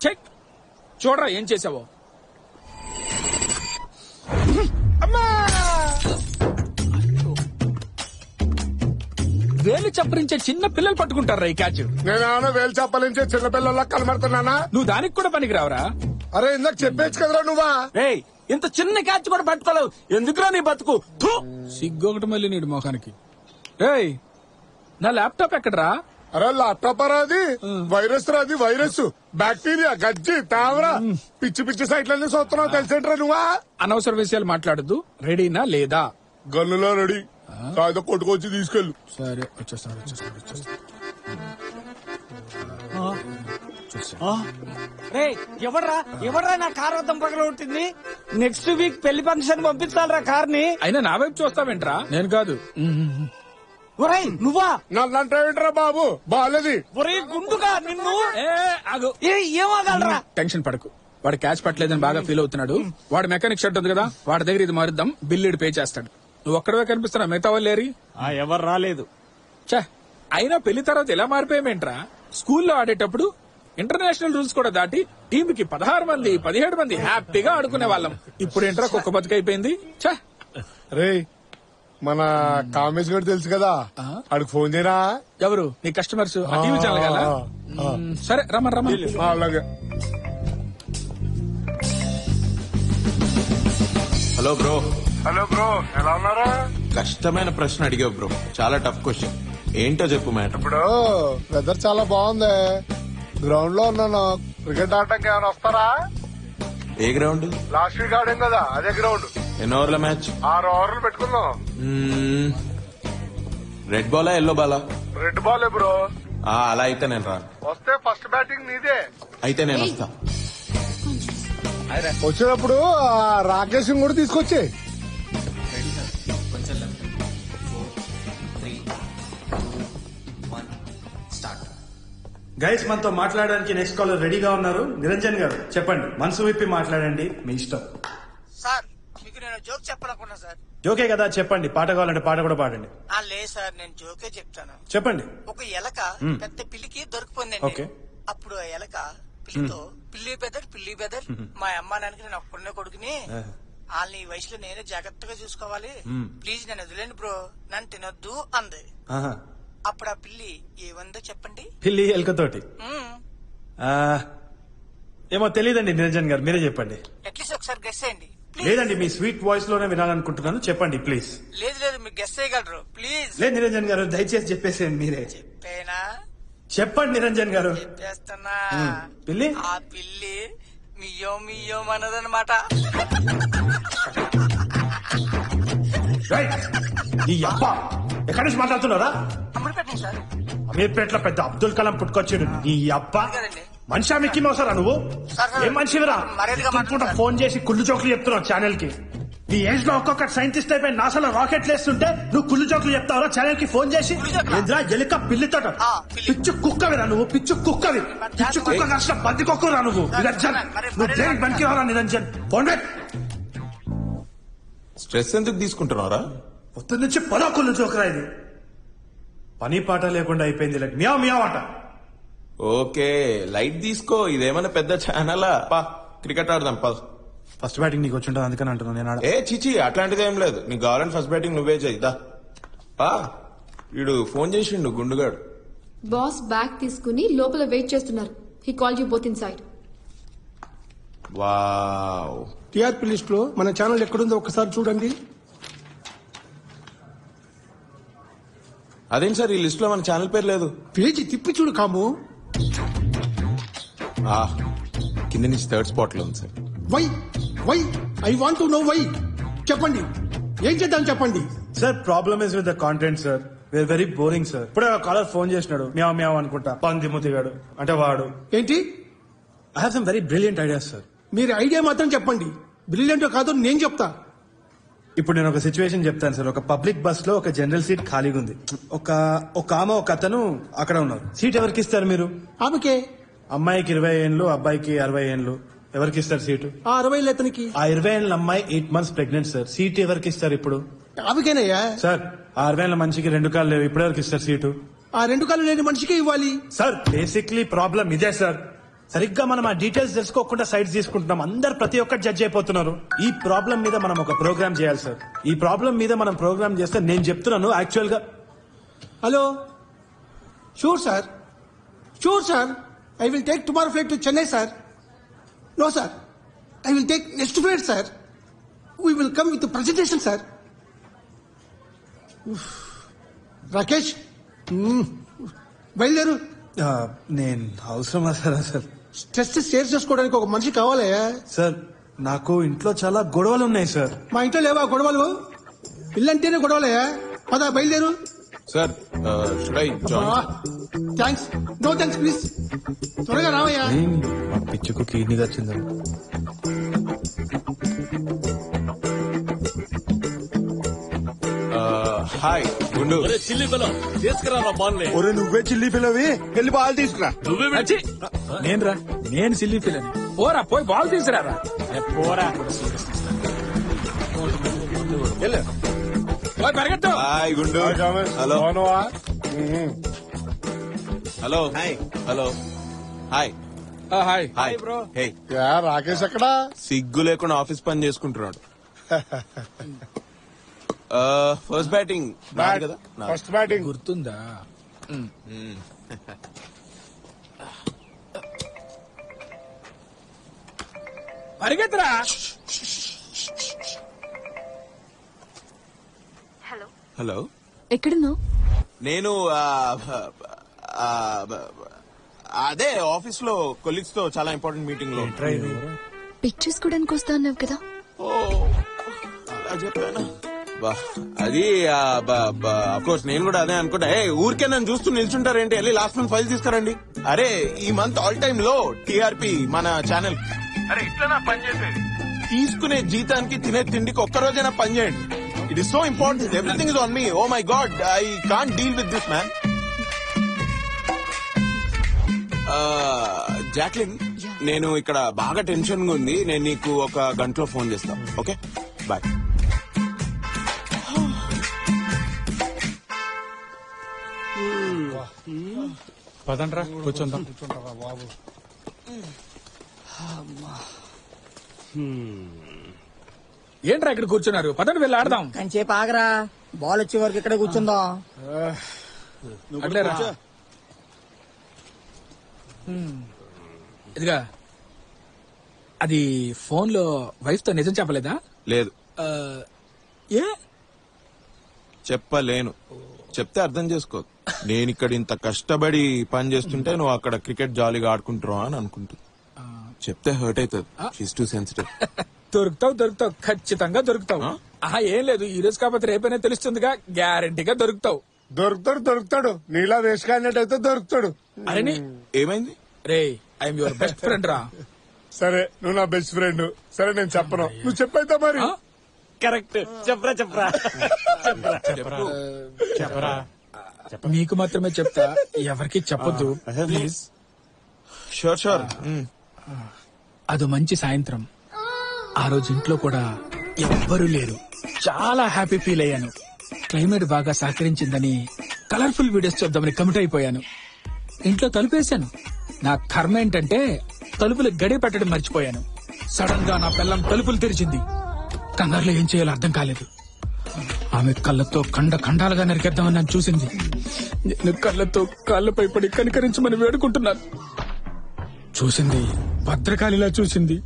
Check చూడరా ఏం చేసావో. వేలు చప్పరించే చిన్న పిల్లలు పట్టుకుంటారా ఈ క్యాచ్. నేను వేలు చప్పలించే చిన్నపిల్లల్లా కనబడుతున్నానా? నువ్వు దానికి కూడా పనికి రావరా? అరే ఇందాక చెప్పేచ్చు కదరా నువ్వా. ఇంత చిన్న క్యాచ్ కూడా పట్టుకోలేవు, ఎందుకురా నీ బతుకు? సిగ్గొకటి మళ్ళీ నీడు మొఖానికి. రేయ్ నా ల్యాప్టాప్ ఎక్కడరా? అరే ల్యాప్టాప్ రాది, వైరస్ రాది, వైరస్ బ్యాక్టీరియా గజ్జి తావరా పిచ్చి పిచ్చి సైట్లన్నీ చూస్తున్నావు తెలిసేట్రా నువ్వా. అనవసర విషయాలు మాట్లాడద్దు. రెడీనా లేదా? గన్నులో రెడీ, కాదు కొట్టుకొచ్చి తీసుకెళ్ళు. సరే వచ్చేస్తాను. ఎవడ్రా నా కార్ వద్ద పగల ఉంటుంది? నెక్స్ట్ వీక్ పెళ్లి ఫంక్షన్ పంపించాలరా కార్ ని. అయినా నా వైపు చూస్తావేంట్రా? నేను కాదు. ఒరేయ్ నువ్వా? నన్నంటే ఏంట్రా బాబు, బాలేది. ఒరేయ్ గుండుగా నిన్ను. ఆగు. ఏమాగలరా? టెన్షన్ పడకు. వాడు క్యాచ్ పట్టలేదని బాగా ఫీల్ అవుతున్నాడు. వాడు మెకానిక్ షర్ట్ ఉంది కదా, వాడి దగ్గర ఇది మారుద్దాం, బిల్లుడు పే చేస్తాడు. నువ్వు ఒక్కడవే కనిపిస్తున్నా, మిగతా వాళ్ళు లేరి. ఎవరు రాలేదు. చా అయినా పెళ్లి తర్వాత ఎలా మారిపోయామేంట్రా? స్కూల్లో ఆడేటప్పుడు ఇంటర్నేషనల్ రూల్స్ కూడా దాటి టీంకి 16 మంది 17 మంది హ్యాపీగా ఆడుకునే వాళ్ళం. ఇప్పుడు ఏంట్రా కుక్క బతుకైపోయింది. చా రే మన కామేష్ గారు తెలుసు కదా, ఆడికి ఫోన్ చేయరా. ఎవరు నీ కస్టమర్స్? టీవీ ఛానల్ కదా. సరే రమ్మని. అలాగే. Hello bro. హలో బ్రో, ఎలా ఉన్నారా? కష్టమైన ప్రశ్న అడిగావు బ్రో, చాలా టఫ్ క్వశ్చన్. ఏంటో చెప్పు మ్యాటర్. ఇప్పుడు వెదర్ చాలా బాగుంది, గ్రౌండ్ లో ఉన్నాను. క్రికెట్ ఆడటానికి ఏమైనా వస్తారా? ఏ గ్రౌండ్? లాస్ట్ వీక్ ఆడాం కదా అదే గ్రౌండ్. ఎన్ని ఓవర్ల మ్యాచ్? 6 ఓవర్లు పెట్టుకుందాం. Red Bala yellow Bala? Red ball bro. అలా అయితే నేను రాను. వస్తే ఫస్ట్ బ్యాటింగ్ నీదే. అయితే నేను వస్తా. వచ్చేటప్పుడు రాకేష్ కూడా తీసుకొచ్చి. గైస్ మనతో మాట్లాడడానికి నెక్స్ట్ కాలర్ రెడీగా ఉన్నారు. నిరంజన్ గారు చెప్పండి, మనసు విప్పి మాట్లాడండి, మీ ఇష్టం. సార్ మీకు నేను జోక్ చెప్పాలనుకున్నా సార్. జోకే కదా, చెప్పండి. పాట కావాలంటే పాట కూడా పాడండి. లేదు సార్, నేను జోకే చెప్తాను. చెప్పండి. ఒక ఎలక పెద్ద పిల్లికి దొరికిపోయిందండి. ఓకే. అప్పుడు ఆ ఎలక పిల్లితో పిల్లి బెదర్ మా అమ్మ నాన్నకి నేను ఒక్కడనే కొడుకుని వాళ్ళని ఈ వయసులో నేనే జాగ్రత్తగా చూసుకోవాలి, ప్లీజ్ నన్ను వదిలేండి బ్రో, నన్ను తినొద్దు అంది. అప్పుడు ఆ పిల్లి ఏమందో చెప్పండి. పిల్లి ఎలకతోటి ఏమో తెలియదండి. నిరంజన్ గారు మీరే చెప్పండి. అట్లీస్ట్ ఒకసారి గెస్ చేయండి. లేదండి, మీ స్వీట్ వాయిస్ లోనే వినాలనుకుంటున్నాను, చెప్పండి ప్లీజ్. లేదు మీరు గెస్ చేయగలరు ప్లీజ్. లేదు నిరంజన్ గారు, దయచేసి చెప్పేసేయండి మీరే. చెప్పేనా? చెప్పండి నిరంజన్ గారు. చెప్పేస్తున్నా. పిల్లి ఆ పిల్లి మియ్యో అన్నదన్నమాట. ఈ అబ్బ ఎక్కడి నుంచి మాట్లాడుతున్నారా? అమ్మడి పెట్టండి సార్. అమీర్పేటలో పెద్ద అబ్దుల్ కలాం పుట్టుకొచ్చాడు. ఈ అబ్బ కదండి. మనిషా మిక్కి మోసారా నువ్వు? ఏం మనిషివిరా? ఫోన్ చేసి కుళ్ళు జోకులు చెప్తున్నావు ఛానల్ కి. నీ ఏజ్ లో ఒక్కొక్క సైంటిస్ట్ అయిపోయి నాసాలో రాకెట్లు వేస్తుంటే నువ్వు కుళ్ళు జోకులు చెప్తావరా ఛానల్ కి ఫోన్ చేసి? ఎలిక పిల్లితో పిచ్చు కుక్కవిరా నువ్వు, పిచ్చు కుక్కవి. పిచ్చు కుక్క కష్ట బంది కుక్కరా నువ్వు. నిరంజన్ నువ్వు దేనికి బంకి రావరా? నిరంజన్ ఫోన్ స్ట్రెస్ ఎందుకు తీసుకుంటున్నారా? పొద్దు నుంచి పదో కుళ్ళు జోకురా ఇది. పని పాట లేకుండా అయిపోయింది. మియా మియా ఆట. ఓకే లైట్ తీసుకో, ఇదేమైనా పెద్ద ఛానలా? పా క్రికెట్ ఆడదాం పద. ఫస్ట్ బ్యాటింగ్ నీకు వచ్చి ఉంటుంది అందుకని అంటున్నాను నేను. ఏ చిచి అట్లాంటిది ఏం లేదు, నీకు కావాలంటే ఫస్ట్ బ్యాటింగ్ నువ్వే చేయిదా. వీడు ఫోన్ చేసిండు గుండుగాడు. బాస్ బ్యాగ్ తీసుకుని లోపల వెయిట్ చేస్తున్నారు. He called you both in side. Wow. TRP list లో మన ఛానల్ ఎక్కడుందో ఒకసారి చూడండి. అదేం సార్ ఈ లిస్ట్ లో మన ఛానల్ పేరు లేదు? పేజీ తిప్పి చూడు కాము. కింద నుంచి థర్డ్ స్పాట్ లో ఉంది sir. Why I want to know why. చెప్పండి ఏం చేద్దాం చెప్పండి. Sir problem is with the content sir. We are very boring sir. ఇప్పుడే కాలర్ ఫోన్ చేసినాడు, మ్యావ్ మ్యావ్ అనుకుంటా, పంది ముతిగాడు అంటే వాడు. ఏంటి? I have some very brilliant ideas sir. మీరు ఐడియా మాత్రం చెప్పండి, బ్రిలియంట్ కాదో నేను చెప్తా. ఇప్పుడు నేను ఒక సిచ్యువేషన్ చెప్తాను సార్. ఒక పబ్లిక్ బస్ లో ఒక జనరల్ సీట్ ఖాళీగా ఉంది. ఒక ఆమె ఒక అతను అక్కడ ఉన్నారు. సీట్ ఎవరికి ఇస్తారు మీరు? ఆమెకే. అమ్మాయికి 20 ఏళ్ళు, అబ్బాయికి 60 ఏళ్ళు. ఎవరికి ఇస్తారు సీటు? 60 అతనికి. 20 ఏళ్ళ అమ్మాయి 8 months ప్రెగ్నెంట్ సార్. సీట్ ఎవరికి ఇస్తారు ఇప్పుడు? ఆమెకేనయ్యా. సార్ 60 ఏళ్ళ మనిషికి 2 కాళ్ళు లేవు, ఇప్పుడు ఎవరికి ఇస్తారు సీటు? 2 కాళ్ళు లేని మనిషికి ఇవ్వాలి సార్. బేసిక్లీ ప్రాబ్లం ఇదే సార్. సరిగ్గా మనం ఆ డీటెయిల్స్ తెలుసుకోకుండా సైట్స్ తీసుకుంటున్నాం. అందరు ప్రతి ఒక్కటి జడ్జ్ అయిపోతున్నారు. ఈ ప్రాబ్లం మీద మనం ఒక ప్రోగ్రామ్ చేయాలి సార్. ఈ ప్రాబ్లం మీద మనం ప్రోగ్రామ్ చేస్తే నేను చెప్తున్నాను యాక్చువల్ గా. Hello, sure sir, sure sir. I will take tomorrow flight to Chennai, sir. No, sir. I will take next flight, sir. We will come with the presentation, sir. Rakesh, బయలుదేరు. నేను అవసరమా sir? Stress share చేసుకోవడానికి ఒక మనిషి కావాలి sir. నాకు ఇంట్లో చాలా గొడవలు ఉన్నాయి సార్. మా ఇంట్లో లేవా గొడవలు? ఇల్లంటేనే గొడవలయ్యా. పద బయలుదేరు. Sir thanks, no thanks please. త్వరగా రావయ్యా. పిచ్చుకు కిడ్నీ వచ్చిందా? హాయ్ గుండు. ఒరే నువ్వే చిల్లి పిల్లవి, వెళ్ళి బాల్ తీసుకురా. అచ్చి, నేనురా, నేను సిల్లీ ఫీల్ అని. పోరా, పోయి బాల్ తీసుకురారా. పోరా, పోయి పరిగెత్తు. హాయ్ గుండు. Hello hello hello. Hi hi hi bro. Hey, Rakesh ఎక్కడా? సిగ్గు లేకుండా ఆఫీస్ పని చేసుకుంటున్నాడు. ఫస్ట్ బ్యాటింగ్ కదా. ఫస్ట్ బ్యాటింగ్ గుర్తుందా? పరిగెత్తరా. హలో, ఎక్కడున్నావు? నేను అదే ఆఫీస్ లో కొలీగ్స్ తో చాలా ఇంపార్టెంట్ మీటింగ్ లో. పిక్ చేసుకోవడానికి వస్తా అన్నావు కదా. ఓ, అలా చెప్పానా? అది అఫ్కోర్స్ నేను కూడా అదే అనుకుంటా. ఊరికే నన్ను చూస్తూ నిల్చుంటారేంటి? వెళ్ళి లాస్ట్ మంత్ ఫైల్ తీసుకురండి. అరే, ఈ మంత్ ఆల్ టైమ్ లో టీఆర్పీ మన ఛానల్. అరే, ఇట్లా పని చేసేది. తీసుకునే జీతానికి తినే తిండికి ఒక్కరోజైనా పని చేయండి. It is so important. Everything is on me. Oh my god, I can't deal with this man. Jacqueline, నేను ఇక్కడ బాగా టెన్షన్ గా ఉంది. నేను నీకు ఒక గంటలో ఫోన్ చేస్తాను. Okay, bye. పదండ్రా, కూర్చుందాం. ఏంట్రా ఇక్కడ కూర్చున్నారు? పదండి, వెళ్ళి ఆడదాం. కంచేపు ఆగరా, బాల్ వచ్చే వరకు ఇక్కడ కూర్చుందాం. అట్లేరా. ఇదిగా, అది ఫోన్ లో వైఫ్ తో నిజం చెప్పలేదా? లేదు, ఏ చెప్పలేను. చెప్తే అర్థం చేసుకో. నేను ఇక్కడ ఇంత కష్టపడి పని చేస్తుంటే నువ్వు అక్కడ క్రికెట్ జాలీగా ఆడుకుంటున్నావు అని అనుకుంటుంది. చెప్తే హర్ట్ అవుతుంది. She's too sensitive. దొరుకుతావు, ఖచ్చితంగా దొరుకుతావు. ఏం లేదు, ఈ రోజు కాకపోతే రేపైనా తెలుస్తుందిగా. గ్యారంటీగా దొరుకుతావు. దొరుకుతాడు. నీలా వేసుకాడినట్టయితే దొరుకుతాడు. అరే, ఏమైంది? రే, ఐఎమ్ యువర్ బెస్ట్ ఫ్రెండ్ రా. సరే, నువ్వు నా బెస్ట్ ఫ్రెండ్. సరే, నేను చెప్పను, నువ్వు చెప్పైతే మరి. కరెక్ట్. చెప్పరా. నీకు మాత్రమే చెప్తా, ఎవరికి చెప్పొద్దు ప్లీజ్. షూర్. అది మంచి సాయంత్రం. ఆ రోజు ఇంట్లో కూడా ఎవ్వరూ లేరు. చాలా హ్యాపీ ఫీల్ అయ్యాను. క్లైమేట్ బాగా సహకరించిందని కలర్ఫుల్ వీడియోస్ చూద్దామని కమిట్ అయిపోయాను. ఇంట్లో తలుపేశాను. నా కర్మ ఏంటంటే తలుపులు గడి పెట్టడం మర్చిపోయాను. సడన్ గా నా పిల్లం తలుపులు తెరిచింది. కంగారులో ఏం చేయాలో అర్థం కాలేదు. ఆమె కళ్ళతో ఖండాలుగా నరికేద్దామని నన్ను చూసింది. నేను కళ్ళతో కాళ్ళపై పడి కనికరించమని వేడుకుంటున్నాను. చూసింది, భద్రకాళిలా చూసింది.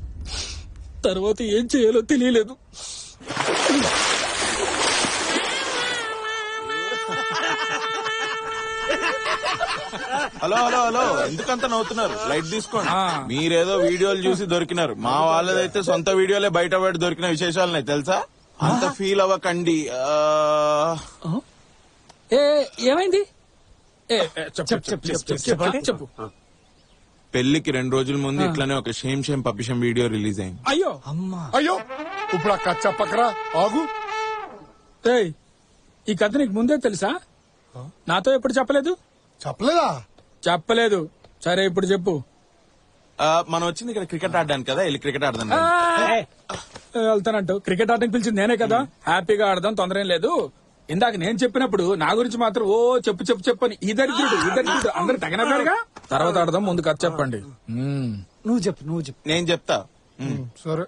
తర్వాత ఏం చేయాలో తెలియలేదు. హలో, ఎందుకంత నవ్వుతున్నారు? లైట్ తీసుకోండి. మీరేదో వీడియోలు చూసి దొరికినారు. మా వాళ్ళదైతే సొంత వీడియోలే బయట పడి దొరికిన విశేషాలున్నాయి తెలుసా? అంత ఫీల్ అవ్వకండి. ఏమైంది? చెప్పు. పెళ్లికి 2 రోజుల ముందు ఇట్లానే ఒక షేమ్ పపిషం వీడియో రిలీజ్ అయింది. అయ్యో, ఇప్పుడు ఆ కథ చెప్పకరా, ఆగు. ఈ కథ నీకు ముందే తెలుసా? నాతో ఎప్పుడు చెప్పలేదు. చెప్పలేదు. సరే, ఇప్పుడు చెప్పు. మనం వచ్చింది ఇక్కడ క్రికెట్ ఆడడానికి కదా, వెళ్ళి క్రికెట్ ఆడదాం. వెళ్తానంటూ క్రికెట్ ఆడడానికి పిలిచింది నేనే కదా. హ్యాపీగా ఆడదాం, తొందర ఏం లేదు. ఇందాక నేను చెప్పినప్పుడు నా గురించి మాత్రం ఓ చెప్పు అని ఈ దరిద్రుడు అందరు తగినగా తర్వాత ఆడదాం, ముందు కథ చెప్పండి. నువ్వు చెప్పు. నేను చెప్తా. సరే.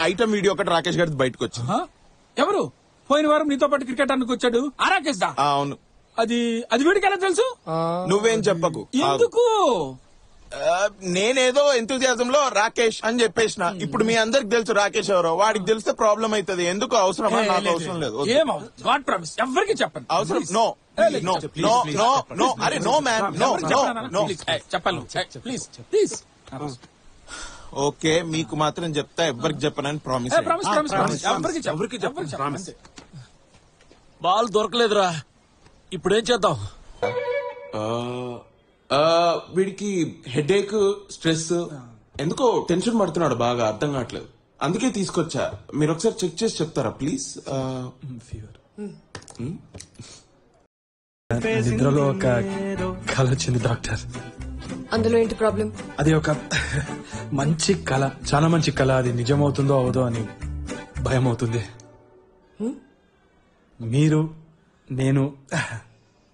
ఐటమ్ వీడియో ఒకటి రాకేష్ గారి బయటకు వచ్చింది. ఎవరు? పోయిన వారం నీతో పాటు క్రికెట్ ఆడడానికి వచ్చాడు ఆ రాకేష్ దా? అవును. అది వీడికి ఎలా తెలుసు? నువ్వేం చెప్పకు. ఎందుకు? నేనేదో ఎంతూజియాజం లో రాకేష్ అని చెప్పేసిన. ఇప్పుడు మీ అందరికి తెలుసు రాకేష్ ఎవరో. వాడికి తెలిస్తే ప్రాబ్లం అవుతుంది. ఎందుకు అవసరమా? నాకు అవసరం లేదు. ఎవరికి చెప్పండి. అవసరం నో. అరే నో మ్యాన్, నో. చెప్పాలి ప్లీజ్. ఓకే, మీకు మాత్రం చెప్తా, ఎవ్వరికి చెప్పనని ప్రామిస్. బాల్ దొరకలేదురా, ఇప్పుడేం చేద్దాం? వీడికి హెడేక్, స్ట్రెస్, ఎందుకో టెన్షన్ పడుతున్నాడు బాగా, అర్థం కావట్లేదు. అందుకే తీసుకొచ్చా. మీరు ఒకసారి చెక్ చేసి చెప్తారా ప్లీజ్? నిద్రలో ఒక కళ వచ్చింది డాక్టర్. అందులో ఏంటి ప్రాబ్లం? అది ఒక మంచి కళ, చాలా మంచి కళ. అది నిజమవుతుందో అవదో అని భయం అవుతుంది. మీరు, నేను,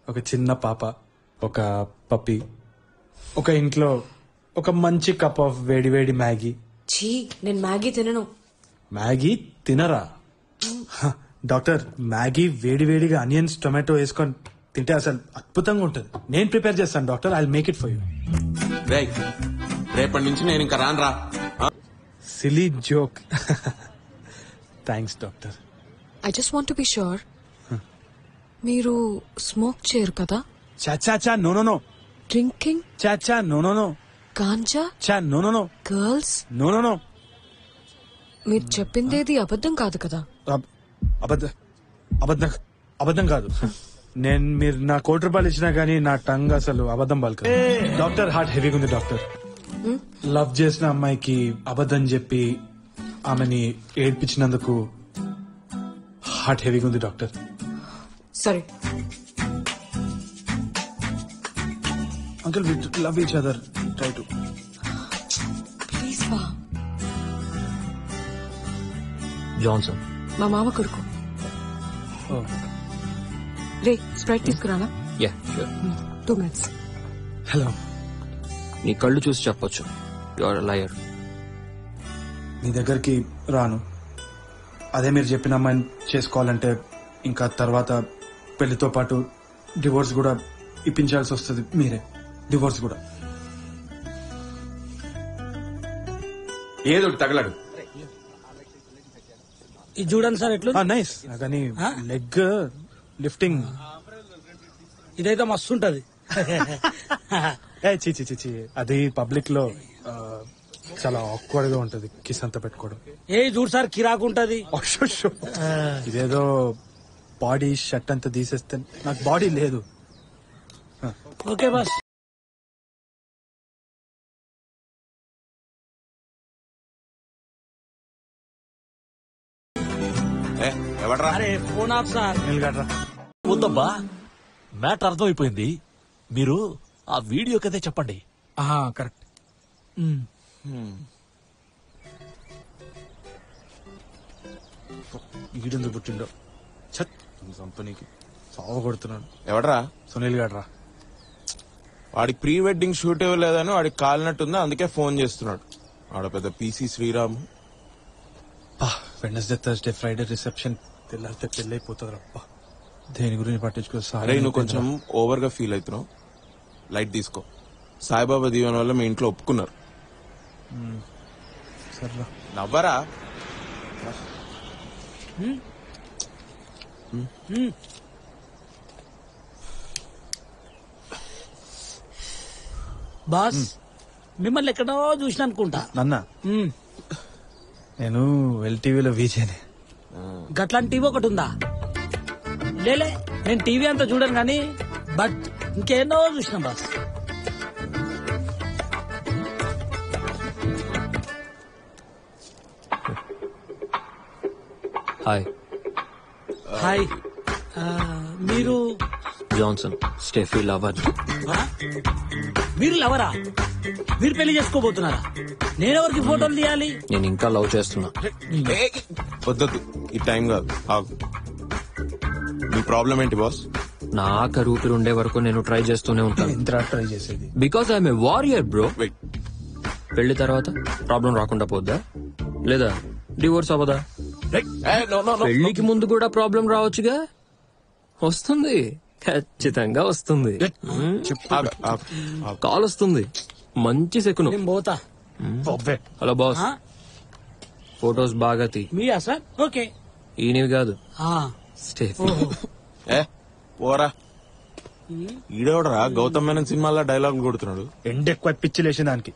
ఒక చిన్న పాప, ఒక పప్పి, ఒక ఇంట్లో ఒక మంచి కప్ ఆఫ్ వేడి మ్యాగీ. ఛీ, నేను మ్యాగీ తినను. మ్యాగీ తినరా? డాక్టర్, మ్యాగీ వేడిగా ఆనియన్స్, టొమాటో వేసుకొని తింటే అసలు అద్భుతంగా ఉంటుంది. నేను ప్రిపేర్ చేస్తాను doctor. I make it for you. రేపటి నుంచి నేను ఇంకా రాను రా. Silly joke. Thanks doctor. I just want to be sure, మీరు స్మోక్ చేయరు కదా? చా నో. డ్రింకింగ్? చా నో. గాంజా? చా నో. గర్ల్స్? నో. మీరు చెప్పిందేది అబద్ధం కాదు కదా? అబద్ధం కాదు. మీరు నా ₹1 ఇచ్చినా గానీ నా టంగ్ అసలు అబద్ధం పలకదు. డాక్టర్, హార్ట్ హెవీగా ఉంది డాక్టర్. లవ్ చేసిన అమ్మాయికి అబద్ధం చెప్పి ఆమెని ఏడ్పించినందుకు హార్ట్ హెవీగా ఉంది డాక్టర్. సరే. Uncle, we love each other. Try to please వా. జాన్సన్ మా మామ కొడుకు. రే, స్ప్రైట్ తీసుకురానా? 2 minutes. హలో. నీ కళ్ళు చూసి చెప్పొచ్చు యు ఆర్ ఎ లయర్. మీ దగ్గరికి రాను. అదే మీరు చెప్పిన అమ్మాయిని చేసుకోవాలంటే ఇంకా తర్వాత పెళ్లితో పాటు డివోర్స్ కూడా ఇప్పించాల్సి వస్తుంది. మీరే డివోర్స్ కూడా. ఏదో తగలడు. ఇది చూడండి సార్ ఎట్లు. నైస్, కానీ లెగ్ లిఫ్టింగ్ ఇదైతే మస్తు ఉంటది. చి అది పబ్లిక్ లో చాలా ఆక్వర్డ్ గా ఉంటది కిస్ అంతా పెట్టుకోవడం. చూడు సార్, కిరాకు ఉంటది. ఇదేదో బాడీ షర్ట్ అంతా తీసేస్తే నాకు బాడీ లేదు. Okay boss. ఎవడరా? అరే ఫోన్ ఆఫ్ సార్. నిలగడ్రా. వద్దబ్బా, మ్యాటర్ అర్థమైపోయింది. మీరు ఆ వీడియో కదే చెప్పండి. కరెక్ట్. ఈడెందుకు పుట్టిండో కంపెనీకి సావ కొడుతున్నాడు. ఎవడరా? సునీల్ గడ్రా. వాడికి ప్రీ వెడ్డింగ్ షూట్ ఇవ్వలేదని వాడికి కాలినట్టుంది, అందుకే ఫోన్ చేస్తున్నాడు. ఆడ పెద్ద PC Sriram. Wednesday, Thursday, Friday reception. తెల్లారితే పెళ్లి అయిపోతుంది రప్ప. దేని గురించి పట్టించుకో. అరే, నువ్వు కొంచెం ఓవర్ గా ఫీల్ అవుతున్నావు. లైట్ తీసుకో. సాయిబాబా దీవెన వల్ల మీ ఇంట్లో ఒప్పుకున్నారు. సర్రా. నవ్వరా? బాస్, మిమ్మల్ని ఎక్కడో చూసిన అనుకుంటా. నన్నా? నేను ఎల్టీవీలో వీజేనే. గట్లాంటి టీవీ ఒకటి ఉందా? లేలే, నేను టీవీ అంతా చూడను కానీ బట్ ఇంకేనో చూసిన బాస్. హాయ్. హాయ్. మీరు జాన్సన్ స్టెఫీ లవర్. మీరు లవరా? మీరు పెళ్లి చేసుకోబోతున్నారా? నేనెవరికి ఫోటోలు తీయాలి? నేను ఇంకా లవ్ చేస్తున్నా. వద్దొద్దు, ఈ టైం కాదు, ఆగు. మీ ప్రాబ్లం ఏంటి బాస్? నా ఆఖరి ఊపిరి ఉండే వరకు నేను ట్రై చేస్తూనే ఉంటాను. ఎంత ట్రై చేసేది? Because I'm a warrior bro. Wait, పెళ్లి తర్వాత ప్రాబ్లం రాకుండా పోద్దా, లేదా డివోర్స్ అవ్వదా? పెళ్లికి ముందు కూడా ప్రాబ్లం రావచ్చుగా. వస్తుంది, ఖచ్చితంగా వస్తుంది. కాల్ వస్తుంది, మంచి సెకును. పోతా. హలో బాస్, ఫొటోస్ బాగా తీ. మీరా సార్? ఓకే. ఈయనవి కాదు, స్టెఫీ. పోరా. ఈడవడరా గౌతమ్ మేనన్ సినిమాలో డైలాగ్ కొడుతున్నాడు. ఎండ ఎక్కువ పిచ్చి లేచిన దానికి.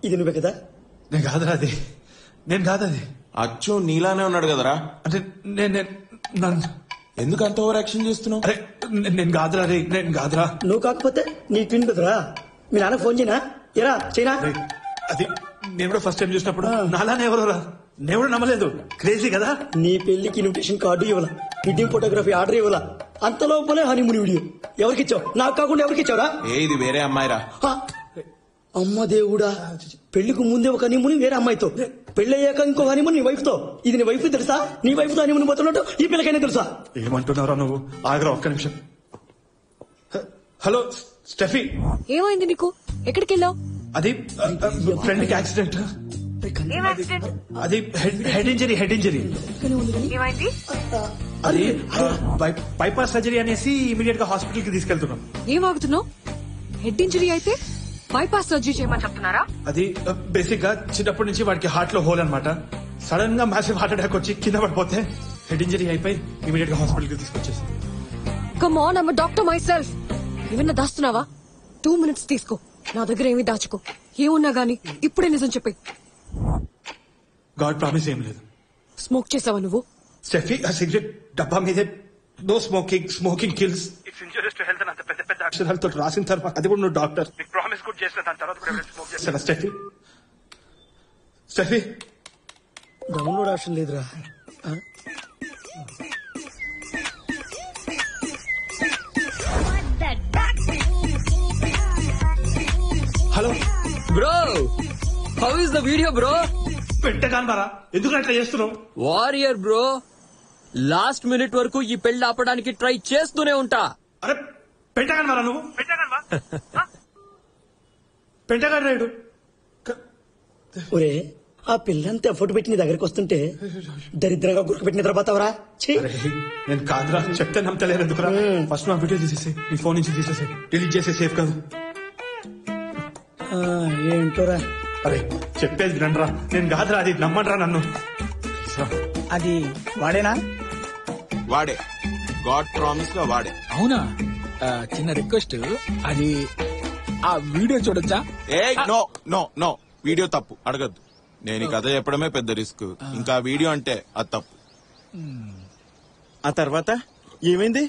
ఇది నువ్వే కదా? నేను కాదురా అది, నేను కాదది. అచ్చో నీలానే ఉన్నాడు కదరా. అంటే ఎందుకు అంత ఓవర్ యాక్షన్ చేస్తున్నావు? అరే నేను కాదురా రే, నేను కాదురా. నువ్వు కాకపోతే నీ ట్విన్ బెదరా? మీ నాన్నకు ఫోన్ చేయనా? ఎరా చైనా? అది నేను కూడా ఫస్ట్ టైం చూసినప్పుడు నాలానే ఎవరోరా, నేను కూడా నమ్మలేదు. క్రేజీ కదా. నీ పెళ్లికి ఇన్విటేషన్ కార్డు ఇవ్వాల, వెడ్డింగ్ ఫోటోగ్రఫీ ఆర్డర్ ఇవ్వాల, అంత లోపలే హనీమూన్ వీడియో. ఎవరికి ఇచ్చావు? నాకు కాకుండా ఎవరికి ఇచ్చావురా? ఇది వేరే అమ్మాయిరా. అమ్మ దేవుడా, పెళ్లికి ముందే ఒక హనీమూన్ వేరే అమ్మాయితో, పెళ్ళయ్యాక ఇంకో హనీమూన్ నీ వైఫ్ తో. ఇది నీ వైఫ్ తెలుసా? నీ వైఫ్ తో హనీమూన్ పోతున్నట్టు ఈ పిల్లకైనా తెలుసా? ఏమంటున్నారా నువ్వు? ఆగరా ఒక్క నిమిషం. Hello Steffi. ఏమైంది నీకు? ఎక్కడికి వెళ్ళావు? అది ఫ్రెండ్ కి యాక్సిడెంట్. అది హెడ్ ఇంజరీ. అది బైపాస్ సర్జరీ అనేసి ఇమీడియట్ గా హాస్పిటల్ కి తీసుకెళ్తున్నాం. ఏం ఆగుతున్నావు? హెడ్ ఇంజరీ అయితే బైపాస్ సర్జరీ చేయమని చెప్తున్నారా? అది బేసిక్ గా చిన్నప్పటి నుంచి వాడికి హార్ట్ లో హోల్ అనమాట. సడన్ గా మ్యాసివ్ హార్ట్ అటాక్ వచ్చి కింద పడిపోతే హెడ్ ఇంజరీ అయిపోయి ఇమీడియట్ గా హాస్పిటల్ కి తీసుకొచ్చేసి. Come on, I'm doctor my self. ఏమన్నా దాస్తున్నావా? 2 minutes తీసుకో, నా దగ్గర ఏమీ దాచుకో. ఏమున్నా గానీ ఇప్పుడే నిజం చెప్పి. గాడ్ ప్రామిస్ ఏం లేదు. స్మోక్ చేసావా నువ్వు? స్టెఫీ, ఆ సిగరెట్ డబ్బా మీదే no smoking kills, it's injurious to health అంత పెద్ద పెద్ద అక్షరాలతో రాసిన తర్వాత అది కూడా నువ్వు డాక్టర్ నీకు ప్రామిస్ కూడా చేసిన దాని తర్వాత కూడా స్మోక్ చేస్తాను. స్టెఫీ డౌన్లోడ్ ఆప్షన్ లేదురా. Hello bro, how is the video bro? పెట్టగాను బారా, ఎందుకు అట్లా చేస్తున్నావు? వారియర్ బ్రో, లాస్ట్ మినిట్ వరకు ఈ పెళ్లి ఆపడానికి ట్రై చేస్తూనే ఉంటా. అరే పెట్టగాను బారా నువ్వు, పెట్టగాను రేడు. ఒరే, ఆ పిల్లంతా ఎఫర్ట్ పెట్టి నీ దగ్గరికి వస్తుంటే దరిద్రంగా గుర్కు పెట్టిన నిద్రపోతావరా? నేను కాదురా, చెప్తే నమ్మతలేదు ఎందుకురా. ఫస్ట్ నా వీడియో తీసేసి నీ ఫోన్ నుంచి తీసేసి డిలీట్ చేసే, సేఫ్ కాదు. ఏంటోరా. అరే చెప్పేది వినండిరా, నేను కాదురా, అది నమ్మండిరా నన్ను. అది వాడేనా? వాడే, గాడ్ ప్రామిస్ గా వాడే. అవునా? చిన్న రిక్వెస్ట్, అది ఆ వీడియో చూడొచ్చా? ఏ నో నో నో, వీడియో తప్పు, అడగద్దు. నేను ఈ కథ చెప్పడమే పెద్ద రిస్క్, ఇంకా వీడియో అంటే అది తప్పు. ఆ తర్వాత ఏమైంది?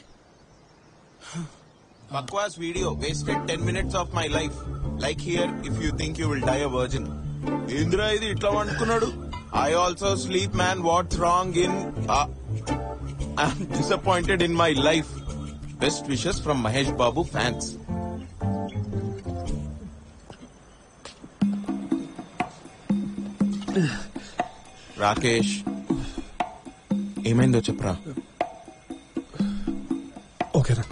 బక్వాస్ video wasted 10 minutes of my life. Like here if you think you will die a virgin. ఏంద్రా ఇది ఇట్లా వండుకున్నాడు? I also sleep, man. What's wrong in... I'm disappointed in my life. Best wishes from Mahesh Babu fans. Rakesh ఏమైందో చెప్పరా. ఓకేరా,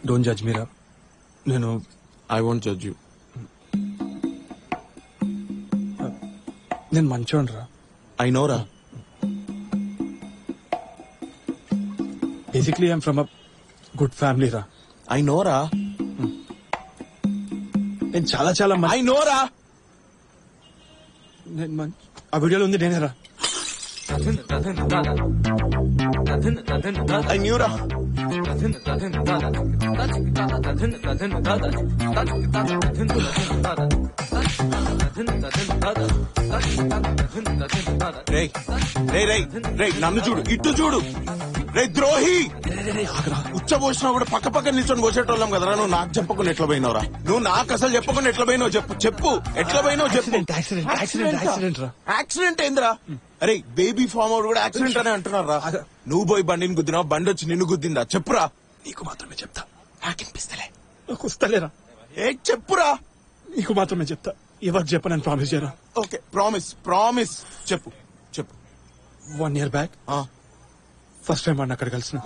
don't judge మీరా. నేను I won't judge you. నేను మంచోడ్రా. I నోరా. Basically I'm from a good family రా. I నోరా. నేను చాలా చాలా ఐ నోరా. ఆ వీడియోలో ఉంది నేనేరా. ఐ న్యూరా. రేయ్ రేయ్ రేయ్ రేయ్ నన్ను చూడు, ఇటు చూడు. రే ద్రోహి, ఉచ్చబోసినా కూడా పక్క పక్క నిల్చొని పోసేటోళ్ళం కదరా. నువ్వు నాకు చెప్పకుండా ఎట్లా పోయినవరా? నువ్వు నాకు అసలు చెప్పకుండా ఎట్లా పోయినావు చెప్పు. చెప్పు ఎట్లా పోయినావు చెప్పు. యాక్సిడెంట్ ఏందిరా? అరే బేబీ ఫామ్ అవుట్ కూడా యాక్సిడెంట్ అనే అంటున్నారా? నువ్వు పోయి బండిని గుద్దినావు, బండి వచ్చి నిన్ను గుద్దిందా? చెప్పురా. నీకు మాత్రమే చెప్తా. నాకినిపిస్తలే. నాకు వస్తలేరా? ఏ చెప్పురా. నీకు మాత్రమే చెప్తా, ఎవరికి చెప్పనని ప్రామిస్ చేయరా. Okay promise. ప్రామిస్ చెప్పు చెప్పు. 1 year బ్యాక్ ఫస్ట్ టైం వాడిని అక్కడ కలిసిన.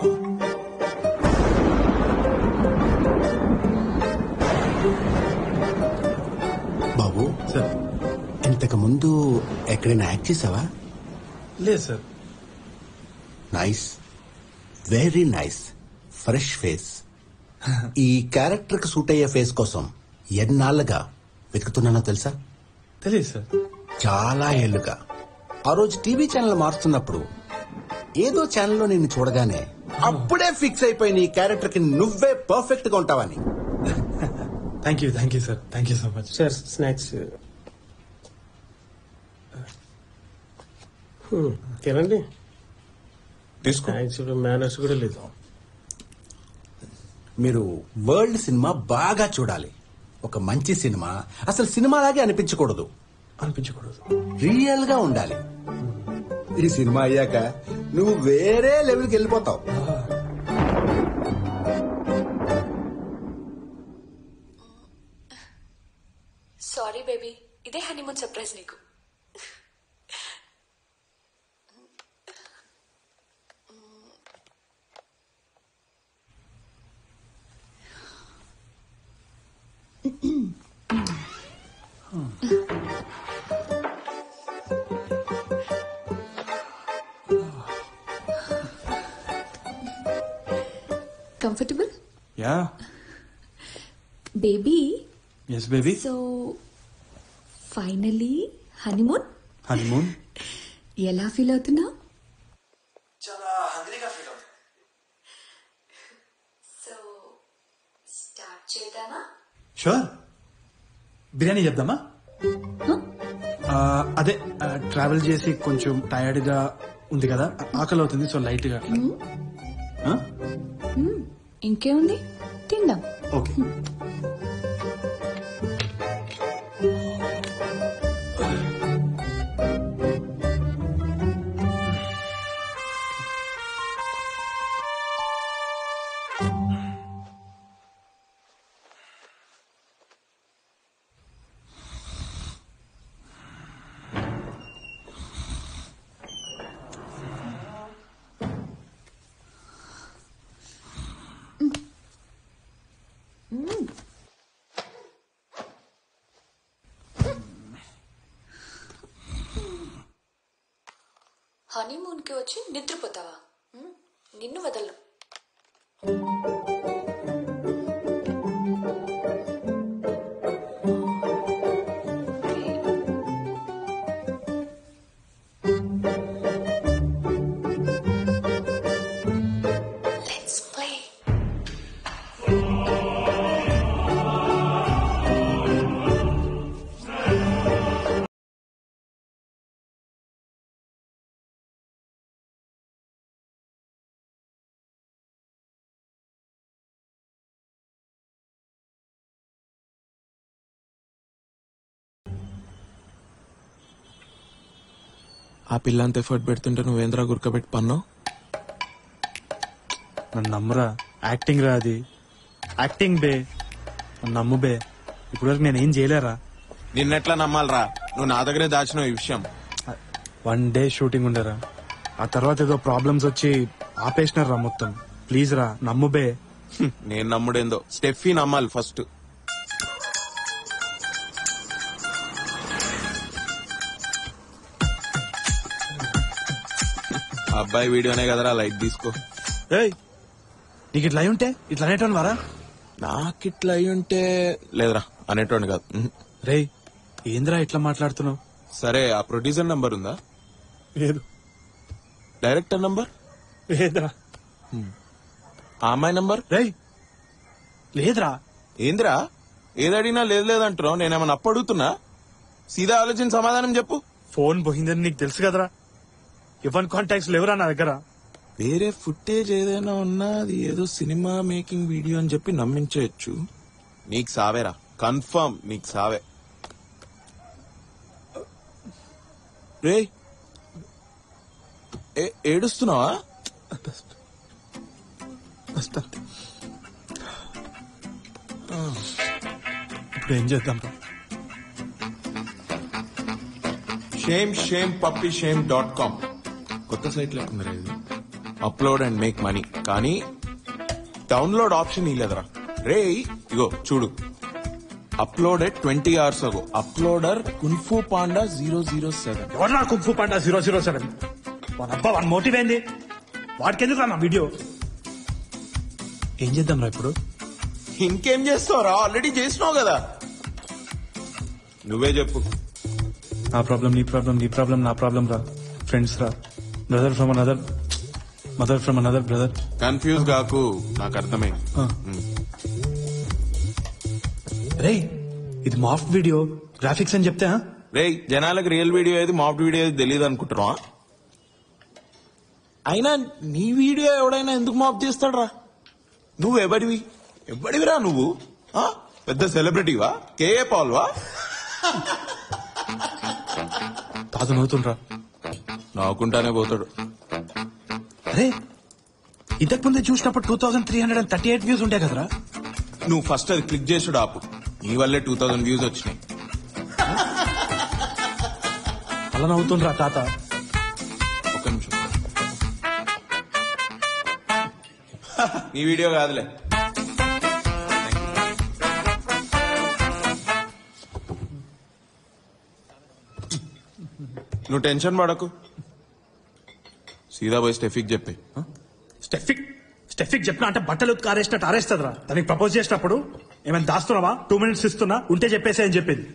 బాబు సార్, ఇంతకు ముందు ఎక్కడైనా యాక్ట్ చేసావా? లేదు sir. Nice, very nice, fresh face. ఈ క్యారెక్టర్ కి సూట్ అయ్యే ఫేస్ కోసం ఎన్నాళ్ళుగా వెతుకుతున్నానో తెలుసా? తెలియదు సార్. చాలా ఏళ్లుగా. ఆ రోజు టీవీ ఛానల్ మారుతున్నప్పుడు ఏదో ఛానల్లో నిన్ను చూడగానే అప్పుడే ఫిక్స్ అయిపోయిన ఈ క్యారెక్టర్ కి నువ్వే పర్ఫెక్ట్ గా ఉంటావని. Thank you sir. Thank you so much sir. Snacks తినండి. స్నాక్స్ మేనర్స్ కూడా లేదు. మీరు వరల్డ్ సినిమా బాగా చూడాలి. ఒక మంచి సినిమా అసలు సినిమాలాగే అనిపించకూడదు. రియల్ గా ఉండాలి. ఈ సినిమా అయ్యాక నువ్వు వేరే లెవెల్కి వెళ్ళిపోతావు. సారీ బేబీ, ఇదే హనీమూన్ సర్ప్రైజ్ నీకు. Comfortable? Yeah. Baby. Yes baby. So finally honeymoon. Honeymoon. ఎలా ఫీల్ అవుతున్నా? చాలా హంగ్రీగా ఫీల్ అవుతున్నా. సో స్టార్ట్ చేద్దామా? షూర్. బిర్యానీ చేద్దామా? అదే ట్రావెల్ చేసి కొంచెం టైర్డ్ గా ఉంది కదా, ఆకలి అవుతుంది. సో లైట్ గా. ఇంకేముంది, తిందాం. ఓకే. హనీమూన్ కి వచ్చి నిద్రపోతావా? నిన్ను వదలను. ఆ పిల్ల అంత ఎఫర్ట్ పెడుతుంటే నువ్వేంద్రా గురకబెట్టి పన్నావు? నన్ను నమ్మరా, యాక్టింగ్ రా అది, యాక్టింగ్ బే, నన్ను నమ్ము బే. ఇప్పటివరకు నేనేం చేయలేరా. నిన్నెట్లా నమ్మాలరా? నువ్వు నా దగ్గరే దాచినావు ఈ విషయం. 1 డే షూటింగ్ ఉండరా, ఆ తర్వాత ఏదో ప్రాబ్లమ్స్ వచ్చి ఆపేసినారా మొత్తం. ప్లీజ్ రా, నమ్ము బే. నేను నమ్ముడేందో, స్టెఫీ నమ్మాలి ఫస్ట్. అబ్బాయి వీడియోనే కదరా, లైట్ తీసుకో. నీకు ఇట్లా అయి ఉంటే ఇట్లా అనేటోని వారా? నాకిట్లా అయి ఉంటే లేదురా, అనేటోని కాదు. రేయ్ ఏంద్రా ఇట్లా మాట్లాడుతున్నావు? సరే, ఆ ప్రొడ్యూసర్ నంబర్ ఉందా? లేదు. Director number? లేదురా. ఆ అమ్మాయి నంబర్? రేయ్ లేదురా. ఏందిరా ఏదడిగినా లేదు లేదంటున్నావు? నేనేమన్నా అప్పు అడుగుతున్నా? సీదా ఆలోచించి సమాధానం చెప్పు. ఫోన్ పోయిందని నీకు తెలుసు కదరా. ఇవన్ కాంటాక్ట్స్ లేవురా నా దగ్గర. వేరే ఫుటేజ్ ఏదైనా ఉన్నా అది ఏదో సినిమా మేకింగ్ వీడియో అని చెప్పి నమ్మించవచ్చు. నీకు సావేరా, కన్ఫర్మ్ నీకు సావే. రే ఏడుస్తున్నావా? ఇప్పుడు ఏం చేద్దాం? shame.com కొత్త సైట్ లేకుండా ఇది. అప్లోడ్ అండ్ మేక్ మనీ, కానీ డౌన్లోడ్ ఆప్షన్ ఇలేదరా. రే ఇగో చూడు, uploaded 20 hours ago. Uploader kung fu panda 007. ఎవరు కుంఫు పాండా 007? వాళ్ళ అబ్బా వాడి మోటివ్ ఏంది? వాడికి ఎందుకు నా వీడియో? ఏం చేద్దాం రా ఇప్పుడు? ఇంకేం చేస్తావురా, ఆల్రెడీ చేసినావు కదా. నువ్వే చెప్పు. నా ప్రాబ్లం నీ ప్రాబ్లం, నీ ప్రాబ్లం నా ప్రాబ్లం రా. ఫ్రెండ్స్ రా, brother from another mother from another brother. Confuse కాకు, నాకు అర్థమైంది. రే ఇది మాఫ్ట్ వీడియో, గ్రాఫిక్స్ అని చెప్తే రే జనాలకు రియల్ వీడియో ఏది మాఫ్ట్ వీడియో ఏది తెలియదు అనుకుంటున్నావా? అయినా నీ వీడియో ఎవడైనా ఎందుకు మాఫ్ చేస్తాడరా? నువ్వు ఎవడివిరా నువ్వు? పెద్ద సెలబ్రిటీవా? కేఏ పాల్వా? తాత నవ్వుతుండ్రా. నవ్వుకుంటానే పోతాడు. అరే ఇంతకు ముందే చూసినప్పుడు 2338 వ్యూస్ ఉంటాయి కదరా. నువ్వు ఫస్ట్ అది క్లిక్ చేసుడు ఆపు. నీ వల్లే 2000 వ్యూస్ వచ్చినాయి. అలా నవ్వుతుండ్రా తాత. ఒక్క నిమిషం. నీ వీడియో కాదులే. నువ్వు టెన్షన్ పడకు, సీదా పోయి స్టెఫిక్ చెప్పి. స్టెఫిక్ చెప్పినా అంటే బట్టలు ఆరేసినట్టు ఆరేస్తుందిరా. దానికి ప్రపోజ్ చేసినప్పుడు ఏమైనా దాస్తున్నావా? 2 minutes ఇస్తున్నా, ఉంటే చెప్పేసి అని చెప్పింది.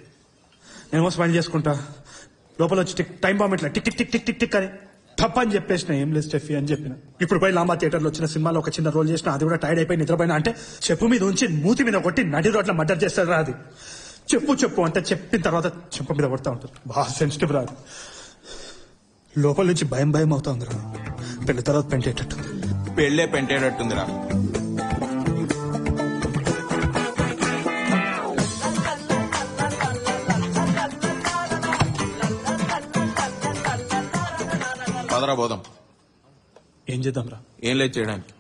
నేను స్మైల్ చేసుకుంటా, లోపల వచ్చి టైం బాంబ్ ఇట్లా tick tick tick tick tick tick అని తప్ప అని చెప్పేసిన. ఏం లేదు స్టెఫీ అని చెప్పిన. ఇప్పుడు పోయి లాంబా థియేటర్ లో వచ్చిన సినిమాలో ఒక చిన్న రోల్ చేసిన, అది కూడా టైర్డ్ అయిపోయి నిద్రపోయినా అంటే చెప్పు మీద ఉంచి మూతి మీద కొట్టి నడి రోడ్ల మర్డర్ చేస్తారా. అది చెప్పు అంటే చెప్పిన తర్వాత చెప్ప మీద కొడతా ఉంటుంది. బాగా సెన్సిటివ్ రాదు. లోపల నుంచి భయం అవుతా ఉందిరా. పెళ్లి తర్వాత పెంటేటట్టు. పెళ్లే పెంటేటట్టుందిరా. పదరా పోదాం. ఏం చేద్దాం రా? ఏం లేదు చేయడానికి.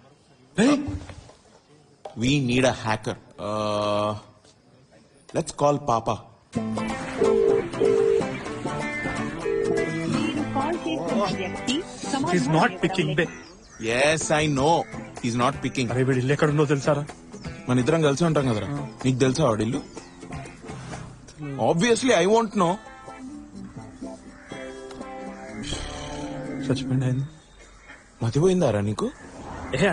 We need a hacker. Let's call పాపా. He's not picking. Yes, I know. He's not picking. అరే వీడి ఇల్లు ఎక్కడుందో తెలుసారా? మన ఇద్దరం కలిసి ఉంటాం కదరా. నీకు తెలుసా వాడిల్లు? Obviously I want know. చచ్చిపోయింది. మతిపోయిందారా నీకు?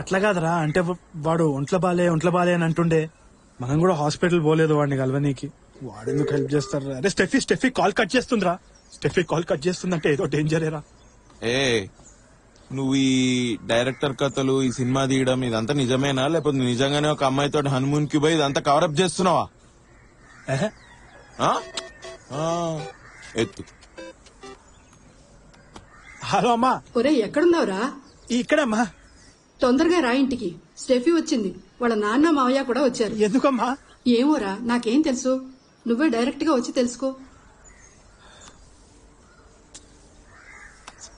అట్లా కాదరా, అంటే వాడు ఒంట్లో బాలే అని అంటుండే. మనం కూడా హాస్పిటల్ పోలేదు వాడిని కలవనీకి. వాడెందుకు హెల్ప్ చేస్తారా? అరే స్టెఫీ కాల్ కట్ చేస్తుందిరా. స్టెఫీ కాల్ కట్ చేస్తుందంటే ఏదో డేంజరేరా. నువ్వు ఈ డైరెక్టర్ కథలు, ఈ సినిమా తీయడం ఇదంతా నిజమేనా, లేకపోతే నిజంగానే ఒక అమ్మాయితో హనుమూన్ కి పోయి ఇదంతా కవరప్ చేస్తున్నావా? ఎత్తు. హలో అమ్మా. ఒరే ఎక్కడున్నావురా? ఇక్కడమ్మా. తొందరగా రా ఇంటికి. స్టెఫీ వచ్చింది, వాళ్ళ నాన్న మావయ్య కూడా వచ్చారు. ఎందుకమ్మా? ఏమోరా, నాకేం తెలుసు. నువ్వే డైరెక్ట్ గా వచ్చి తెలుసుకో.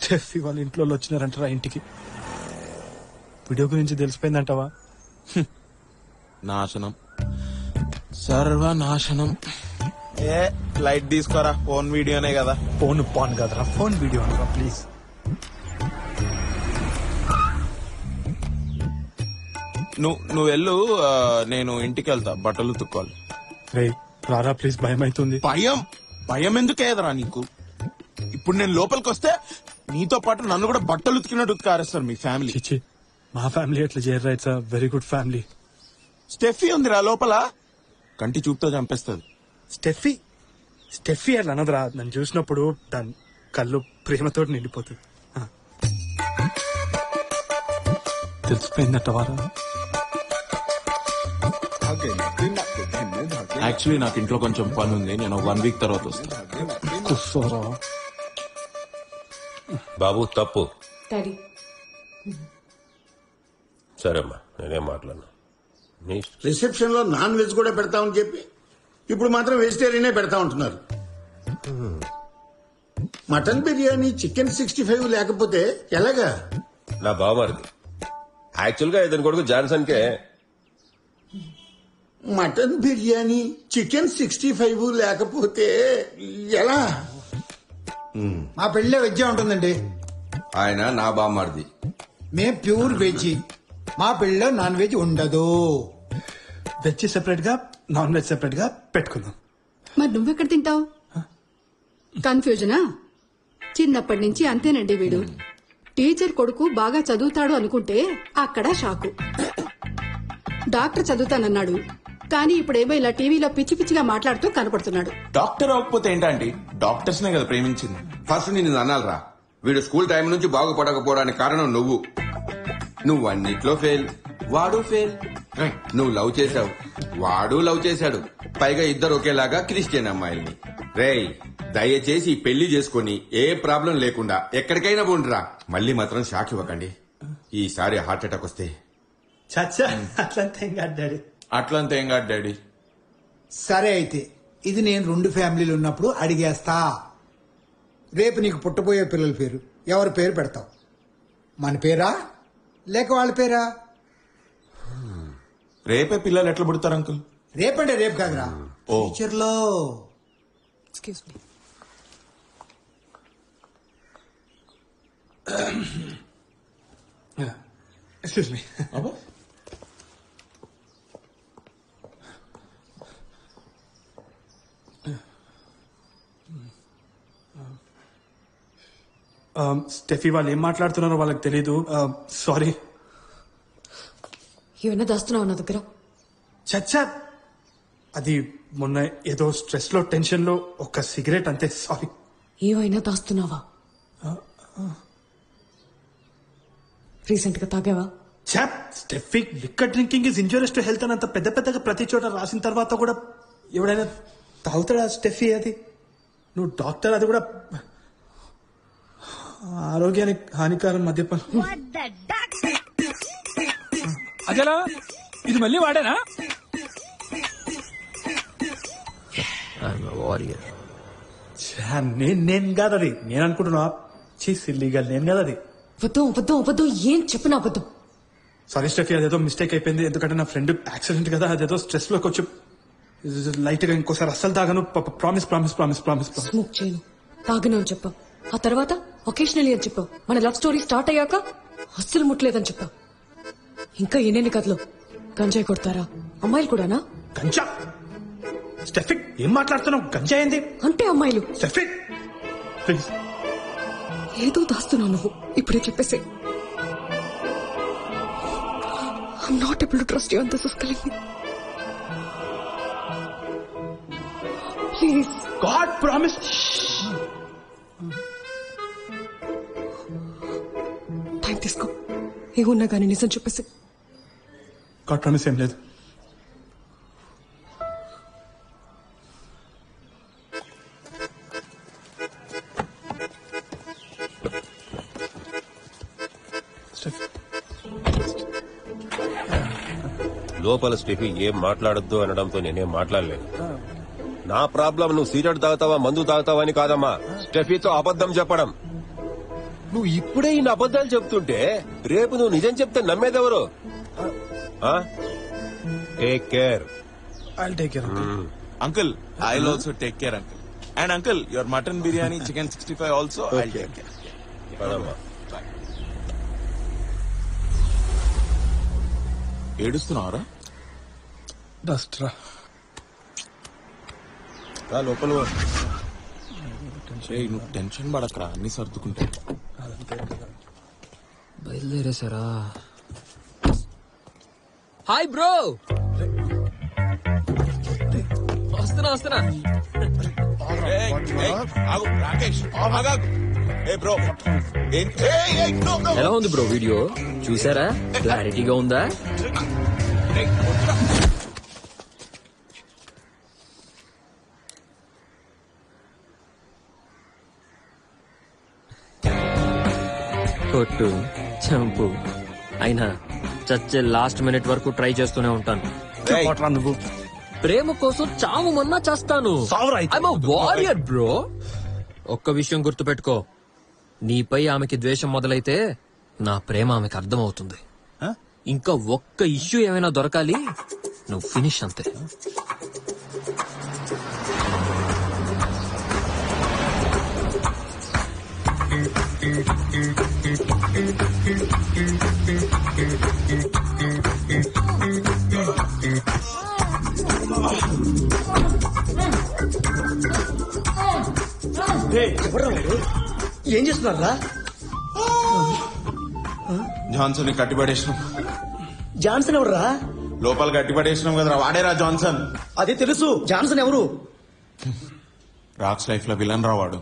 స్టెఫీ వాళ్ళ ఇంట్లో వచ్చినారంటారా ఇంటికి? వీడియో గురించి తెలిసిపోయిందంటావా? నాశనం, సర్వనాశనం. ఏ లైట్ తీసుకోరా, ఫోన్ వీడియోనే కదా. ఫోన్ పాన్ కదరా, ఫోన్ వీడియో అనరా ప్లీజ్. నువ్వు వెళ్ళు, నేను ఇంటికి వెళ్తా, బట్టలు ఉతుక్కోవాలి. రే రారా ప్లీజ్, భయం అవుతుంది. భయం ఎందుకేదరా నీకు? ఇప్పుడు నేను లోపలికి వస్తే నీతో పాటు నన్ను కూడా బట్టలు ఉతికినట్టు ఉతికారేస్తారు మీ ఫ్యామిలీ. చిచ్చి, మా ఫ్యామిలీ ఎట్లా చేయరు? It's a very good family. Steffi ఉందిరా లోపల, కంటి చూపుతో చంపేస్తుంది. స్టెఫీ అట్లా అనదురా, నన్ను చూసినప్పుడు దాని కళ్ళు ప్రేమతో నిండిపోతుంది. తెలిసిపోయిందట వారా? యాక్చువల్లీ నాకు ఇంట్లో కొంచెం పని ఉంది, నేను 1 వీక్ తర్వాత వస్తాను. బాబు తప్పు. డాడీ సరేమ్మా, నేనేం మాట్లాడను. రిసెప్షన్ లో నాన్ వెజ్ కూడా పెడతామని చెప్పి ఇప్పుడు మాత్రం వెజిటేరియనే పెడతా ఉంటున్నారు. మటన్ బిర్యానీ, చికెన్ 65 లేకపోతే ఎలాగా? నా బావమరిది యాక్చువల్ గా ఇతని కొడుకు జాన్సన్ కే మటన్ బిర్యానీ, చికెన్ 65 లేకపోతే ఎలా? మా పెళ్ళే వెజ్ ఉంటుందండి. ఆయన నా బామ్మర్ది. మేం ప్యూర్ వెజ్, మా పెళ్ళిలో నాన్ వెజ్ ఉండదు. వెజ్ సెపరేట్ గా, నాన్ వెజ్ సెపరేట్ గా పెట్టుకుందాం. మరి నువ్వెక్కడ తింటావు? కన్ఫ్యూజనా? చిన్నప్పటి నుంచి అంతేనండి వీడు. టీచర్ కొడుకు బాగా చదువుతాడు అనుకుంటే అక్కడ షాకు. డాక్టర్ చదువుతానన్నాడు, కానీ ఇప్పుడేమో ఇలా టీవీలో పిచ్చి పిచ్చిగా మాట్లాడుతూ కనపడుతున్నాడు. డాక్టర్ అవ్వకపోతే ఏంటండి? డాక్టర్స్ నే కదా ప్రేమించింది. ఫస్ట్ నిన్ను అనాలరా, వీడు స్కూల్ టైం నుంచి బాగుపడకపోవడానికి కారణం నువ్వు అన్నిట్లో ఫెయిల్, వాడు ఫెయిల్. నువ్వు లవ్ చేశావు, వాడు లవ్ చేశాడు, పైగా ఇద్దరు ఒకేలాగా క్రిస్టియన్ అమ్మాయిల్ని. రేయ్ దయచేసి పెళ్లి చేసుకుని ఏ ప్రాబ్లం లేకుండా ఎక్కడికైనా పోండిరా. మళ్ళీ మాత్రం షాక్ ఇవ్వకండి. ఈసారి హార్ట్ అటాక్ వస్తే అట్లంతా ఏం కాదు డాడీ. సరే అయితే ఇది నేను 2 ఫ్యామిలీలు ఉన్నప్పుడు అడిగేస్తా. రేపు నీకు పుట్టబోయే పిల్లల పేరు ఎవరి పేరు పెడతావు? మన పేరా లేక వాళ్ళ పేరా? రేపే పిల్లలు ఎట్లా పుడతారు అంకుల్? రేపంటే రేపు కాదురా, ఫ్యూచర్ లో. Excuse me. Excuse me. Steffi వాళ్ళు ఏం మాట్లాడుతున్నారో వాళ్ళకి తెలీదు. సారీ. ఏమైనా దాస్తున్నావు నా దగ్గర? చచ్చా, అది మొన్న ఏదో స్ట్రెస్ లో టెన్షన్ లో ఒక సిగరెట్ అంతే. సారీ. ఏమైనా దాస్తున్నావా? రీసెంట్ గా తాగావా? Steffi, liquor drinking is injurious to health అని అంత పెద్ద పెద్దగా ప్రతి చోట రాసిన తర్వాత కూడా ఎవడైనా తాగుతాడా స్టెఫీ? అది నువ్వు డాక్టర్, అది కూడా ఆరోగ్యానికి హానికరం మద్యపానం. అదేలా ఇది మళ్ళీ వాడేనా? నేను కాదు అది, నేను అనుకుంటున్నా. సిల్లీగా నేను కాదు అది. అబద్ధం అబద్ధం అబద్ధం, ఏం చెప్పిన అబద్ధం. సారీ స్టెఫీ, అదేదో మిస్టేక్ అయిపోయింది. ఎందుకంటే నా ఫ్రెండ్ యాక్సిడెంట్ కదా, అదేదో స్ట్రెస్ లో కొంచెం లైట్ గా. ఇంకోసారి అస్సలు తాగను. Promise promise promise promise. Smoke చేయను, తాగను అని చెప్పావు. ఆ తర్వాత ఒకేషనలీ అని చెప్పావు. మన లవ్ స్టోరీ స్టార్ట్ అయ్యాక అస్సలు ముట్టలేదని చెప్పావు. ఇంకా ఎన్నెన్ని కథలు. గంజాయి కొడతారా అమ్మాయిలు కూడానా? గంజా? స్టెఫీ ఏం మాట్లాడుతున్నావు? గంజా ఏంది అంటే అమ్మాయిలు. Steffi please. ఏదో దాస్తున్నావు నువ్వు, ఇప్పుడే చెప్పేసే. I'm not able to trust you and this is killing me. Please. God promise. Time తీసుకో, ఏమున్నా కానీ నిజం చెప్పేసి. God promise ఏం లేదు. లోపల స్టెఫీ ఏం మాట్లాడొద్దు అనడంతో నేనేం మాట్లాడలేదు. నా ప్రాబ్లం నువ్వు సిగరెట్ తాగుతావా మందు తాగుతావా అని కాదమ్మా, స్టెఫీతో అబద్ధం చెప్పడం. నువ్వు ఇప్పుడే ఇన్ని అబద్ధాలు చెప్తుంటే రేపు నువ్వు నిజం చెప్తే నమ్మేదెవరు? Take care. I'll take care. Uncle I will also take care uncle. And uncle your mutton biryani, chicken 65 also I will take care. ఏడుస్తున్నావరా? డస్ట్ రా లోపల. నువ్వు టెన్షన్ పడకరా, అన్ని సర్దుకుంటా. బయలుదేరేసారా? Hi bro. వస్తున్నా. రాకేష్ బ్రో, ఎలా ఉంది బ్రో వీడియో? చూసారా? క్లారిటీగా ఉందా? కొట్టు, చంపు, అయినా చచ్చే లాస్ట్ మినిట్ వరకు ట్రై చేస్తూనే ఉంటాను. నువ్వు ప్రేమ కోసం చావు మొన్నా చేస్తాను. Warrior bro. ఒక్క విషయం గుర్తుపెట్టుకో, నీపై ఆమెకి ద్వేషం మొదలైతే నా ప్రేమ ఆమెకి అర్థమవుతుంది. ఇంకా ఒక్క ఇష్యూ ఏమైనా దొరకాలి, నువ్వు ఫినిష్ అంతే. ఏం చేస్తున్నారా? జాన్సన్ ని కట్టిపడేసినాం. జాన్సన్ ఎవర్రా? లోపల కట్టిపడేసినాం కదరా, వాడేరా జాన్సన్. అదే తెలుసు. జాన్సన్ ఎవరు? రాక్స్ లైఫ్ లో విలన్ రా వాడు.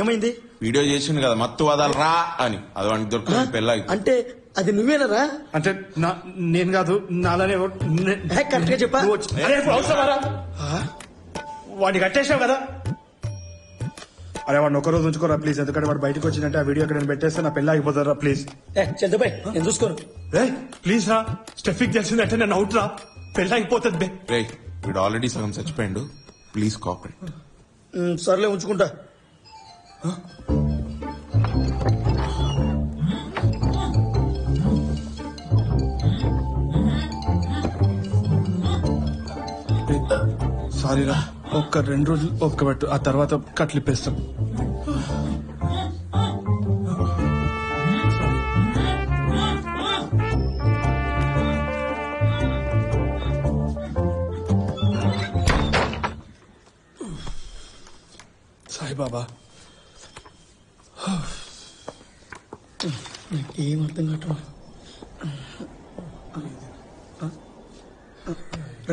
ఏమైంది? వీడియో చేసిండు కదా మత్తు వదలరా అని, అది వాడికి దొరుకుతుంది పెళ్ళ. అంటే అది నువ్వేనరా? అంటే నేను కాదు, నాలానే కరెక్ట్ గా చెప్పా. వాడిని కట్టేసావు కదా. అరే వాడిని ఒక రోజు ఉంచుకోరా ప్లీజ్, ఎందుకంటే వాడు బయటకు వచ్చినట్టే ఆ వీడియో నేను పెట్టేస్తే నా పెళ్ళి ఆగిపోతారా ప్లీజ్. చంద్రబాయ్ నేను చూసుకోను. ప్లీజ్ రా, స్టెఫిక్ తెలిసిందంటే నేను అవుట్ రా, పెళ్ళి ఆగిపోతుంది బే. రే వీడు ఆల్రెడీ సగం చచ్చిపోయిండు, ప్లీజ్ కోఆపరేట్. సర్లే ఉంచుకుంటా. సారీరా, ఒక్క 2 రోజులు ఒక్క పెట్టు, ఆ తర్వాత కట్లిప్పేస్తాం. సాయిబాబా, ఏం అర్థం కావట్లేదు.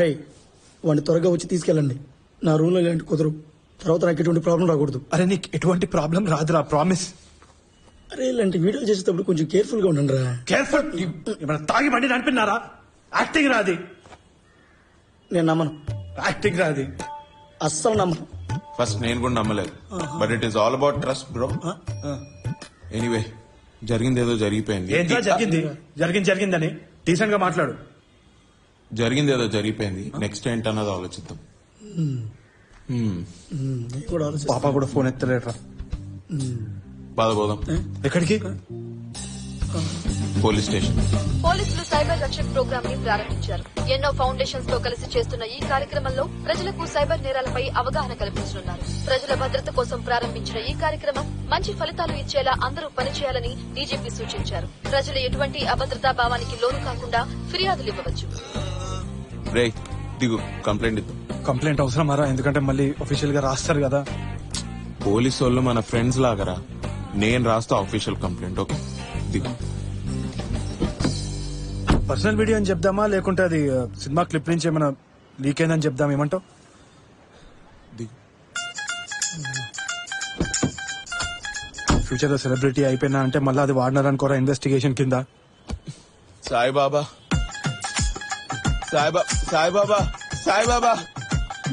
రే వాడిని త్వరగా వచ్చి తీసుకెళ్ళండి. నా రూమ్ లో ఇలాంటి కుదరు, తర్వాత నాకు ఎటువంటి ప్రాబ్లం రాకూడదు. అరే నీకు ఎటువంటి ప్రాబ్లం రాదురా, ప్రామిస్. అరే ఇలాంటి వీడియోలు చేసేటప్పుడు కొంచెం కేర్ఫుల్ గా ఉండండి రా. కేర్ఫుల్? ఏమైనా తాగి బండి నడిపినారా? యాక్టింగ్ రాది. నేను నమ్మను. యాక్టింగ్ రాది, అస్సలు నమ్మను. ఫస్ట్ నేను కూడా నమ్మలేదు, but it is all about trust bro. Anyway జరిగింది ఏదో జరిగిపోయింది. ఏంట్రా జరిగిందని డీసెంట్ గా మాట్లాడు. జరిగింది ఏదో జరిగిపోయింది, నెక్స్ట్ ఏంటన్నది ఆలోచిద్దాం. పాప కూడా ఫోన్ ఎత్తలేట్రా. బాధపోదాం. ఎక్కడికి? Police station. పోలీసులు సైబర్ రక్షక్ ప్రోగ్రామ్ ని ప్రారంభించారు. ఎన్నో ఫౌండేషన్స్ తో కలిసి చేస్తున్న ఈ కార్యక్రమంలో ప్రజలకు సైబర్ నేరాలపై అవగాహన కల్పించనున్నారు. ప్రజల భద్రత కోసం ప్రారంభించిన ఈ కార్యక్రమం మంచి ఫలితాలు ఇచ్చేలా అందరూ పనిచేయాలని డీజీపీ సూచించారు. ప్రజలు ఎటువంటి అభద్రతా భావానికి లోను కాకుండా ఫిర్యాదులు ఇవ్వవచ్చు. రే దిగు, కంప్లైంట్ ఇద్దాం. కంప్లైంట్ అవసరమారా? ఎందుకంటే మళ్ళీ అఫీషియల్ గా రాస్తారు కదా. పోలీసు వాళ్ళు మన ఫ్రెండ్స్ లాగరా, నేను రాస్తా అఫీషియల్ కంప్లైంట్. ఓకే దిగు. పర్సనల్ వీడియో అని చెప్దామా, లేకుంటే అది సినిమా క్లిప్ నుంచి ఏమైనా లీక్ అయిందని చెప్దాం? ఏమంటావు? ఫ్యూచర్ లో సెలబ్రిటీ అయిపోయినా అంటే మళ్ళీ అది వాడినారనుకోరా ఇన్వెస్టిగేషన్ కింద. సాయిబాబా సాయిబాబా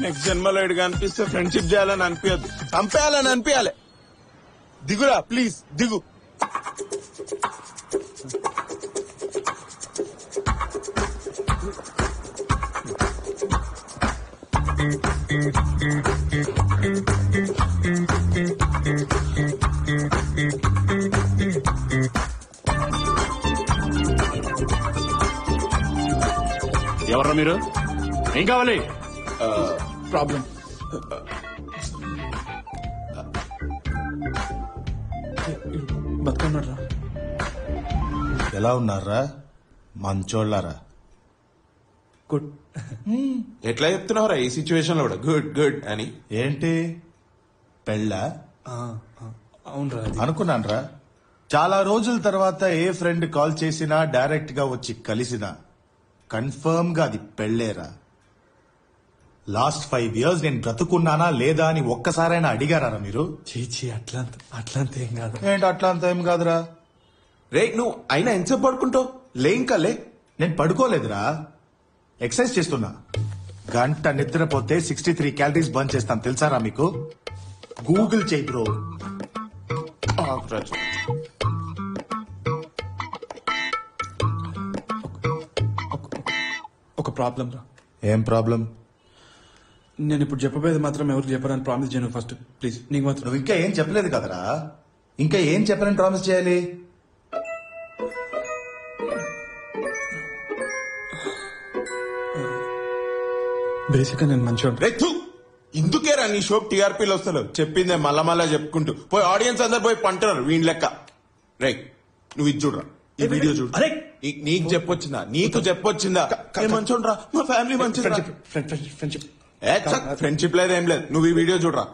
నెక్స్ట్ జన్మలో ఇడిగా అనిపిస్తే ఫ్రెండ్షిప్ చేయాలని అనిపించదు, చంపేయాలని అనిపించాలి. దిగురా ప్లీజ్, దిగు. ఎవరా మీరు? ఏం కావాలి? ప్రాబ్లం బతుకున్నారా? ఎలా ఉన్నారా మంచోళ్ళారా? గుడ్. ఎట్లా చెప్తున్నావురా ఈ సిచ్యువేషన్ లో కూడా గుడ్ గుడ్ అని? ఏంటి పెళ్ళా? అవునరా. అనుకున్నానరా, చాలా రోజుల తర్వాత ఏ ఫ్రెండ్ కాల్ చేసినా డైరెక్ట్ గా వచ్చి కలిసినా కన్ఫర్మ్ గా అది పెళ్ళేరా. లాస్ట్ 5 years నేను బ్రతుకున్నానా లేదా అని ఒక్కసారైనా అడిగారా మీరు? చీచి అట్లంతా ఏం కాదు. ఏంటి అట్లా అంత ఏం కాదురా. రే నువ్వు అయినా ఎంతసేపు పడుకుంటావు? లే ఇంకా లే. నేను పడుకోలేదురా, ఎక్సర్సైజ్ చేస్తున్నా. గంట నిద్రపోతే 63 క్యాలరీస్ బర్న్ చేస్తాను తెలుసారా మీకు? గూగుల్ చేయి బ్రో. ఒక ప్రాబ్లం రా. ఏం ప్రాబ్లం? నేను ఇప్పుడు చెప్పబోయేది మాత్రం ఎవరికి చెప్పాలని ప్రామిస్ చేయను ఫస్ట్ ప్లీజ్. నీకు మాత్రం. నువ్వు ఇంకా ఏం చెప్పలేదు కదరా, ఇంకా ఏం చెప్పాలని ప్రామిస్ చేయాలి? బేసిక్ గా నేను మంచిగా ఇందుకేరా నీ షో టీఆర్పీలు వస్తారు. చెప్పిందే మళ్ళా మళ్ళా చెప్పుకుంటూ పోయి ఆడియన్స్ అందరు పోయి పంటారు వీణ్ లెక్క. రే నువ్వు ఇది చూడరా, ఈ వీడియో చూడు. నీకు చెప్పొచ్చిందా? నీకు చెప్పొచ్చిందా? మంచోడ్రా, మా ఫ్యామిలీ మంచిది. ఫ్రెండ్షిప్ లేదు ఏం లేదు. నువ్వు ఈ వీడియో చూడరా.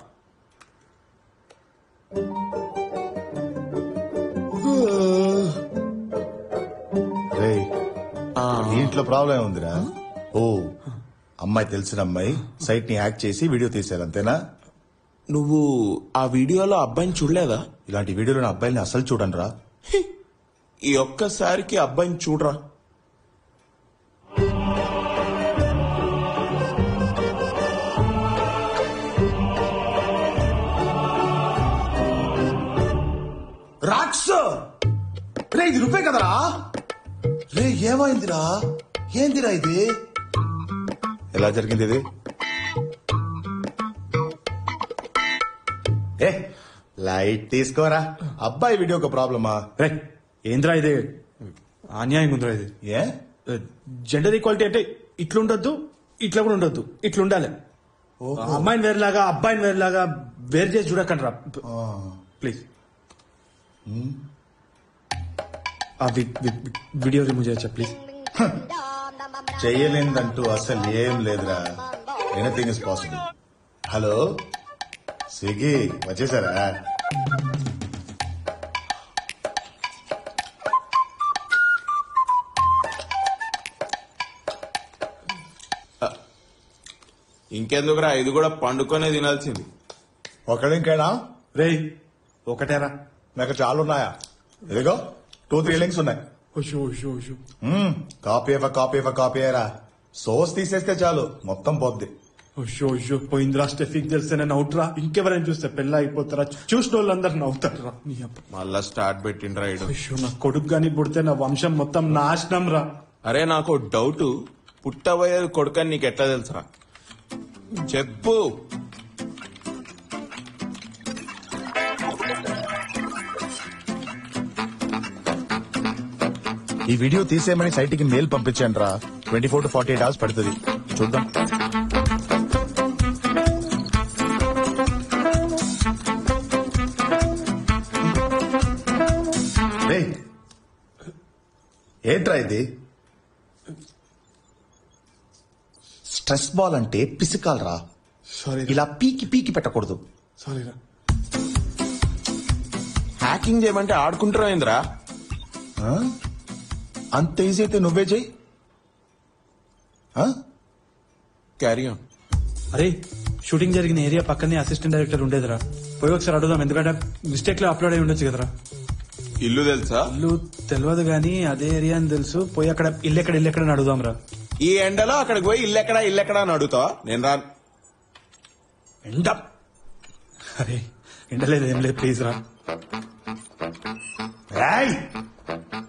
రే ఇంట్లో ప్రాబ్లం ఏముందిరా? ఓ అమ్మాయి తెలిసిన అమ్మాయి సైట్ ని హ్యాక్ చేసి వీడియో తీశారు అంతేనా? నువ్వు ఆ వీడియోలో అబ్బాయిని చూడలేదా? ఇలాంటి వీడియోలో అబ్బాయిని అసలు చూడండిరా. ఈ ఒక్కసారికి అబ్బాయిని చూడరా. రాక్స్ రే, ఇది రూపే కదరా? రే ఏమైందిరా? ఏందిరా ఇది? ఎలా జరిగింది ఇది? ఏ లైట్ తీసుకోరా, అబ్బాయి వీడియో ఒక ప్రాబ్లమా? రే ఏంద్రా ఇది? అన్యాయం ఉందిరా ఇది. ఏ జెండర్ ఈక్వాలిటీ అంటే ఇట్లుండొద్దు, ఇట్లా కూడా ఉండొద్దు, ఇట్లుండాలి. అమ్మాయిని వేరులాగా అబ్బాయిని వేరులాగా వేరు చేసి చూడకండి రా ప్లీజ్. ఆ వీడియో రిమూవ్ చేయొచ్చా ప్లీజ్? చెయ్యలేదంటూ అసలు ఏం లేదురా. Anything is possible. Hello Swiggy వచ్చేసారా? ఇంకెందుకురా, ఇది కూడా పండుకొనే తినాల్సింది. ఒకళ్ళింకేనా? రే ఒకటేరా, నాకు చాలా ఉన్నాయా? ఇదిగో 2-3 లింక్స్ ఉన్నాయి. కాపీ అయ్యారా? సోస్ తీసేస్తే చాలు మొత్తం పోద్ది. పోయిందిరా. స్టెఫిక్ తెలిస్తే నేను అవుట్రా. ఇంకెవరైనా చూస్తే పెళ్ళ అయిపోతారా? చూసిన వాళ్ళందరూ నవ్వుతారా? మళ్ళా స్టార్ట్ పెట్టిండ్రా. నా కొడుకు గాని పుడితే నా వంశం మొత్తం నాశనం రా. అరే నాకు డౌట్, పుట్టబోయేది కొడుకని నీకు ఎట్లా తెలుసురా? చెప్పు. ఈ వీడియో తీసేయమని సైట్ కి మెయిల్ పంపించండి రా. 24 to 48 hours పడుతుంది. చూద్దాం. ఏంట్రా ఇది? స్ట్రెస్ బాల్ అంటే పిసికాలరా. ఇలా పీకి పీకి పెట్టకూడదు. సారీరా. హ్యాకింగ్ చేయమంటే ఆడుకుంటారా? అంత ఈజీ అయితే నువ్వే చెయ్యి. Carry on. అరే షూటింగ్ జరిగిన ఏరియా పక్కనే అసిస్టెంట్ డైరెక్టర్ ఉండేదిరా. పోయి ఒకసారి అడుగుదాం, ఎందుకంటే మిస్టేక్ లో అప్లోడ్ అయి ఉండొచ్చు కదరా. ఇల్లు తెలుసా? ఇల్లు తెలియదు గానీ అదే ఏరియా అని తెలుసు. పోయి అక్కడ ఇల్లెక్కడ అని అడుగుదాం రా. ఈ ఎండలో అక్కడికి పోయి ఇల్లెక్కడా అని అడుగుతా? నేను రా. ఎండ? అరే ఎండలేదు ఏం లేదు, ప్లీజ్ రా.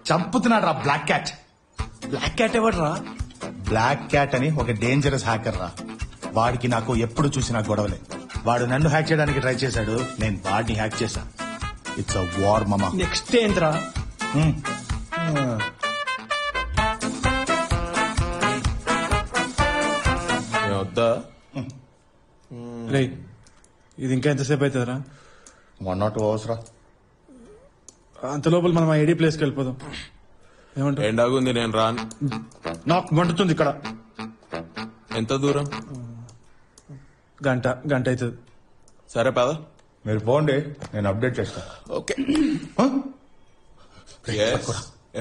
చంపుతున్నాడు రా బ్లాక్ క్యాట్. బ్లాక్ క్యాట్ ఎవరు రా? బ్లాక్ క్యాట్ అని ఒక డేంజరస్ హ్యాకర్ రా. వాడికి నాకు ఎప్పుడు చూసినా గొడవలే. వాడు నన్ను హ్యాక్ చేయడానికి ట్రై చేశాడు, నేను వాడిని హ్యాక్ చేశా. ఇట్స్ అ వార్ మామా. నెక్స్ట్ ఏంట్రా? వద్దా? రే ఇది ఇంకా ఎంతసేపు అవుతుందిరా? 1 or 2 hours రా. అంత లోపల మనం ఆ ఐడి ప్లేస్కి వెళ్ళిపోదాం. ఏమంటావు? ఎండాగుంది, నేను రాను. నాకు మండుతుంది ఇక్కడ. ఎంత దూరం? గంట అవుతుంది. సరే పద. మీరు పోండి, నేను అప్డేట్ చేస్తా. ఓకే.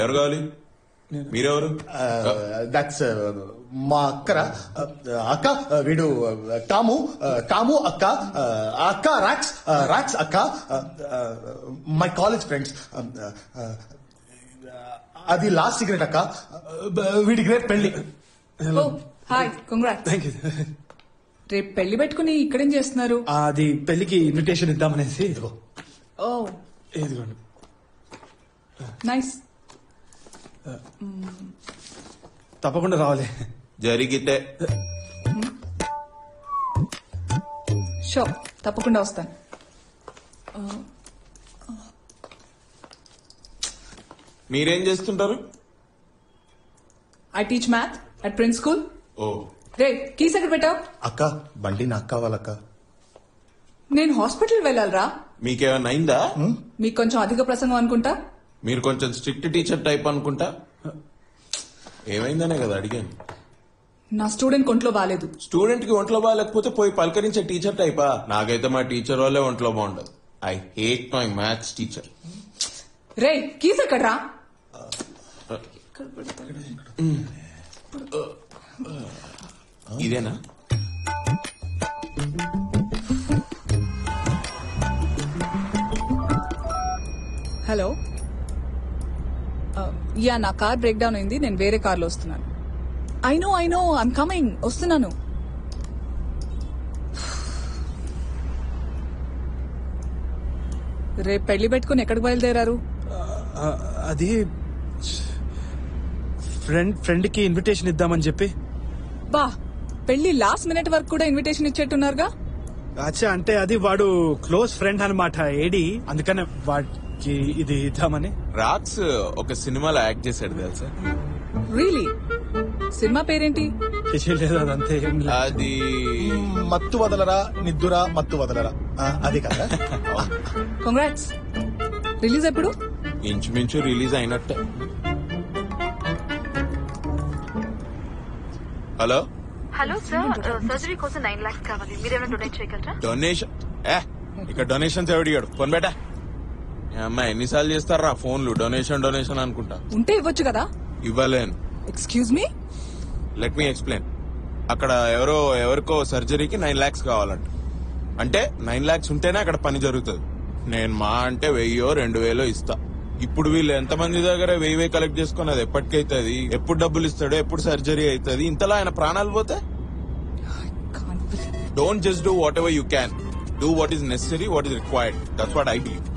ఎవరు కావాలి? మీరెవరు? దట్స్ మా అక్కరా. అక్క వీడు టాము అక్క. అక్క రాక్స్ అక్క. My college friends. అది లాస్ట్ సిగరెట్ అక్క. వీడి గ్రేట్ పెళ్లి. Hi, congrats. Thank you. రేపు పెళ్లి పెట్టుకుని ఇక్కడేం చేస్తున్నారు? అది పెళ్లికి ఇన్విటేషన్ ఇద్దామనేసి. ఓ ఇదిగోండి. నైస్. తప్పకుండా రావాలి. జరిగితే షో, తప్పకుండా వస్తాను. మీరేం చేస్తుంటారు? I teach math at prince school. Oh, రే కీస్ ఎక్కడ పెట్టావు? అక్క బండి నాకు కావాలక్క. నేను హాస్పిటల్ వెళ్ళాలరా. మీకేమైనా అయిందా? మీకు కొంచెం అధిక ప్రసంగం అనుకుంటా. మీరు కొంచెం స్ట్రిక్ట్ టీచర్ టైప్ అనుకుంటా. ఏమైందనే కదా అడిగాను. నా స్టూడెంట్ ఒంట్లో బాగాలేదు. స్టూడెంట్ కి ఒంట్లో బాగాలేకపోతే పోయి పలకరించే టీచర్ టైపా? నాకైతే మా టీచర్ వాళ్ళే ఒంట్లో బాగుండదు. I hate my maths teacher. Ray keys ఎక్కడ్రా? ఇదేనా? హలో, యా నా కార్ బ్రేక్ డౌన్ అయింది. నేను వేరే కార్లో వస్తున్నాను. I know I'm coming. వస్తున్నాను. రేపు పెళ్లి పెట్టుకుని ఎక్కడికి బయలుదేరారు? అది ఫ్రెండ్ కి ఇన్విటేషన్ ఇద్దామని చెప్పి. బా, పెళ్లి లాస్ట్ మినిట్ వరకు కూడా ఇన్విటేషన్ ఇచ్చేట్టున్నారుగా. అచ్చా, అంటే అది వాడు క్లోజ్ ఫ్రెండ్ అనమాట ఏడి, అందుకనే వాడికి ఇది ఇద్దామని. రాక్స్ ఒక సినిమాలో యాక్ట్ చేశాడు తెలుసా? రియలీ? సినిమా పేరేంటి? అదంతే. అది మత్తు వదలరా నిద్దురా మత్తు వదలరా, అది కదా. కంగ్రాట్స్. రిలీజ్ ఎప్పుడు? ఇంచుమించు రిలీజ్ అయినట్టే. హలో హలో సార్, సర్జరీ కోసం 9 lakhs కావాలి. మీరేమైనా డొనేట్ చేయగలరా? డొనేషన్? ఇక్కడ డొనేషన్స్ ఎవడిగాడు? ఫోన్ బేటా. అమ్మాయి ఎన్నిసార్లు చేస్తారా ఫోన్లు? డొనేషన్ అనుకుంటా. ఉంటే ఇవ్వచ్చు కదా. ఇవ్వలేను. Excuse me, let me explain. అక్కడ ఎవరికో సర్జరీకి 9 lakhs కావాలంట. అంటే 9 lakhs ఉంటేనే అక్కడ పని జరుగుతుంది. నేను మా అంటే 1000-2000 ఇస్తా. ఇప్పుడు వీళ్ళు ఎంతమంది దగ్గర 1000 కలెక్ట్ చేసుకుని అది ఎప్పటికైతుంది? ఎప్పుడు డబ్బులు ఇస్తాడో, ఎప్పుడు సర్జరీ అవుతుంది? ఇంతలా ఆయన ప్రాణాలు పోతే? Don't just do what ever you can. Do what is necessary, what is required. That's what I believe.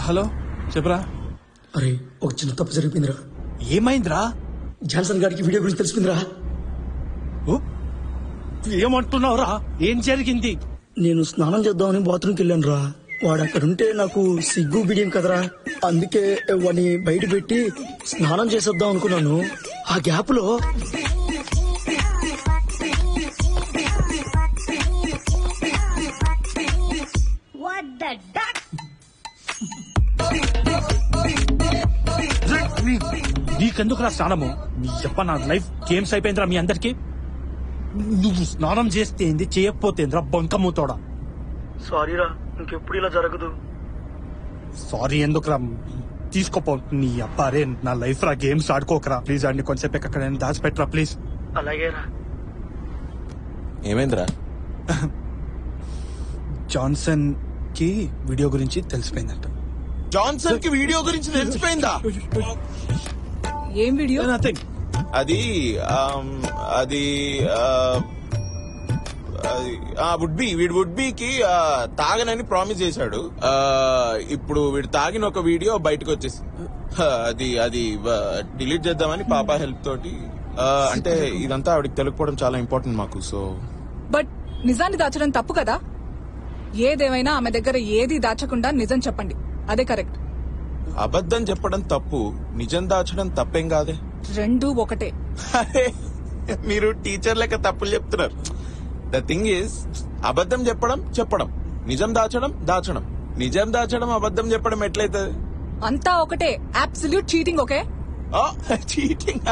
Hello, చెప్పరా. అరే, ఒక చిన్న తప్పు జరిగిపోయిందిరా. ఏమైందిరా? జాన్సన్ గారికి వీడియో గురించి తెలిసిందిరా. ఏమంటున్నావురా? ఏం జరిగింది? నేను స్నానం చేద్దామని బాత్రూమ్కి వెళ్ళాను రా. వాడు అక్కడుంటే నాకు సిగ్గు బిడియం కదరా. అందుకే వాడిని బయట పెట్టి స్నానం చేసేద్దాం అనుకున్నాను. ఆ గ్యాప్ లో నీకెందుకు రా స్నానము? నీ చెప్ప నా లైఫ్ గేమ్స్ అయిపోయిందిరా మీ అందరికి. నువ్వు స్నానం చేస్తే ఏంది, చేయకపోతేందిరా బంకమ్ముతోడా. సారీ రా, ఇంకెప్పుడు ఇలా జరగదు. సారీ ఎందుకురా? తీసుకోపో. నీ అబ్బారే నా లైఫ్ రా. గేమ్స్ ఆడుకోకరా ప్లీజ్. ఆడిని కొంచెంసేపు ఎక్కడ దాచిపెట్టరా ప్లీజ్. అలాగే రా. ఏమైందిరా? జాన్సన్ కి వీడియో గురించి తెలిసిపోయిందంట. జాన్సన్ కి వీడియో గురించి తెలిసిపోయిందా? ఏం వీడియో? అది వుడ్ బీకి తాగనని ప్రామిస్ చేశాడు. ఇప్పుడు వీడు తాగిన ఒక వీడియో బయటకు వచ్చేసింది. అది డిలీట్ చేద్దామని పాప హెల్ప్ తోటి. అంటే ఇదంతా ఆవిడకి తెలియకపోవడం చాలా ఇంపార్టెంట్ మాకు. సో బట్ నిజాన్ని దాచడం తప్పు కదా. ఏదేమైనా ఆమె దగ్గర ఏది దాచకుండా నిజం చెప్పండి, అదే కరెక్ట్. అబద్ధం చెప్పడం తప్పు, నిజం దాచడం తప్పేం కాదే. రెండు ఒకటే. మీరు టీచర్ లెక్క తప్పులు చెప్తున్నారు. ద థింగ్ ఈస్, అబద్ధం చెప్పడం, నిజం దాచడం, నిజం దాచడం, అబద్ధం చెప్పడం ఎట్లయితది? అంతా ఒకటే, అబ్సల్యూట్ చీటింగ్. ఓకే, చీటింగ్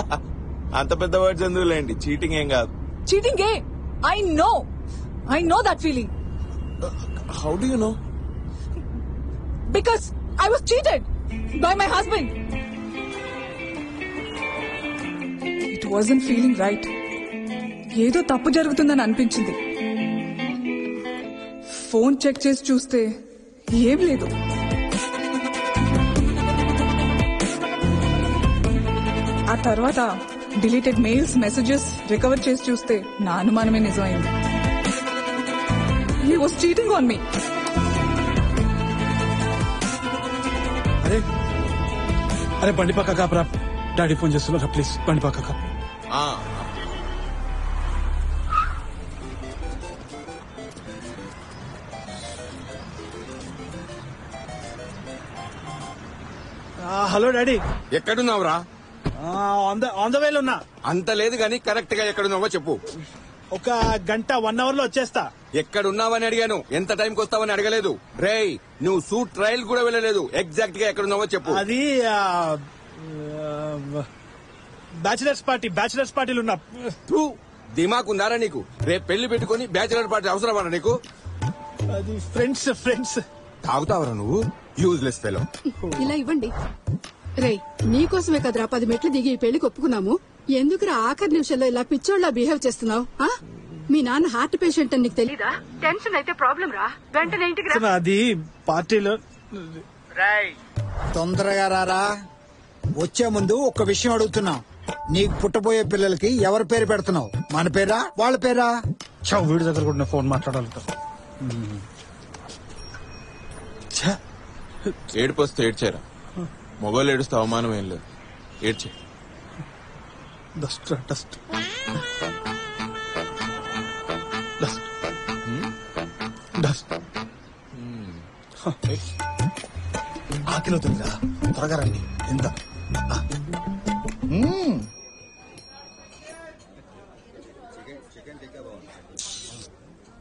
అంత పెద్ద వర్డ్స్ ఎందుకులేండి. చీటింగ్ ఏం కాదు. Cheating A, I know that feeling. How do you know? Because I was cheated by my husband. It wasn't feeling right. ఏదో తప్పు జరుగుతుందని అనిపించింది. ఫోన్ చెక్ చేసి చూస్తే ఏం లేదు. ఆ తర్వాత డిలీటెడ్ మెయిల్స్, మెసేజెస్ రికవర్ చేసి చూస్తే నా అనుమానమే నిజమైంది. He was cheating on me. అరే బండి పక్క కాపరా, డాడీ ఫోన్ చేస్తున్నా, ప్లీజ్ బండి పక్క కా. Hello daddy. ఎక్కడున్నావురా? ఆన్ ద వేలో ఉన్నా. అంత లేదు గాని కరెక్ట్ గా ఎక్కడున్నావో చెప్పు. ఒక గంట 1 hour లో వచ్చేస్తా. ఎక్కడున్నావని అడిగాను, ఎంత టైంకి వస్తావని అడగలేదు. రేయ్, నువ్వు సూట్ ట్రయల్ కూడా వెళ్ళలేదు. ఎగ్జాక్ట్ గా ఎక్కడున్నావో చెప్పు. అది బ్యాచిలర్స్ పార్టీలు ఉన్నా. దిమాక్ ఉందారా నీకు? రేపు పెళ్లి పెట్టుకుని బ్యాచిలర్ పార్టీ అవసరమా నీకు? అది ఫ్రెండ్స్. తాగుతావరా నువ్వు? Useless fellow. ఇలా ఇవ్వండి. రేయ్, నీకోసమే కదరా 10 మెట్లు దిగి ఈ పెళ్లికి ఒప్పుకున్నాము. ఎందుకురా ఆఖరి నిమిషంలో ఇలా పిచ్చోళ్ళ బిహేవ్ చేస్తున్నావు? మీ నాన్న హార్ట్ పేషెంట్ అని నీకు తెలీదా? టెన్షన్ అయితే ప్రాబ్లం రా, వెంటనే ఇంటికి రా. అది పార్టీలో. తొందరగా రారా. వచ్చే ముందు ఒక విషయం అడుగుతున్నా. నీకు పుట్టబోయే పిల్లలకి ఎవరి పేరు పెడుతున్నావు? మన పేరా, వాళ్ళ పేరా? వీడి దగ్గర కూడా ఫోన్ మాట్లాడాలి. ఏడుపు వస్తే ఏడ్చారా? మొగోళ్ళు ఏడుస్తే అవమానం ఏం లేదు. ఏడ్చే. డస్ట్ ఆకిలో తిందా, త్వరగా రండి. ఎంత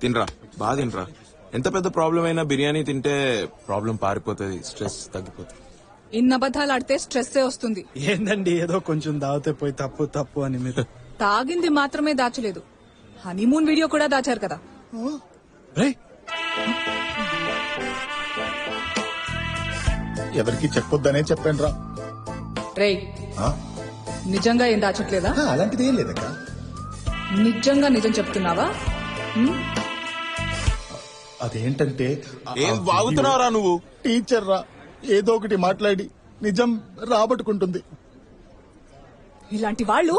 తినరా, బాగా తినరా. ఎంత పెద్ద ప్రాబ్లం అయినా బిర్యానీ తింటే ప్రాబ్లం పారిపోతుంది, స్ట్రెస్ తగ్గిపోతుంది. ఇన్ని అబద్ధాలు ఆడితే స్ట్రెస్ వస్తుంది. ఏందండి ఏదో కొంచెం దాగితే పోయి తప్పు అని మీరు. తాగింది మాత్రమే దాచలేదు, హనీమూన్ వీడియో కూడా దాచారు కదా. ఎవరికి చెప్పొద్దనే చెప్పాను రా. రేయ్, నిజంగా ఏం దాచట్లేదా? అలాంటిది ఏం లేదక్క. నిజంగా నిజం చెప్తున్నావా? అదేంటంటే ఏం వాగుతున్నావురా నువ్వు? టీచర్ రా, ఏదో ఒకటి మాట్లాడి నిజం రాబట్టుకుంటుంది. ఇలాంటి వాళ్ళు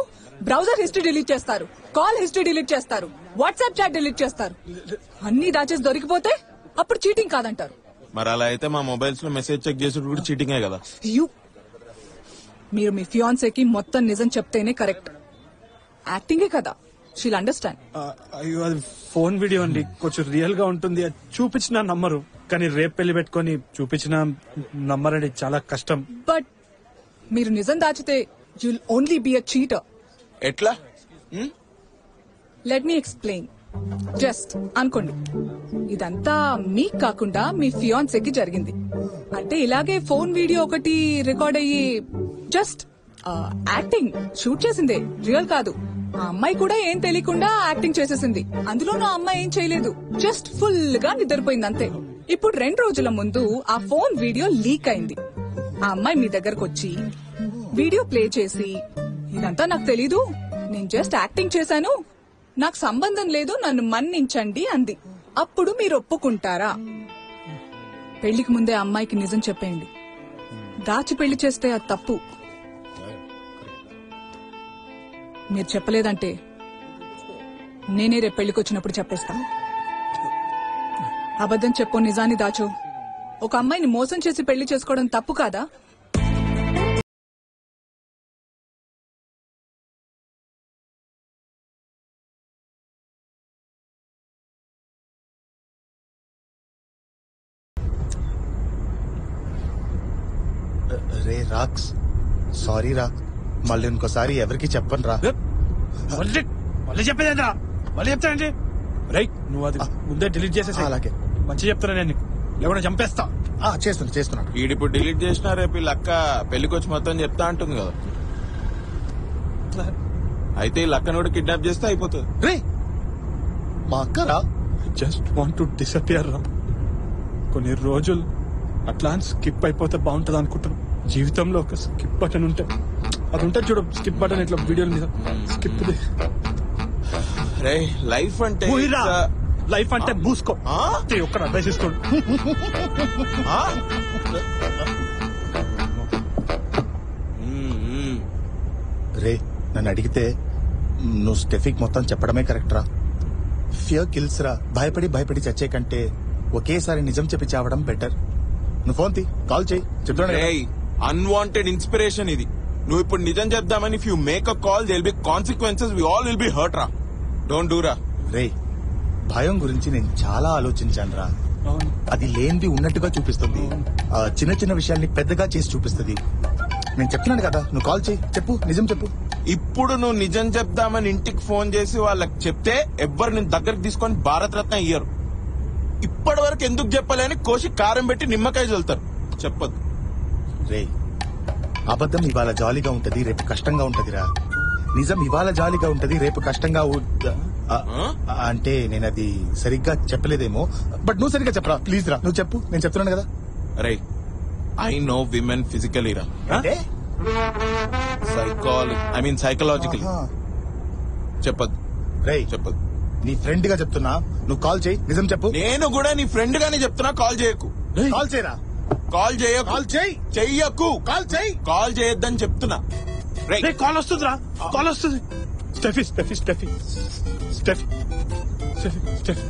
బ్రౌజర్ హిస్టరీ డిలీట్ చేస్తారు, కాల్ హిస్టరీ డిలీట్ చేస్తారు, వాట్సాప్ చాట్ డిలీట్ చేస్తారు. అన్ని దాచేసి దొరికిపోతే అప్పుడు చీటింగ్ కాదంటారు. మరి అలా అయితే మా మొబైల్స్ లో మెసేజ్ చెక్ చేసి కూడా చీటింగే కదా. మీరు మీ ఫియాన్సేకి మొత్తం నిజం చెప్తేనే కరెక్ట్. యాక్టింగే కదా, షీల్ అండర్స్టాండ్. అయ్యో, అది ఫోన్ వీడియో అండి, కొంచెం రియల్ గా ఉంటుంది. చూపించినా నమ్మరు, కానీ రేపు పెళ్లి పెట్టుకుని చూపించిన నమ్మరండి, చాలా కష్టం. బట్ మీరు నిజం దాచితే you'll only be a cheater. ఎట్లా? Let me explain. జస్ట్ అనుకోండి, ఇదంతా మీకు కాకుండా మీ ఫియాన్సేకి జరిగింది అంటే ఇలాగే ఫోన్ వీడియో ఒకటి రికార్డ్ అయ్యి జస్ట్ యాక్టింగ్ షూట్ చేసిందే, రియల్ కాదు. ఆ అమ్మాయి కూడా ఏం తెలియకుండా యాక్టింగ్ చేసేసింది. అందులో నా అమ్మాయి ఏం చేయలేదు, జస్ట్ ఫుల్ గా నిద్రపోయింది అంతే. ఇప్పుడు 2 రోజుల ముందు ఆ ఫోన్ వీడియో లీక్ అయింది. ఆ అమ్మాయి మీ దగ్గరకు వచ్చి వీడియో ప్లే చేసి, ఇదంతా నాకు తెలీదు, నేను జస్ట్ యాక్టింగ్ చేశాను, నాకు సంబంధం లేదు, నన్ను మన్నించండి అంది. అప్పుడు మీరు ఒప్పుకుంటారా? పెళ్లికి ముందే అమ్మాయికి నిజం చెప్పేయండి. దాచి పెళ్లి చేస్తే అది తప్పు. మీరు చెప్పలేదంటే నేనే రేపు పెళ్లికి వచ్చినప్పుడు చెప్పేస్తా. అబద్ధం చెప్పు, నిజాన్ని దాచు. ఒక అమ్మాయిని మోసం చేసి పెళ్లి చేసుకోవడం తప్పు కాదా? రే రాక్స్, సారీ రా, మళ్ళీ ఇంకోసారి ఎవరికి చెప్పను రా. మళ్ళీ చెప్పేదేంద్రా మళ్ళీ చెప్తానండి. రైట్ నువ్వు అది ముందే డిలీట్ చేసేసి. అలాగే మంచి చెప్తున్నా నేను నీకు, లేకుండా చంపేస్తా. చేస్తున్నాడు ఈడిప్పుడు డిలీట్ చేసినా రేపు ఈ లక్క పెళ్లికి వచ్చి మొత్తం చెప్తా అంటుంది కదా. అయితే ఈ లక్కను కూడా కిడ్నాప్ చేస్తే అయిపోతుంది. రే మా అక్కరా జస్ట్ వాంట్ టు డిసపియర్ రా. కొన్ని రోజులు అట్లా స్కిప్ అయిపోతే బాగుంటది అనుకుంటున్నాను. జీవితంలో ఒక స్కిప్ బటన్ ఉంటే అది ఉంటుంది చూడు, స్కిప్ బటన్ ఇట్లా వీడియోల మీద స్కిప్. రే లైఫ్ అంటే లైఫ్ అంటే మూసుకో. ఒక్కడ అడ్వైస్ ఇస్తాడు. రే నన్ను అడిగితే నువ్వు స్టెఫిక్ మొత్తం చెప్పడమే కరెక్ట్ రా. ఫియర్ కిల్స్ రా. భయపడి చచ్చే కంటే ఒకేసారి నిజం చెప్పి చావడం బెటర్. నువ్వు ఫోన్ తీ, కాల్ చేయి, చెప్తాను. అన్వాంటెడ్ ఇన్స్పిరేషన్ ఇది. నువ్వు ఇప్పుడు నిజం చెప్దామని if you make a call they will be consequences, we all will be hurt రా. డోంట్ డూ రా. రే భయం గురించి నేను చాలా ఆలోచించాను రా. అది లేనిది ఉన్నట్టుగా చూపిస్తుంది, చిన్న చిన్న విషయాల్ని పెద్దగా చేసి చూపిస్తుంది. నేను చెప్తున్నాను కదా, నువ్వు కాల్ చేయి, చెప్పు, నిజం చెప్పు. ఇప్పుడు నువ్వు నిజం చెప్దామని ఇంటికి ఫోన్ చేసి వాళ్ళకి చెప్తే ఎవ్వరు నేను దగ్గరికి తీసుకొని భారత రత్న ఇయ్యరు. ఇప్పటి వరకు ఎందుకు చెప్పలేని కోసి కారం పెట్టి నిమ్మకాయ చల్లుతారు. చెప్పదు. రే అబద్ధం ఇవాళ జాలీగా ఉంటది, రేపు కష్టంగా ఉంటదిరా. నిజం ఇవాళ జాలీగా ఉంటది, రేపు కష్టంగా అంటే నేను అది సరిగ్గా చెప్పలేదేమో, బట్ నువ్వు సరిగ్గా చెప్పరా ప్లీజ్ రా. నువ్వు చెప్పు, నేను చెప్తున్నాను కదా. రే ఐ నో విమెన్ ఫిజికలీ రా, సైకలాజికలీ చెప్పదు. రే చెప్పదు, నీ ఫ్రెండ్ గా చెప్తున్నా, నువ్వు కాల్ చేయి, నిజం చెప్పు. నేను కూడా నీ ఫ్రెండ్ గానే చెప్తున్నా, కాల్ చేయకు. కాల్ చేయరా. కాల్ చేయకు. కాల్ చేయి. చెయ్యకు. కాల్ చేయి. కాల్ చేయొద్దని చెప్తున్నా. కాల్ వస్తుందిరా, కాల్ వస్తుంది. Steffi Steffi Steffi Steffi Steffi Steffi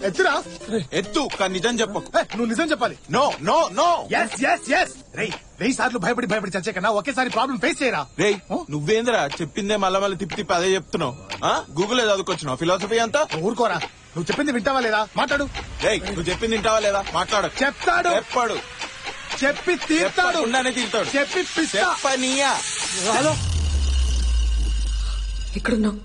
ఎత్తురా. ఎత్తు, కానీ నిజం చెప్పకు. నువ్వు నిజం చెప్పాలి. No no no. Yes yes yes. రే 1000 సార్లు భయపడి చచ్చే కన్నా ఒకేసారి ప్రాబ్లం ఫేస్ చేయరా. రే నువ్వేంద్రా చెప్పిందే మళ్ళీ తిప్పి అదే చెప్తున్నావు. గూగుల్ చదువుకొచ్చినావు ఫిలాసఫీ అంతా. ఊరుకోరా, నువ్వు చెప్పింది వింటావా లేదా, మాట్లాడు. రే నువ్వు చెప్పింది వింటావా లేదా, మాట్లాడు. చెప్తాడు. చెప్పాడు. చెప్పి తీర్తాడు. ఉండానే తీరుతాడు. చెప్పి చెప్పనీయా. హలో ఎక్కడున్నావు?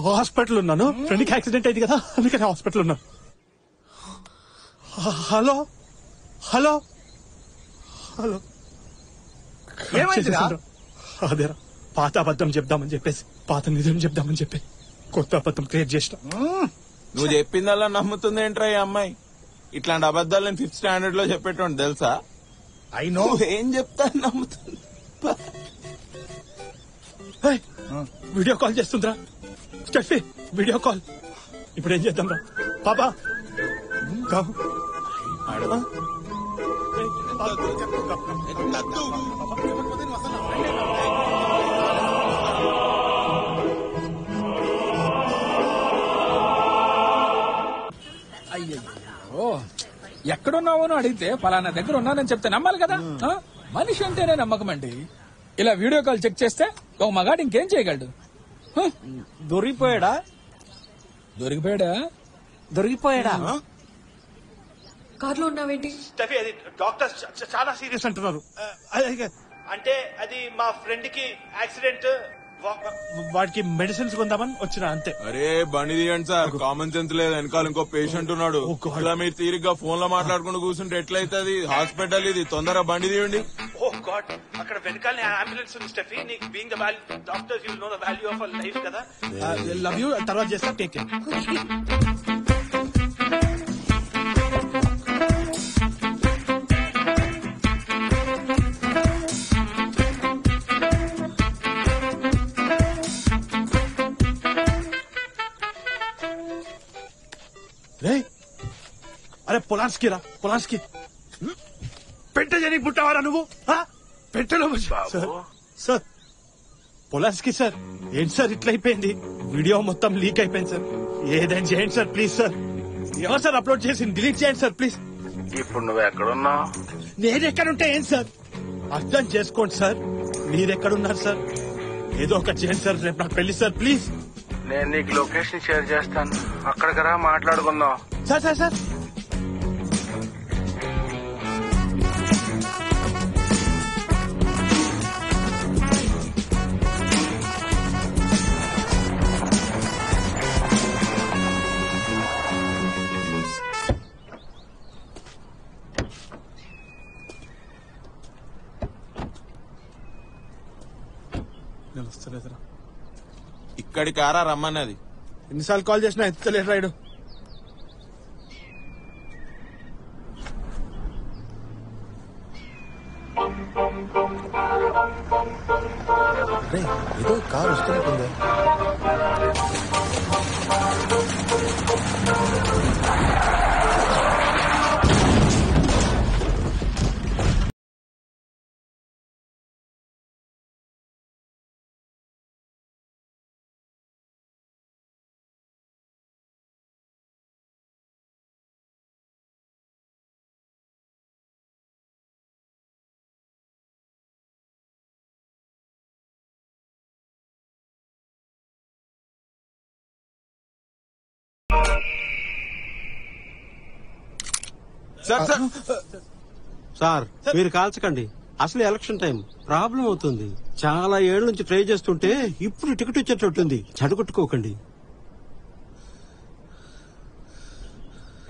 హాస్పిటల్ ఉన్నాను. ఫ్రెండ్కి యాక్సిడెంట్ అయింది కదా, అందుకని హాస్పిటల్ ఉన్నాను. హలో హలో హలో ఏమైందిరా? అదేరా పాత అబద్ధం చెప్దామని చెప్పేసి, పాత నిజం చెప్దామని చెప్పి కొత్త అబద్ధం క్రియేట్ చేసిన. నువ్వు చెప్పిందల్లా నమ్ముతుంది ఏంట్రా ఈ అమ్మాయి? ఇట్లాంటి అబద్ధాలు నేను 5th స్టాండర్డ్ లో చెప్పేటోండి తెలుసా. I know. ఏం చెప్తా నమ్ముతుంది. వీడియో కాల్ చేస్తుందిరా స్టెఫీ, వీడియో కాల్. ఇప్పుడు ఏం చేద్దాం రా పాపా? అయ్యో ఎక్కడున్నావో అని అడిగితే పలానా దగ్గర ఉన్నానని చెప్తే నమ్మాలి కదా. మనిషి అంటేనే నమ్మకం అండి. ఇలా వీడియో కాల్ చెక్ చేస్తే ఒక మగాడు ఇంకేం చేయగలడు? దొరికిపోయాడా? దొరికిపోయాడా? కార్లో ఉన్నావేంటి? స్టెఫీ అది డాక్టర్స్ చాలా సీరియస్ అంటున్నారు. అంటే అది మా ఫ్రెండ్ కి యాక్సిడెంట్, వాడికి మెడిసిన్స్ కొందామని వచ్చిన అంతే. అరే బండి తీయండి సార్, కామన్ సెన్స్ లేదు. వెనకాల ఇంకో పేషెంట్ ఉన్నాడు. ఇలా మీరు తీరిగ్గా ఫోన్ లో మాట్లాడుకుంటూ కూర్చుంటే ఎట్లయితుంది? హాస్పిటల్ ఇది, తొందరగా బండి తీయండి. ఓ గాడ్, అక్కడ వెనకాల అంబులెన్స్ ఉంది స్టెఫీ. నీకు being the value doctor, you know the value of a life కదా. లవ్ యూ, తర్వాత చేస్తా. Take care. అరే పొలాన్స్కి రా, పొలాన్స్కి. పెట్ట జని పుట్టావారా నువ్వు? పెట్టలో సార్ పొలాన్స్కి సార్. ఏంటి సార్ ఇట్లా అయిపోయింది? వీడియో మొత్తం లీక్ అయిపోయింది సార్. ఏదైనా చేయండి సార్ ప్లీజ్ సార్. ఎవరు సార్ అప్లోడ్ చేసి డిలీట్ చేయండి సార్ ప్లీజ్. ఇప్పుడు నువ్వు ఎక్కడున్నావు? నేను ఎక్కడుంటే ఏం సార్? అర్థం చేసుకోండి సార్. మీరెక్కడున్నారు సార్? ఏదో ఒకటి చేయండి సార్, రేపు నాకు పెళ్లి సార్ ప్లీజ్. నేను నీకు లొకేషన్ షేర్ చేస్తాను, అక్కడికి రా మాట్లాడుకుందాం. సార్ సార్ సార్ ఇక్కడికి ఆరా రమ్మన్నది. ఎన్నిసార్లు కాల్ చేసినా ఎత్తలేడు రాయుడు. ఏదో కారు వస్తున్నట్టుంది. సార్ మీరు కాల్చకండి, అసలు ఎలక్షన్ టైం ప్రాబ్లం అవుతుంది. చాలా ఏళ్ల నుంచి ట్రై చేస్తుంటే ఇప్పుడు టికెట్ వచ్చేటట్టుంది. చెడగొట్టుకోకండి.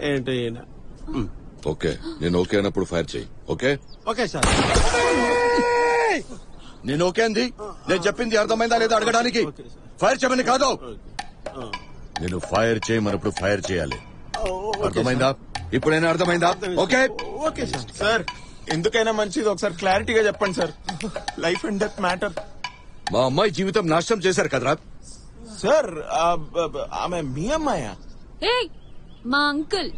ఏంటి ఓకే, నేను ఓకే అన్నప్పుడు ఫైర్ చేయి. Okay okay sir. నేను ఓకే అంది. నేను చెప్పింది అర్థమైందా లేదా అడగడానికి. ఫైర్ చేయమని కాదు, నేను ఫైర్ చేయమన్నప్పుడు ఫైర్ చేయాలి. అర్థమైందా? ఇప్పుడైనా అర్థమైందా? Okay okay sir. సార్ ఎందుకైనా మంచిది ఒకసారి క్లారిటీగా చెప్పండి sir. Life and death matter. మా అమ్మాయి జీవితం నాశనం చేశారు కదరా. సార్ ఆమె మీ అమ్మాయా? మా అంకుల్.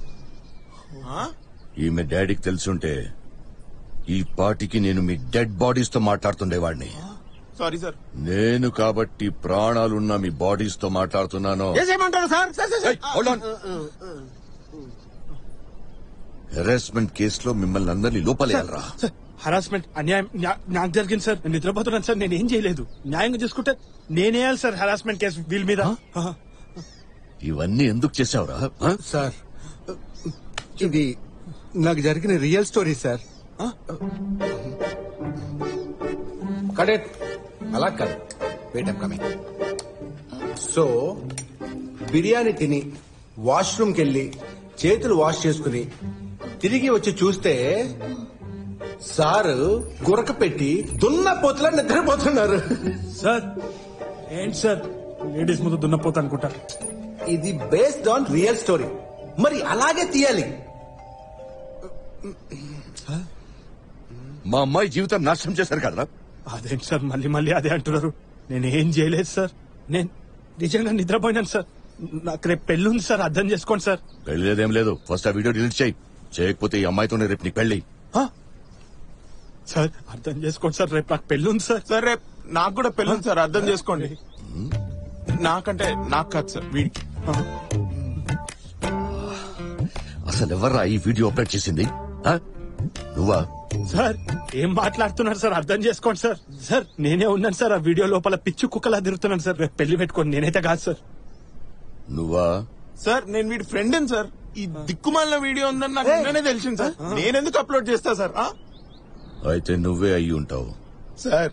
ఈమె డాడీకి తెలుసుంటే ఈ పార్టీకి నేను మీ డెడ్ బాడీస్ తో మాట్లాడుతుండేవాడిని. Sorry sir. నేను కాబట్టి ప్రాణాలున్న మీ బాడీస్ తో మాట్లాడుతున్నాను. ఏమంటారు సార్? హెరాస్మెంట్ కేసులో మిమ్మల్ని అందరినీ లోపలేయాలరా. హరాస్మెంట్ అన్యాయం నాకు జరిగింది సార్. నేను నిద్రపోతున్నాను సార్, నేను ఏం చేయలేదు. న్యాయంగా చూసుకుంటే నేనేయాలి సార్ హరాస్మెంట్ కేసు వీళ్ళ మీద. ఇవన్నీ ఎందుకు చేసావురా? సార్ ఇది నాకు జరిగిన రియల్ స్టోరీ సార్. కడెట్ అలా కాదు, wait I'm coming. So biryani తిని వాష్రూమ్కి వెళ్ళి చేతులు వాష్ చేసుకుని తిరిగి వచ్చి చూస్తే సారు గురక పెట్టి దున్నపోతులా నిద్రపోతున్నారు. సార్ ఏంటి సార్ లేడీస్ ముందు దున్నపోతా అనుకుంటా. ఇది బేస్డ్ ఆన్ రియల్ స్టోరీ, మరి అలాగే తీయాలి. మా అమ్మాయి జీవితం నాశనం చేశారు కదరా. అదేంటి సార్ మళ్ళీ మళ్ళీ అదే అంటున్నారు. నేను ఏం చేయలేదు సార్, నేను నిజంగా నిద్రపోయినాను సార్. నాకు రేపు పెళ్లి ఉంది సార్, అర్థం చేసుకోండి సార్. పెళ్లి లేదేం లేదు, ఫస్ట్ ఆ వీడియో డిలీట్ చేయి. చేయకపోతే ఈ అమ్మాయితోనే రేపు నీకు పెళ్లి. సార్ అర్థం చేసుకోండి సార్, రేపు నాకు పెళ్లి ఉంది సార్. సార్ రేపు నాకు కూడా పెళ్లి ఉంది సార్, అర్థం చేసుకోండి. నాకంటే నాకు కాదు సార్, వీడికి. అసలు ఎవర్రా ఈ వీడియో అప్లోడ్ చేసింది? నువ్వా? సార్ ఏం మాట్లాడుతున్నారు సార్, అర్థం చేసుకోండి సార్. సార్ నేనే ఉన్నాను సార్, ఆ వీడియో లోపల పిచ్చి కుక్కలా తిరుగుతున్నాను సార్. రేపు పెళ్లి పెట్టుకోండి, నేనైతే కాదు సార్. నువ్వా? సార్ నేను వీడి ఫ్రెండ్ సార్. ఈ దిక్కుమాలిన వీడియో ఉందని నాకు నిన్ననే తెలిసింది సార్. నేనెందుకు అప్లోడ్ చేస్తా సార్? అయితే నువ్వే అయ్యి ఉంటావు. సార్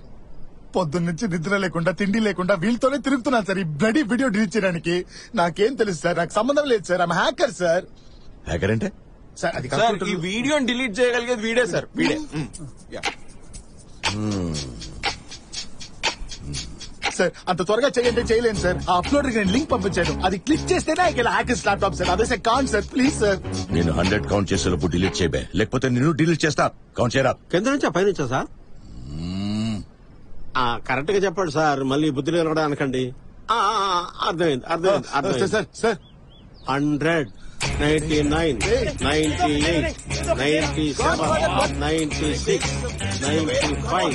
పొద్దున్న నుంచి నిద్ర లేకుండా తిండి లేకుండా వీళ్ళతోనే తిరుగుతున్నాను సార్ ఈ బ్లడీ వీడియో డిలీట్ చేయడానికి. నాకేం తెలుసు సార్, నాకు సంబంధం లేదు sir. I'm hacker sir. Hacker అంటే? సార్ అది సార్ ఈ వీడియోని డిలీట్ చేయగలిగేది వీడే సార్, వీడే. సార్ అంత త్వరగా చేయండి, చేయలేను సార్. ఆ అప్లోడ్ నేను లింక్ పంపించాను, అది క్లిక్ చేస్తేనే హ్యాకర్స్ ల్యాప్టాప్ సార్. అదే sir can't sir, please sir. నేను 100 కౌంట్ చేసేటప్పుడు డిలీట్ చేయబే, లేకపోతే నేను డిలీట్ చేస్తా. కౌంట్ చేయరా. కింద నుంచా పై నుంచా సార్? కరెక్ట్ గా చెప్పండి సార్, మళ్ళీ బుద్ధి కూడా అనకండి. అర్థమైంది అర్థమైంది sir. Sir 100, 99, 98, 97, 96, 95,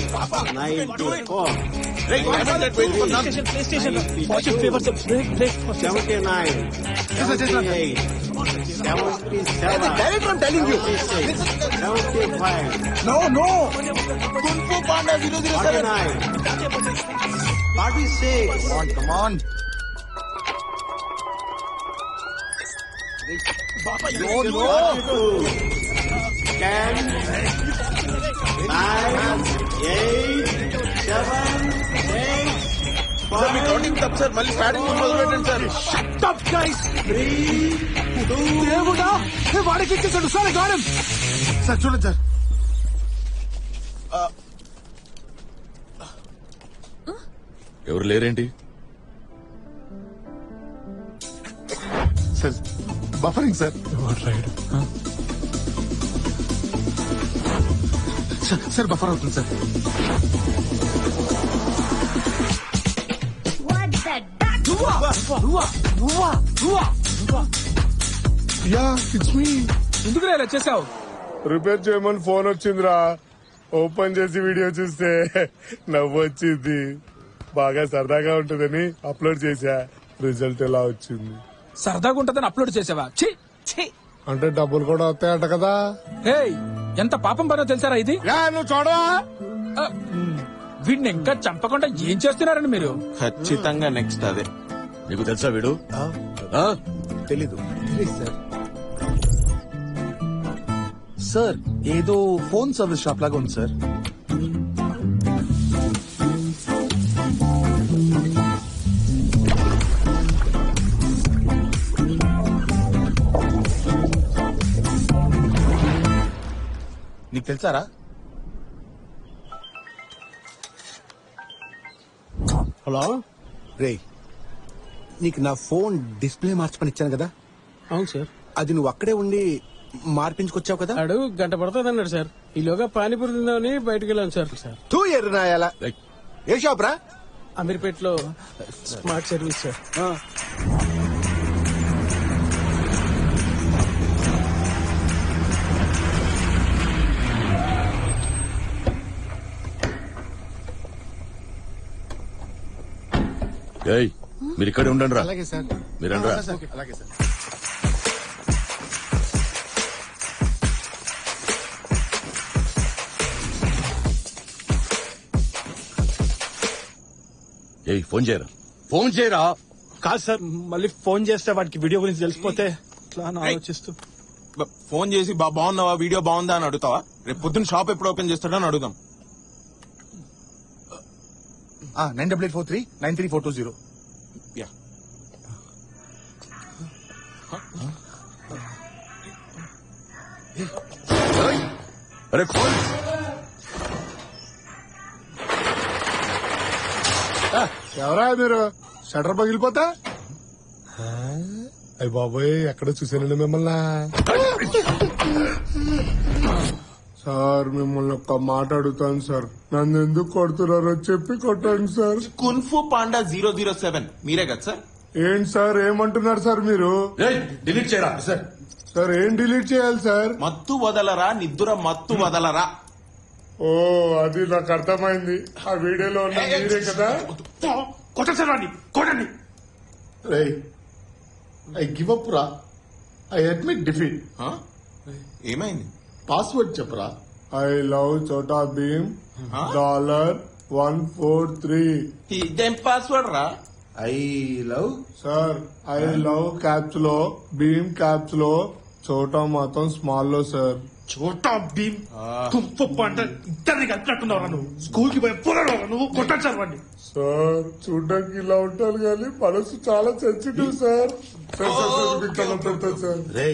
94, 79, 78, director I'm telling you. No no kung fu panda 007. 46. Come on. No, no. 10, 9, 8, 7, 8. Sir me counting తప్పు సార్. మళ్ళీ స్టార్టింగ్ మొదలు పెట్టండి సార్. Shut up, guys. 3, 2. దేవుడా, వాడికి ఇచ్చేసాడు సార్. గాడం సార్, చూడండి సార్. ఎవరు లేరేంటి? Sir buffering sir. Sir buffer అవుతుంది సార్. Yeah it's me. ఎందుకు ఇలా చేసావు? రిపేర్ చేయమని ఫోన్ వచ్చిందిరా. ఓపెన్ చేసి వీడియో చూస్తే నవ్వు వచ్చింది. బాగా సరదాగా ఉంటుందని అప్లోడ్ చేశా. రిజల్ట్ ఎలా వచ్చింది? సరదాగా ఉంటుందని అప్లోడ్ చేసావా? ఛీ ఛీ. అంటే డబ్బులు కూడా వస్తాయంట కదా. హేయ్, ఎంత పాపం పనో తెలుసారా ఇది? నువ్వు చూడవా? వీడిని ఇంకా చంపకుండా ఏం చేస్తున్నారండి మీరు? ఖచ్చితంగా నెక్స్ట్ అదే. నీకు తెలుసా వీడు? తెలీదు సార్. సార్ ఏదో ఫోన్ సర్వీస్ షాప్ లాగా ఉంది సార్. నీకు తెలుసారా? హలో రే, నీకు నా ఫోన్ డిస్ప్లే మార్చమని ఇచ్చాను కదా. అవును సార్. అది నువ్వు అక్కడే ఉండి మార్పించుకొచ్చావు కదా. అడు గంట పడుతుంది అన్నాడు సార్. ఈలోగా పానీపూరి తిందామని బయటకు వెళ్ళాను సార్. తూ ఎర్రనాయాల. ఏ షాప్ రా? అమీర్పేటలో స్మార్ట్ సర్వీస్ సార్. ఏయ్, మీరు ఇక్కడే ఉండండి రా. అలాగే సార్. మీరు రండి రా. అలాగే సార్. ఏయ్, ఫోన్ చేయరా, ఫోన్ చేయరా. కాదు సార్, మళ్ళీ ఫోన్ చేస్తే వాడికి వీడియో గురించి తెలిసిపోతే ఇట్లా అని ఆలోచిస్తూ. ఫోన్ చేసి బాగున్నావా, వీడియో బాగుందా అని అడుగుతావా? రేపు పొద్దున్న షాప్ ఎప్పుడు ఓపెన్ చేస్తాడో అని అడుగుదాం. 9843 93420. యా. అరే ఫోన్. ఎవరా మీరు? షటర్ పగిలిపోతా. అయ్య బాబోయ్, ఎక్కడ చూసానండి మిమ్మల్ని. సార్ మిమ్మల్ని ఒక్క మాట అడుగుతాను సార్. నన్ను ఎందుకు కొడుతున్నారో చెప్పి కొట్టండి సార్. కున్ఫు పాండా 007 మీరే కదా సార్? ఏంటి సార్ ఏమంటున్నారు సార్ మీరు? డిలీట్ చేయరా సార్. సార్ ఏం డిలీట్ చేయాలి సార్? మత్తు వదలరా, నిద్ర మత్తు వదలరా. ఓ, అది నాకు అర్థమైంది. ఆ వీడియోలో ఉన్న మీరే కదా. కొట్టండి. ఐ గివ్ అప్ రా. I admit defeat. ఏమైంది? పాస్వర్డ్ చెప్పరా. I love Chhota Bheem $143. ఇదేం పాస్వర్డ్ రా? I love sir, I love caps లో భీమ్, క్యాప్స్ లో చోటా మాత్రం స్మాల్ లో sir. Chhota Bheem kung fu panda ఇద్దరిని కలిపినట్టున్నావు నువ్వు. స్కూల్ కి పోయి పోరాడు నువ్వు. కొట్టండి సార్ వాడిని. సార్ చూడడానికి ఇలా ఉంటారు కానీ మనసు చాలా సెన్సిటివ్ సార్. సార్ రే,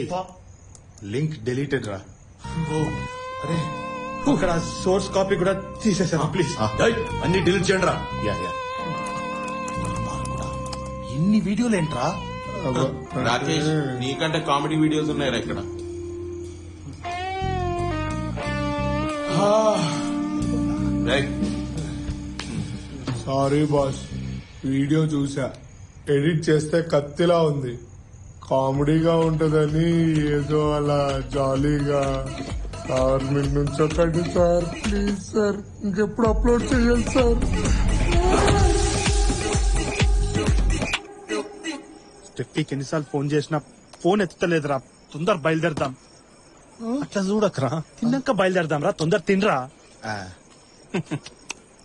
లింక్ డిలీటెడ్ రా. అరే, ఇక్కడ సోర్స్ కాపీ కూడా తీసేసాను ప్లీజ్. అన్ని డిలీట్ చేయండి రా. Yeah yeah. ఇన్ని వీడియోలు ఏంట్రా? రాకేష్, నీకంటే కామెడీ వీడియోస్ ఉన్నాయా ఇక్కడ? సారీ బాస్, వీడియో చూసా. ఎడిట్ చేస్తే కత్తిలా ఉంది. కామెడీగా ఉంటదని ఏదో అలా జాలీగా. సార్ మీరు నుంచొకండి సార్, ప్లీజ్ సార్. ఇంకెప్పుడు అప్లోడ్ చేయాలి సార్. స్టెఫీకి ఎన్నిసార్లు ఫోన్ చేసినా ఫోన్ ఎత్తలేదురా, తొందర బయలుదేరదాం. అట్లా చూడకరా, తిన్నాక బయలుదేరదాం రా, తొందర తినరా.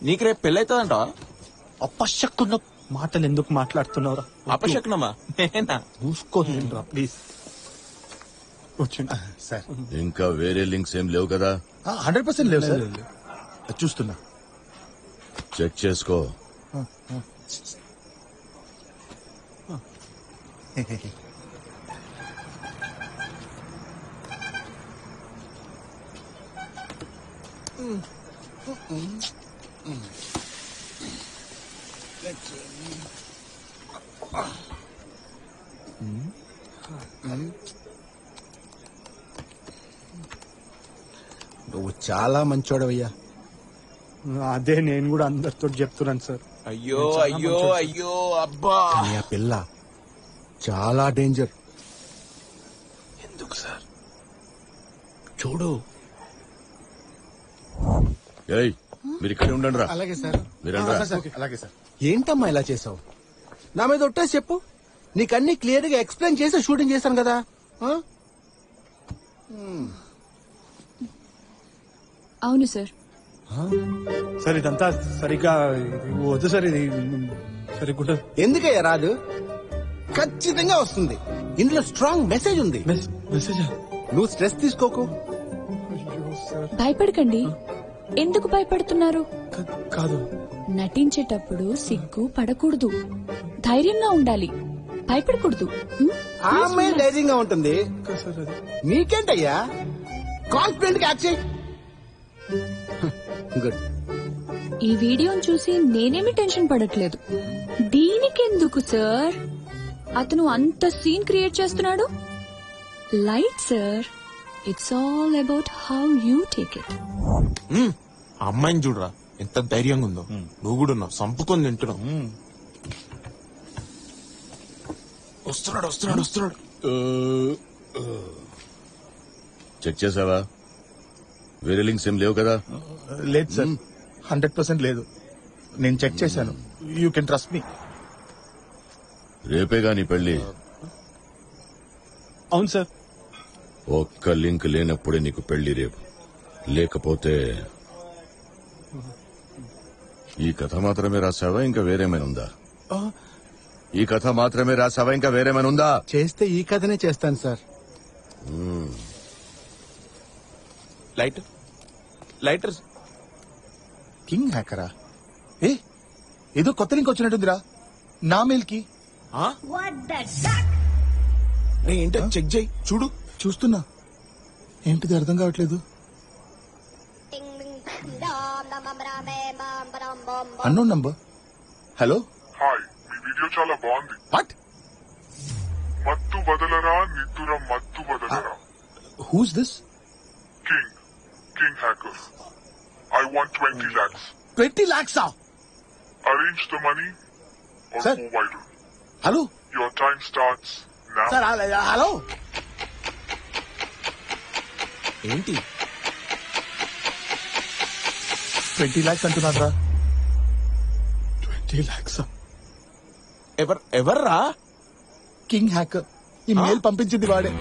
నీకు రేపు పెళ్ళైతుందంట. అపశక్కున్న మాటలు ఎందుకు మాట్లాడుతున్నావురా? అపశకునమా? చూసుకోలేనురా ప్లీజ్. సార్ ఇంకా వేరే లింక్స్ ఏం లేవు కదా? 100% లేవు సార్. చూస్తున్నా. చెక్ చేసుకో. నువ్వు చాలా మంచోడవయ్యా. అదే నేను కూడా అందరితో చెప్తున్నాను సార్. అయ్యో అయ్యో అయ్యో అబ్బా. కానీ ఆ పిల్ల చాలా డేంజర్. ఎందుకు సార్? చూడు. ఏయ్, మీరు ఇక్కడ ఉండండి రా. అలాగే సార్. మీరండ్రా. అలాగే సార్. ఏంటమ్మా ఇలా చేసావు? నా మీద ఒట్టేసి చెప్పు. నీకన్నీ క్లియర్ గా ఎక్స్ప్లెయిన్ చేసి షూటింగ్ చేశాను కదా. అవును సార్. సార్ ఇదంతా సరిగ్గా వద్దు సార్. ఇది సరిగ్గా ఎందుకయ్యా రాదు? ఖచ్చితంగా వస్తుంది. ఇందులో స్ట్రాంగ్ మెసేజ్ ఉంది. మెసేజ్? నువ్వు స్ట్రెస్ తీసుకోకు. భయపడకండి. ఎందుకు భయపడుతున్నారు? కాదు, నటించేటప్పుడు సిగ్గు పడకూడదు, ధైర్యంగా ఉండాలి, భయపడకూడదు. ఆ అమ్మాయి ధైర్యంగా ఉంటుంది. నీకేంటయ్యా? కాన్ఫిడెంట్ గా యాక్ట్ చేయి. గుడ్. ఈ వీడియోని చూసి నేనేమి టెన్షన్ పడట్లేదు. దీనికెందుకు సార్? అతను అంత సీన్ క్రియేట్ చేస్తున్నాడు. Light sir. It's all about how you take it. అమ్మాయిని చూడరా ఎంత ధైర్యంగా ఉందో. నువ్వు కూడా ఉన్నావు, సంపుకొని తింటున్నావు. వస్తున్నాడు వస్తున్నాడు వస్తున్నాడు. చెక్ చేసావా? వేరే లింక్స్ ఏం లేవు కదా? లేదు సార్, 100% లేదు. నేను చెక్ చేశాను. You can trust me. రేపేగా నీ పెళ్లి? అవును సార్. ఒక్క లింక్ లేనప్పుడే నీకు పెళ్లి రేపు. లేకపోతే ఈ కథ మాత్రమే రాసావా ఇంకా వేరేమైనా ఉందా? ఈ కథ మాత్రమే రాసావా ఇంకా వేరేమైనా ఉందా? చేస్తే ఈ కథనే చేస్తాను సార్. Light lighter. కింగ్ హ్యాకరా? ఏదో కొత్త లింక్ వచ్చినట్టుందిరా నా మెయిల్ కి. ఏంటో చెక్ చేయి. చూడు. చూస్తున్నా. ఏంటిది అర్థం కావట్లేదు. Unknown number. హలో. హాయ్, మీ వీడియో చాలా బాగుంది. వాట్? మత్తు బదలరా నిద్దుర మత్తు బదలరా. Who's this? King hacker. I want 20 lakhs. 20 lakhs? Arrange the money or Sir. go viral. Hello? Your time starts now. Sir, hello? ఏంటి 20 lakhs అంటున్నారా? 20 lakhs? ఎవర్రా? King hacker. ఈ మెయిల్ పంపించింది వాడే.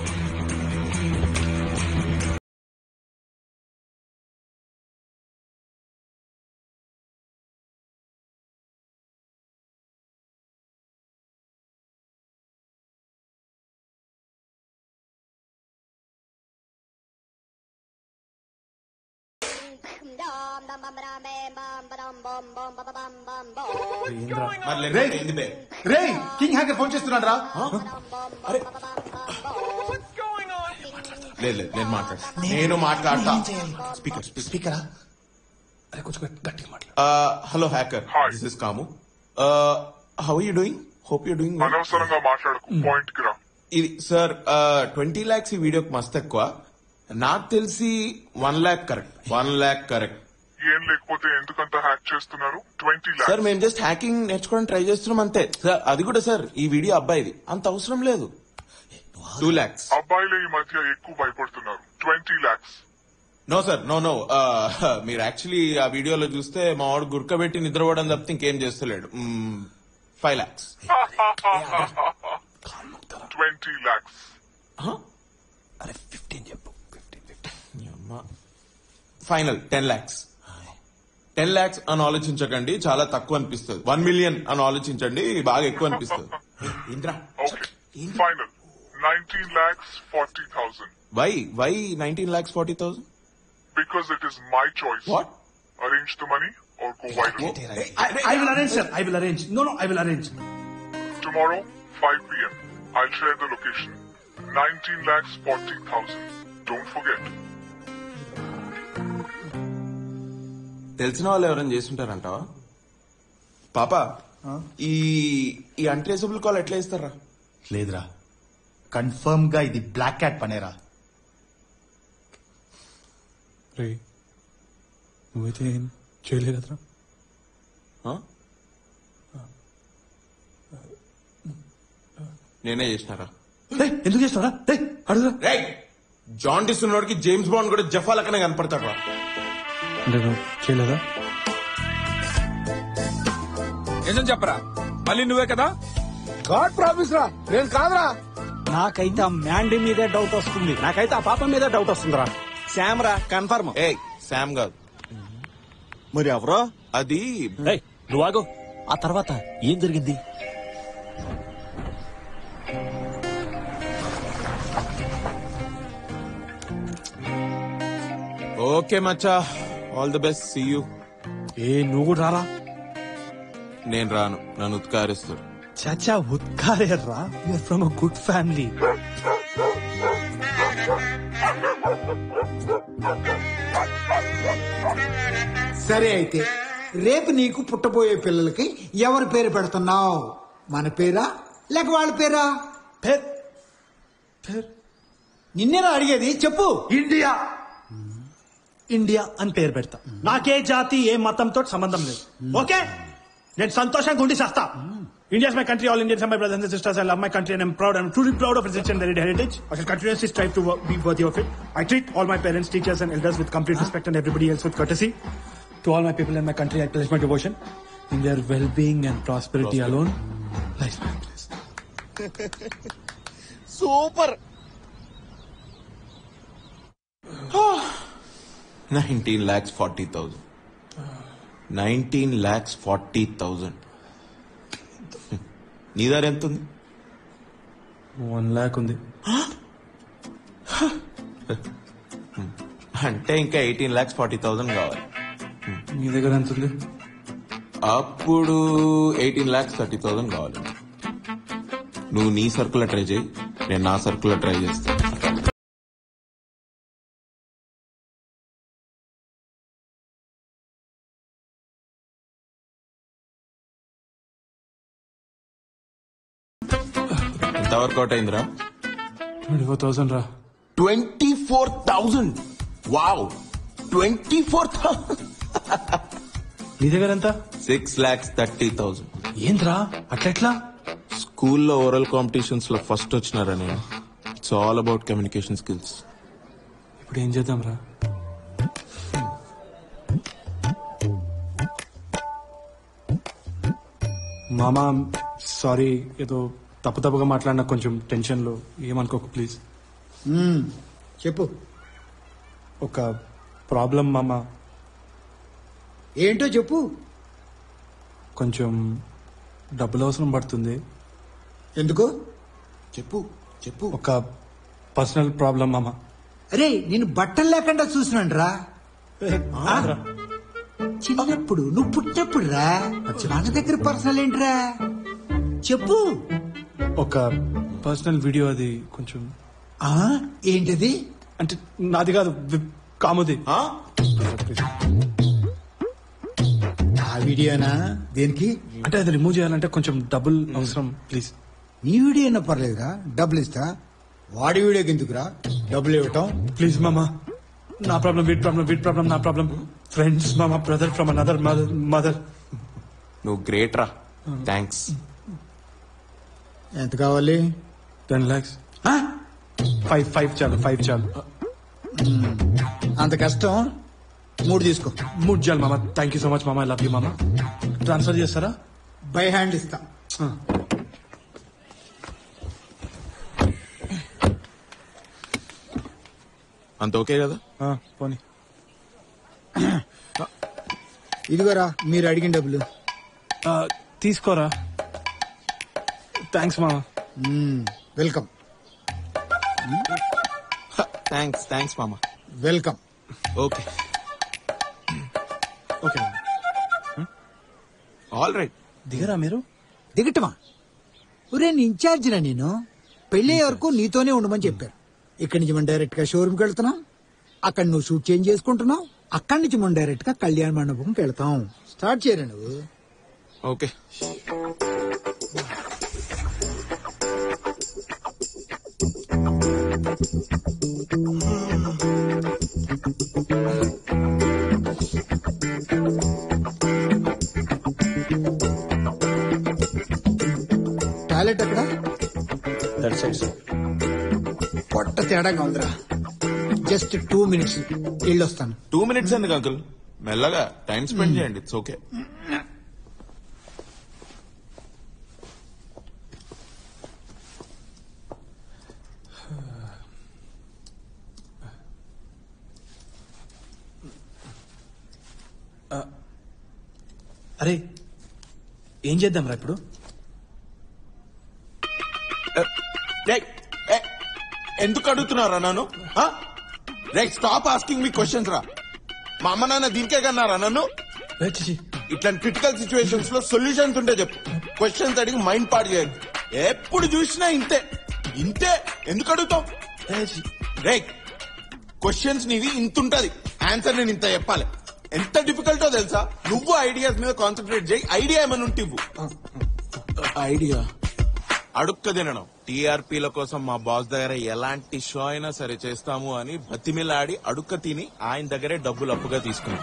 రే, కింగ్ హ్యాకర్ ఫోన్ చేస్తున్నాడు రా. లేదు నేను మాట్లాడతా. స్పీకరా? అరే కొంచెం గట్టిగా మాట్లాడు. హలో హ్యాకర్, దిస్ ఇస్ కాము. How you doing? Hope you doing. అనవసరంగా మాట్లాడకు, పాయింట్ కి రా. ఇది సార్ 20 lakhs ఈ వీడియోకి మస్తు ఎక్కువ. నాకు తెలిసి 1 lakh కరెక్ట్. 1 lakh correct. ఏం లేకపోతే ఎందుకంత హ్యాక్ చేస్తున్నారు? 20 lakhs. సార్ మేము జస్ట్ హ్యాకింగ్ నేర్చుకోవడానికి ట్రై చేస్తున్నాం అంతే సార్. అది కూడా సార్ ఈ వీడియో అబ్బాయిది, అంత అవసరం లేదు. 2 lakhs. అబ్బాయిలే ఈ మధ్య ఎక్కువ భయపడుతున్నారు. 20 lakhs. No sir, no. మీరు యాక్చువల్లీ ఆ వీడియోలో చూస్తే మా వాడు గుర్కబెట్టి నిద్రపోవడం తప్పితే ఇంకేం చేస్తలేడు. 5 lakhs. 20 lakhs. అరే 15 చెప్పు. Final 10 lakhs. 10 lakhs అని ఆలోచించకండి, చాలా తక్కువ అనిపిస్తుంది. 1 million అని ఆలోచించండి, బాగా ఎక్కువ అనిపిస్తుంది. Indra Final 19,40,000. Why 19,40,000? Because it is my choice. What? Arrange the money or go viral. I will arrange, sir. I will arrange. No, I will arrange. Tomorrow 5 p.m. I'll share the location. 19,40,000. Don't forget. తెలిసిన వాళ్ళు ఎవరైనా చేస్తుంటారంటావా? పాప, ఈ untraceable call ఎట్లా ఇస్తారా? లేదురా, confirm గా ఇది బ్లాక్ క్యాట్ పనేరా. రే నువ్వైతే ఏం చేయలేదు కదరా? నేనే చేసినారా? ఎందుకు చేస్తారా? అడుగురా. జాండీస్ ఉన్నోడికి జేమ్స్ బాండ్ కూడా జఫా లెక్కనే కనపడతాడు. అంటే నువ్వు చేయలేదా? నిజం చెప్పరా, మళ్ళీ నువ్వే కదా? గాడ్ ప్రామిస్ రా, నేను కాదురా. నాకైతే ఆ మ్యాండీ మీదే డౌట్ వస్తుంది, నాకైతే ఆ పాప మీదే డౌట్ వస్తుందిరా. శామ్ రా కన్ఫర్మ్. ఏ శామ్ కాదు. మరి ఎవరో? అది నువ్వు ఆగు. ఆ తర్వాత ఏం జరిగింది? ఓకే మచ్చా, all the best, see you. నువ్వు కూడా రారా? నేను రాను, నన్ను ఉత్కారిస్తాడు. చాచా ఉత్కారేర్రా, you're from a good family. సరే అయితే రేపు నీకు పుట్టబోయే పిల్లలకి ఎవరి పేరు పెడుతున్నావు? మన పేరా లేక వాళ్ళ పేరా? నిన్నేనా అడిగేది, చెప్పు. ఇండియా ఇండియా అని పేరు పెడతా. నాకే జాతి ఏ మతంతో సంబంధం లేదు. ఓకే, నేను సంతోషంగా ఉండి చేస్తా. India is my country, all Indians are my brothers and sisters. I love my country and I'm proud. I'm truly proud of its rich and varied heritage. I shall continuously strive to be worthy of it. I treat all my parents, teachers and elders with complete respect and everybody else with courtesy. To all my people in my country, I pledge my devotion. In their well-being and prosperity alone lies my happiness. Super. 19,40,000. 19,40,000. నీ దగ్గర ఎంత ఉంది? 1 lakh ఉంది. అంటే ఇంకా 18,40,000 కావాలి. నీ దగ్గర ఎంత ఉంది? అప్పుడు 18,30,000 కావాలి. నువ్వు నీ సర్కులర్ ట్రై చేయి, నేను నా సర్కులర్ ట్రై చేస్తా. ఎంత వర్కౌట్ అయిందిరా? 24,000 రా. 24,000. వావ్, 24,000. నీ దగ్గర ఎంత? 6,30,000. ఏంద్రా అట్లెట్లా? స్కూల్లో ఓరల్ కాంపిటీషన్స్ లో ఫస్ట్ వచ్చినారా నేను. It's all about communication skills. ఇప్పుడు ఏం చేద్దాం రా? మామా సారీ, ఏదో తప్పుగా మాట్లాడినా, కొంచెం టెన్షన్ లో, ఏమనుకోకు ప్లీజ్. చెప్పు. ఒక ప్రాబ్లం మామా. ఏంటో చెప్పు. కొంచెం డబ్బులు అవసరం పడుతుంది. ఎందుకు? చెప్పు చెప్పు. ఒక పర్సనల్ ప్రాబ్లం మామా. అరే నేను బట్టలు లేకుండా చూసినాను రా. చిన్నప్పుడు నువ్వు పుట్టినప్పుడు రా. మన దగ్గర పర్సనల్ ఏంట్రా, చెప్పు. ఒక పర్సనల్ వీడియో, అది కొంచెం. ఏంటది? అంటే నాది కాదు, కాముది. ఆ వీడియోనా? దేనికి? అంటే అది రిమూవ్ చేయాలంటే కొంచెం డబ్బులు అవసరం ప్లీజ్. నీ వీడియో అయినా పర్లేదుగా, డబ్బులు ఇస్తా. వాడి వీడియోకి ఎందుకురా డబ్బులు ఇవ్వటం? ప్లీజ్ మామా, నా ప్రాబ్లం వీడి ప్రాబ్లం నా ప్రాబ్లం. ఫ్రెండ్స్ మామా, బ్రదర్ ఫ్రమ్ అనదర్ మదర్. నువ్వు గ్రేట్ రా, థ్యాంక్స్. ఎంత కావాలి? 10 lakhs. 5 చాలు, 5 చాలు. అంత కష్టం, 3 తీసుకో. 3 చాలు మామా. థ్యాంక్ యూ సో మచ్ మామా, ఐ లవ్ యూ మామా. ట్రాన్స్ఫర్ చేస్తారా? బై హ్యాండ్ ఇస్తా. అంత ఓకే కదా? పోనీ. ఇదిగోరా మీరు అడిగిన డబ్బులు. తీసుకోరా. థ్యాంక్స్ మామ. వెల్కమ్. థ్యాంక్స్ మామ. Welcome. Okay okay all right. దిగరా మీరు. దిగటమా? ఒరే నీ ఇన్ఛార్జినా నేను. పెళ్ళే వరకు నీతోనే ఉండమని చెప్పారు. ఇక్కడి నుంచి మనం డైరెక్ట్ గా షోరూమ్కి వెళ్తున్నాం. అక్కడ నువ్వు షూట్ చేంజ్ చేసుకుంటున్నావు. అక్కడి నుంచి మనం డైరెక్ట్ గా కళ్యాణ మండపంకి వెళ్తాం. స్టార్ట్ చేయరా నువ్వు. ఓకే. టాయిలెట్ అక్కడ పొట్ట తేడాగా ఉందిరా. జస్ట్ 2 minutes వెళ్ళొస్తాను. 2 minutes ఎందుకు అంకుల్? మెల్లగా టైం స్పెండ్ చేయండి. It's okay. అరే ఏం చేద్దాం రా ఇప్పుడు? ఎందుకు అడుగుతున్నారా నన్ను? స్టాప్ ఆస్కింగ్ మీ క్వశ్చన్స్ రా. మా అమ్మ నాన్న దీనికే కన్నారా నన్ను? ఇట్లాంటి క్రిటికల్ సిచ్యువేషన్స్ లో సొల్యూషన్స్ ఉంటే చెప్పు. క్వశ్చన్స్ అడిగి మైండ్ పాడు చేయదు. ఎప్పుడు చూసినా ఇంతే ఇంతే. ఎందుకు అడుగుతావు? క్వశ్చన్స్ నీవి ఇంత ఉంటది, ఆన్సర్ నేను ఇంత చెప్పాలి. ఎంత డిఫికల్టో తెలుసా? నువ్వు ఐడియాస్ మీద కాన్సన్ట్రేట్ చేయి. ఐడియా ఏమైనా ఉంటే ఐడియా అడుక్క తినడం. టీఆర్పీల కోసం మా బాస్ దగ్గర ఎలాంటి షో అయినా సరే చేస్తాము అని బతిమిలాడి అడుక్క తిని ఆయన దగ్గరే డబ్బులు అప్పుగా తీసుకున్నాం.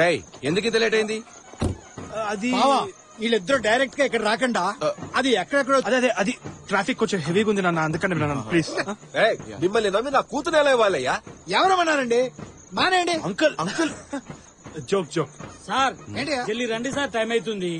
రేయ్ ఎందుకు ఇంత లేట్ అయింది? అది వీళ్ళిద్దరు డైరెక్ట్ గా ఇక్కడ రాకుండా అది ఎక్కడెక్కడ. అదే అది ట్రాఫిక్ కొంచెం హెవీగా ఉంది నాన్న, అందుకని ప్లీజ్. మిమ్మల్ని నమ్మి నా కూతురు ఎలా ఇవ్వాలయ్యా? ఎవరమన్నారండి? మానేయండి. Uncle uncle joke. సార్ ఏంటి? జల్లి రండి సార్, టైం అవుతుంది.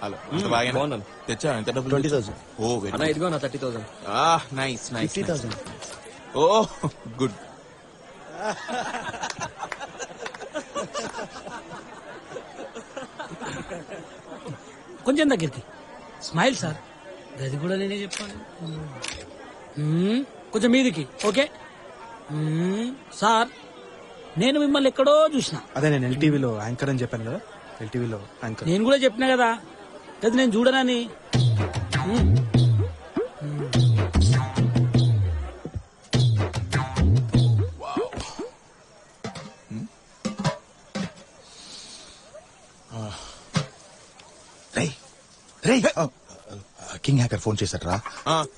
హలో. తెచ్చా? ఎంత డబ్బులు? 20,000. ఓ అన్న ఇదిగో నా 30,000. నైస్ 50,000. ఓ గుడ్. కొంచెం దగ్గరికి స్మైల్ సార్. గది కూడా నేనే చెప్పాను. కొంచెం మీదికి. ఓకే సార్, నేను మిమ్మల్ని ఎక్కడో చూసిన. అదే నేను ఎల్టీవీలో యాంకర్ అని చెప్పాను కదా. ఎల్టీవీలో యాంకర్ నేను కూడా చెప్పినా కదా, అది నేను చూడనని. కింగ్ హ్యాకర్ ఫోన్ చేశారా?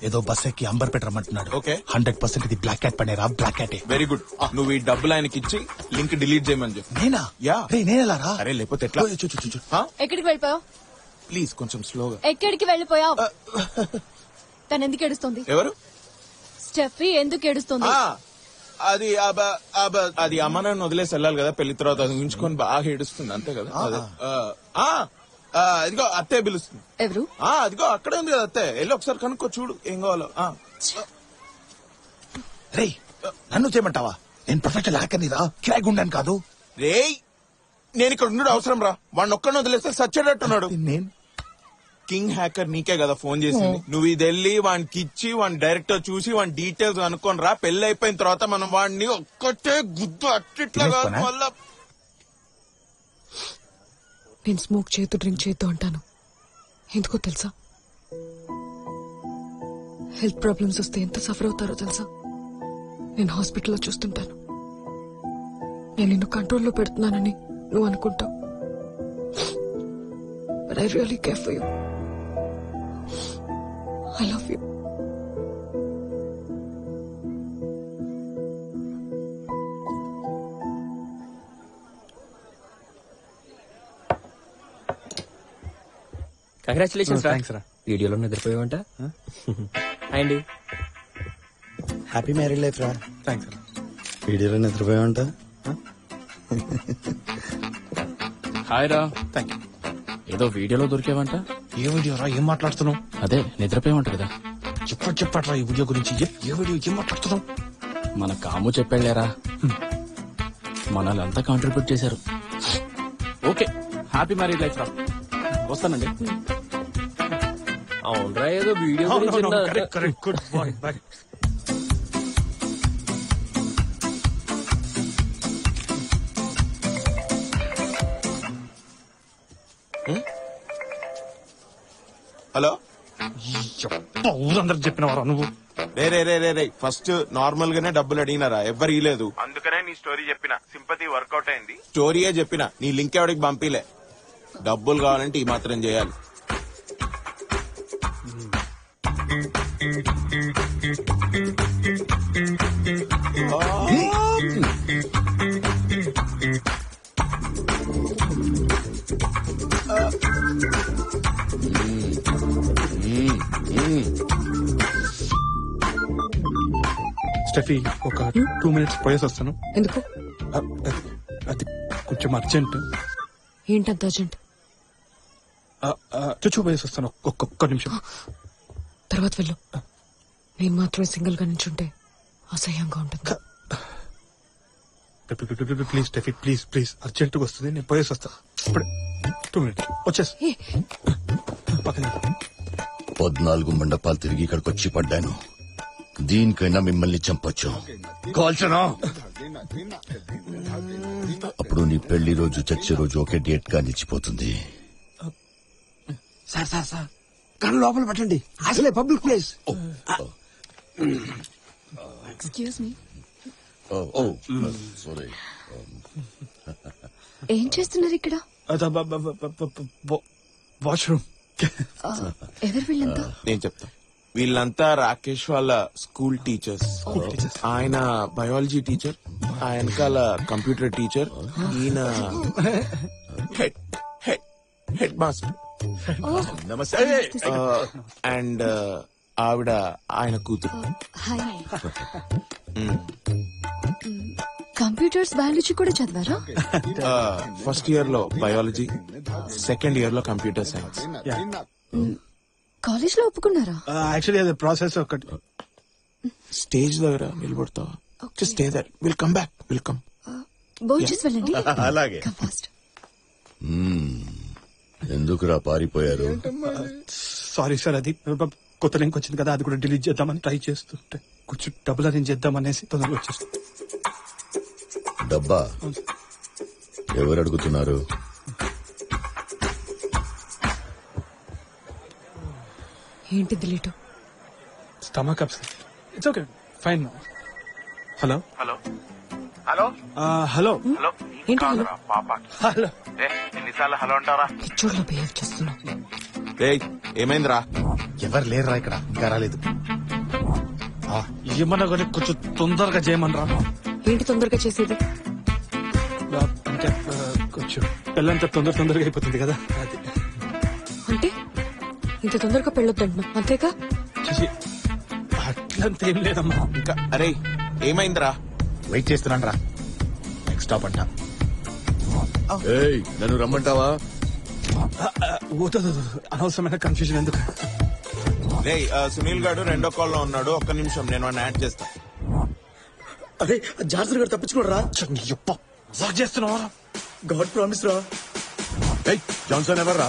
ఏదో బస్ ఎక్కి అంబర్పేట రమ్మంటున్నాడు. 100% ఇది బ్లాక్ క్యాట్ పనేరా. బ్లాక్ క్యాటే. Very good. నువ్వు ఈ డబ్బులు ఆయనకి ఇచ్చి లింక్ డిలీట్ చేయమని చెప్పు. నేనా? యా. నేనేలా రా? అరే లేకపోతే ఎట్లా? ఎక్కడికి వెళ్ళిపోయావు? ప్లీజ్ కొంచెం స్లోగా. ఎక్కడికి వెళ్ళిపోయావు? తను ఎందుకు ఏడుస్తుంది? ఎవరు? స్టెఫీ ఎందుకు ఏడుస్తుంది? అది అమ్మ నాన్న వదిలేసి వెళ్ళాలి కదా పెళ్లి తర్వాత. అది ఉంచుకొని బాగా ఏడుస్తుంది అంతే కదా. అదిగో అత్తే పిలుస్తుంది. ఎవరు? అదిగో అక్కడే ఉంది కదా అత్తే. వెళ్ళి ఒకసారి కనుక్కో, చూడు ఏం కావాలో. రేయ్ నన్ను చేయమంటావా? నేను ప్రొఫెషనల్ హ్యాకర్ని రా, కిరాయి గుండాను కాదు. రేయ్ నేను ఇక్కడ ఉండడు అవసరం రా. వాడిని ఒక్కడిని వదిలేస్తే సచ్చేటట్టున్నాడు. నేను కింగ్ హ్యాకర్ నీకే కదా ఫోన్ చేసింది. నువ్వు ఇది వెళ్ళి వానికి ఇచ్చి వాడిని డైరెక్టర్ చూసి వాడి డీటెయిల్స్ అనుకోని రా. పెళ్లి అయిపోయిన తర్వాత మనం వాడిని ఒక్కటే గుద్దు అట్టిట్లా కాదు వల్ల. నేను స్మోక్ చేయొద్దు, డ్రింక్ చేయొద్దు అంటాను. ఎందుకో తెలుసా? హెల్త్ ప్రాబ్లమ్స్ వస్తే ఎంత సఫర్ అవుతారో తెలుసా? నేను హాస్పిటల్లో చూస్తుంటాను. నేను నిన్ను కంట్రోల్లో పెడుతున్నానని నువ్వు అనుకుంటావు, and I really care for you. I love you. Congratulations thanks రా. వీడియోలో నిద్రపోయావంట. అండి హ్యాపీ మ్యారీడ్ లైఫ్ రా. థ్యాంక్స్ రా. వీడియోలో నిద్రపోయామంట. హాయ్ రా. Thank you. ఏదో వీడియోలో దొరికేవంట. ఏ వీడియో రా? ఏం మాట్లాడుతున్నావు? అదే నిద్రపోయామంట కదా. చెప్పట్రా ఈ వీడియో గురించి. ఏ వీడియో? ఏం మాట్లాడుతున్నావు? మన కాము చెప్పాడులేరా. మనల్ని కాంట్రిబ్యూట్ చేశారు. ఓకే, హ్యాపీ మ్యారీడ్ లైఫ్ రా. వస్తానండి. అవునరా, ఏదో వీడియో గురించి. Correct. Good boy. Bye. Hello, ఊరందరికి చెప్పినవారా నువ్వు? రే ఫస్ట్ నార్మల్ గానే డబ్బులు అడిగినారా? ఎవ్వరు ఇలేదు. అందుకనే నీ స్టోరీ చెప్పిన. సింపతి వర్కౌట్ అయింది. స్టోరీయే చెప్పిన, నీ లింక్ ఎవరికి పంపిలే. డబ్బులు కావాలంటే ఈ మాత్రం చేయాలి. స్టెఫీ, ఒక 2 minutes పోయేసి వస్తాను. ఎందుకు? అది కొంచెం అర్జెంట్. ఏంటంత అర్జెంట్? చుచ్చు పోయేసి వస్తాను. ఒక్క నిమిషం. తర్వాత వెళ్ళు. నేను మాత్రమే సింగిల్ గా నించుంటే అసహ్యంగా ఉంటుంది. ప్లీజ్ స్టెఫీ, ప్లీజ్ అర్జెంట్ గా వస్తుంది. నేను పోయేసి వస్తాను. ఇప్పుడే 2 minutes వచ్చేసి. 14 మండపాలు తిరిగి ఇక్కడికి వచ్చి పడ్డాను. దీనికైనా మిమ్మల్ని చంపొచ్చు. కాల్చనా? అప్పుడు నీ పెళ్లి రోజు చచ్చే రోజు ఒకే డేట్ గా నిలిచిపోతుంది. సార్ కళ్ళు లోపల పెట్టండి. అసలే public place. Excuse me. Sorry. ఏం చేస్తున్నారు ఇక్కడ? వాష్రూమ్. ఎవరు వీళ్ళంతా? నేను చెప్తా. వీళ్ళంతా రాకేష్ వాళ్ళ స్కూల్ టీచర్స్. ఆయన బయాలజీ టీచర్, ఆయనకాల కంప్యూటర్ టీచర్, ఈయన హెడ్ మాస్టర్. నమస్తే. అండ్ ఆవిడ ఆయన కూతురు. హాయ్. కంప్యూటర్స్ బయాలజీ కూడా చదివారా? ఫస్ట్ ఇయర్ లో బయాలజీ, సెకండ్ ఇయర్ లో కంప్యూటర్ సైన్స్. కాలేజ్ లో ఒప్పుకున్నారా? యాక్చువల్లీ అది ప్రాసెస్. ఒకటి స్టేజ్ దగ్గర నిలబడతావా? Just stay that. Will come back. Will come. భోజనం వెళ్ళండి. అలాగే. Come fast. ఎందుకురా పారిపోయారు? సారీ సార్, అది కొత్త లింక్ వచ్చింది కదా, అది కూడా డిలీట్ చేద్దామని ట్రై చేస్తుంటే కొంచెం డబ్బులు అరేంజ్ చేద్దామనేసి తొందరగా వచ్చేస్తాం. డబ్బా ఎవరు అడుగుతున్నారు? ఏంటి delete? Stomach upset. It's okay, fine. Hello hello hello hello ఏంటి హలో? హలో. ఎన్నిసార్లు హలో అంటారా? పిచ్చోడ్లో బిహేవ్ చేస్తున్నా. ఏమైందిరా? ఎవరు లేరురా ఇక్కడ, ఇంకా రాలేదు. ఏమన్నా కానీ కొంచెం తొందరగా చేయమనరా. ఏంటి తొందరగా చేసేది? అంటే కొంచెం పెళ్ళంతా తొందరగా అయిపోతుంది కదా, అది. అంటే ఇంత తొందరగా పెళ్ళొద్దంటున్నా అంతేగా? అట్లంతా ఏం లేదమ్మా. ఇంకా అరే ఏమైందిరా? వెయిట్ చేస్తున్నాను రా, నెక్స్ట్ స్టాప్ అంట. నన్ను రమ్మంటావా? అనవసరమైన కన్ఫ్యూజన్ ఎందుకు? సునీల్ గారు రెండో కాల్ లో ఉన్నాడు. ఒక్క నిమిషం, నేను వాడిని యాడ్ చేస్తా. అరే జాన్సన్ గారు తప్పించుకోడరా. చేస్తున్నావా? గాడ్ ప్రామిస్ రా. జాన్సన్ ఎవర్రా?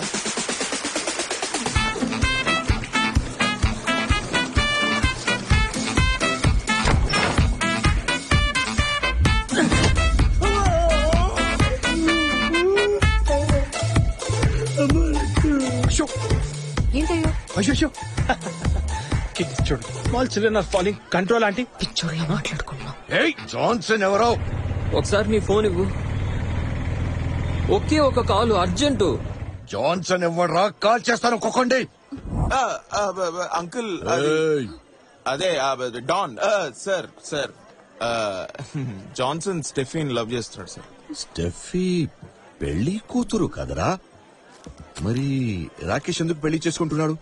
ఏంటయ్యో? అయ్యో చూడు, small children are falling control aunty. పిచ్చోళ్ళ మాట్లాడుకున్నా. జాన్సన్ ఎవరో? ఒకసారి నీ ఫోన్ ఇవ్వు. ఒకే ఒక కాలు అర్జెంటు. జాన్సన్ ఎవడ్రా? కాల్ చేస్తాను ఒక్కొక్కండి. అంకుల్ అదే డాన్ సార్ జాన్సన్ స్టెఫీన్ లవ్ చేస్తున్నాడు సార్. స్టెఫీ పెళ్లి కూతురు కదరా? మరి రాకేష్ ఎందుకు పెళ్లి చేసుకుంటున్నాడు?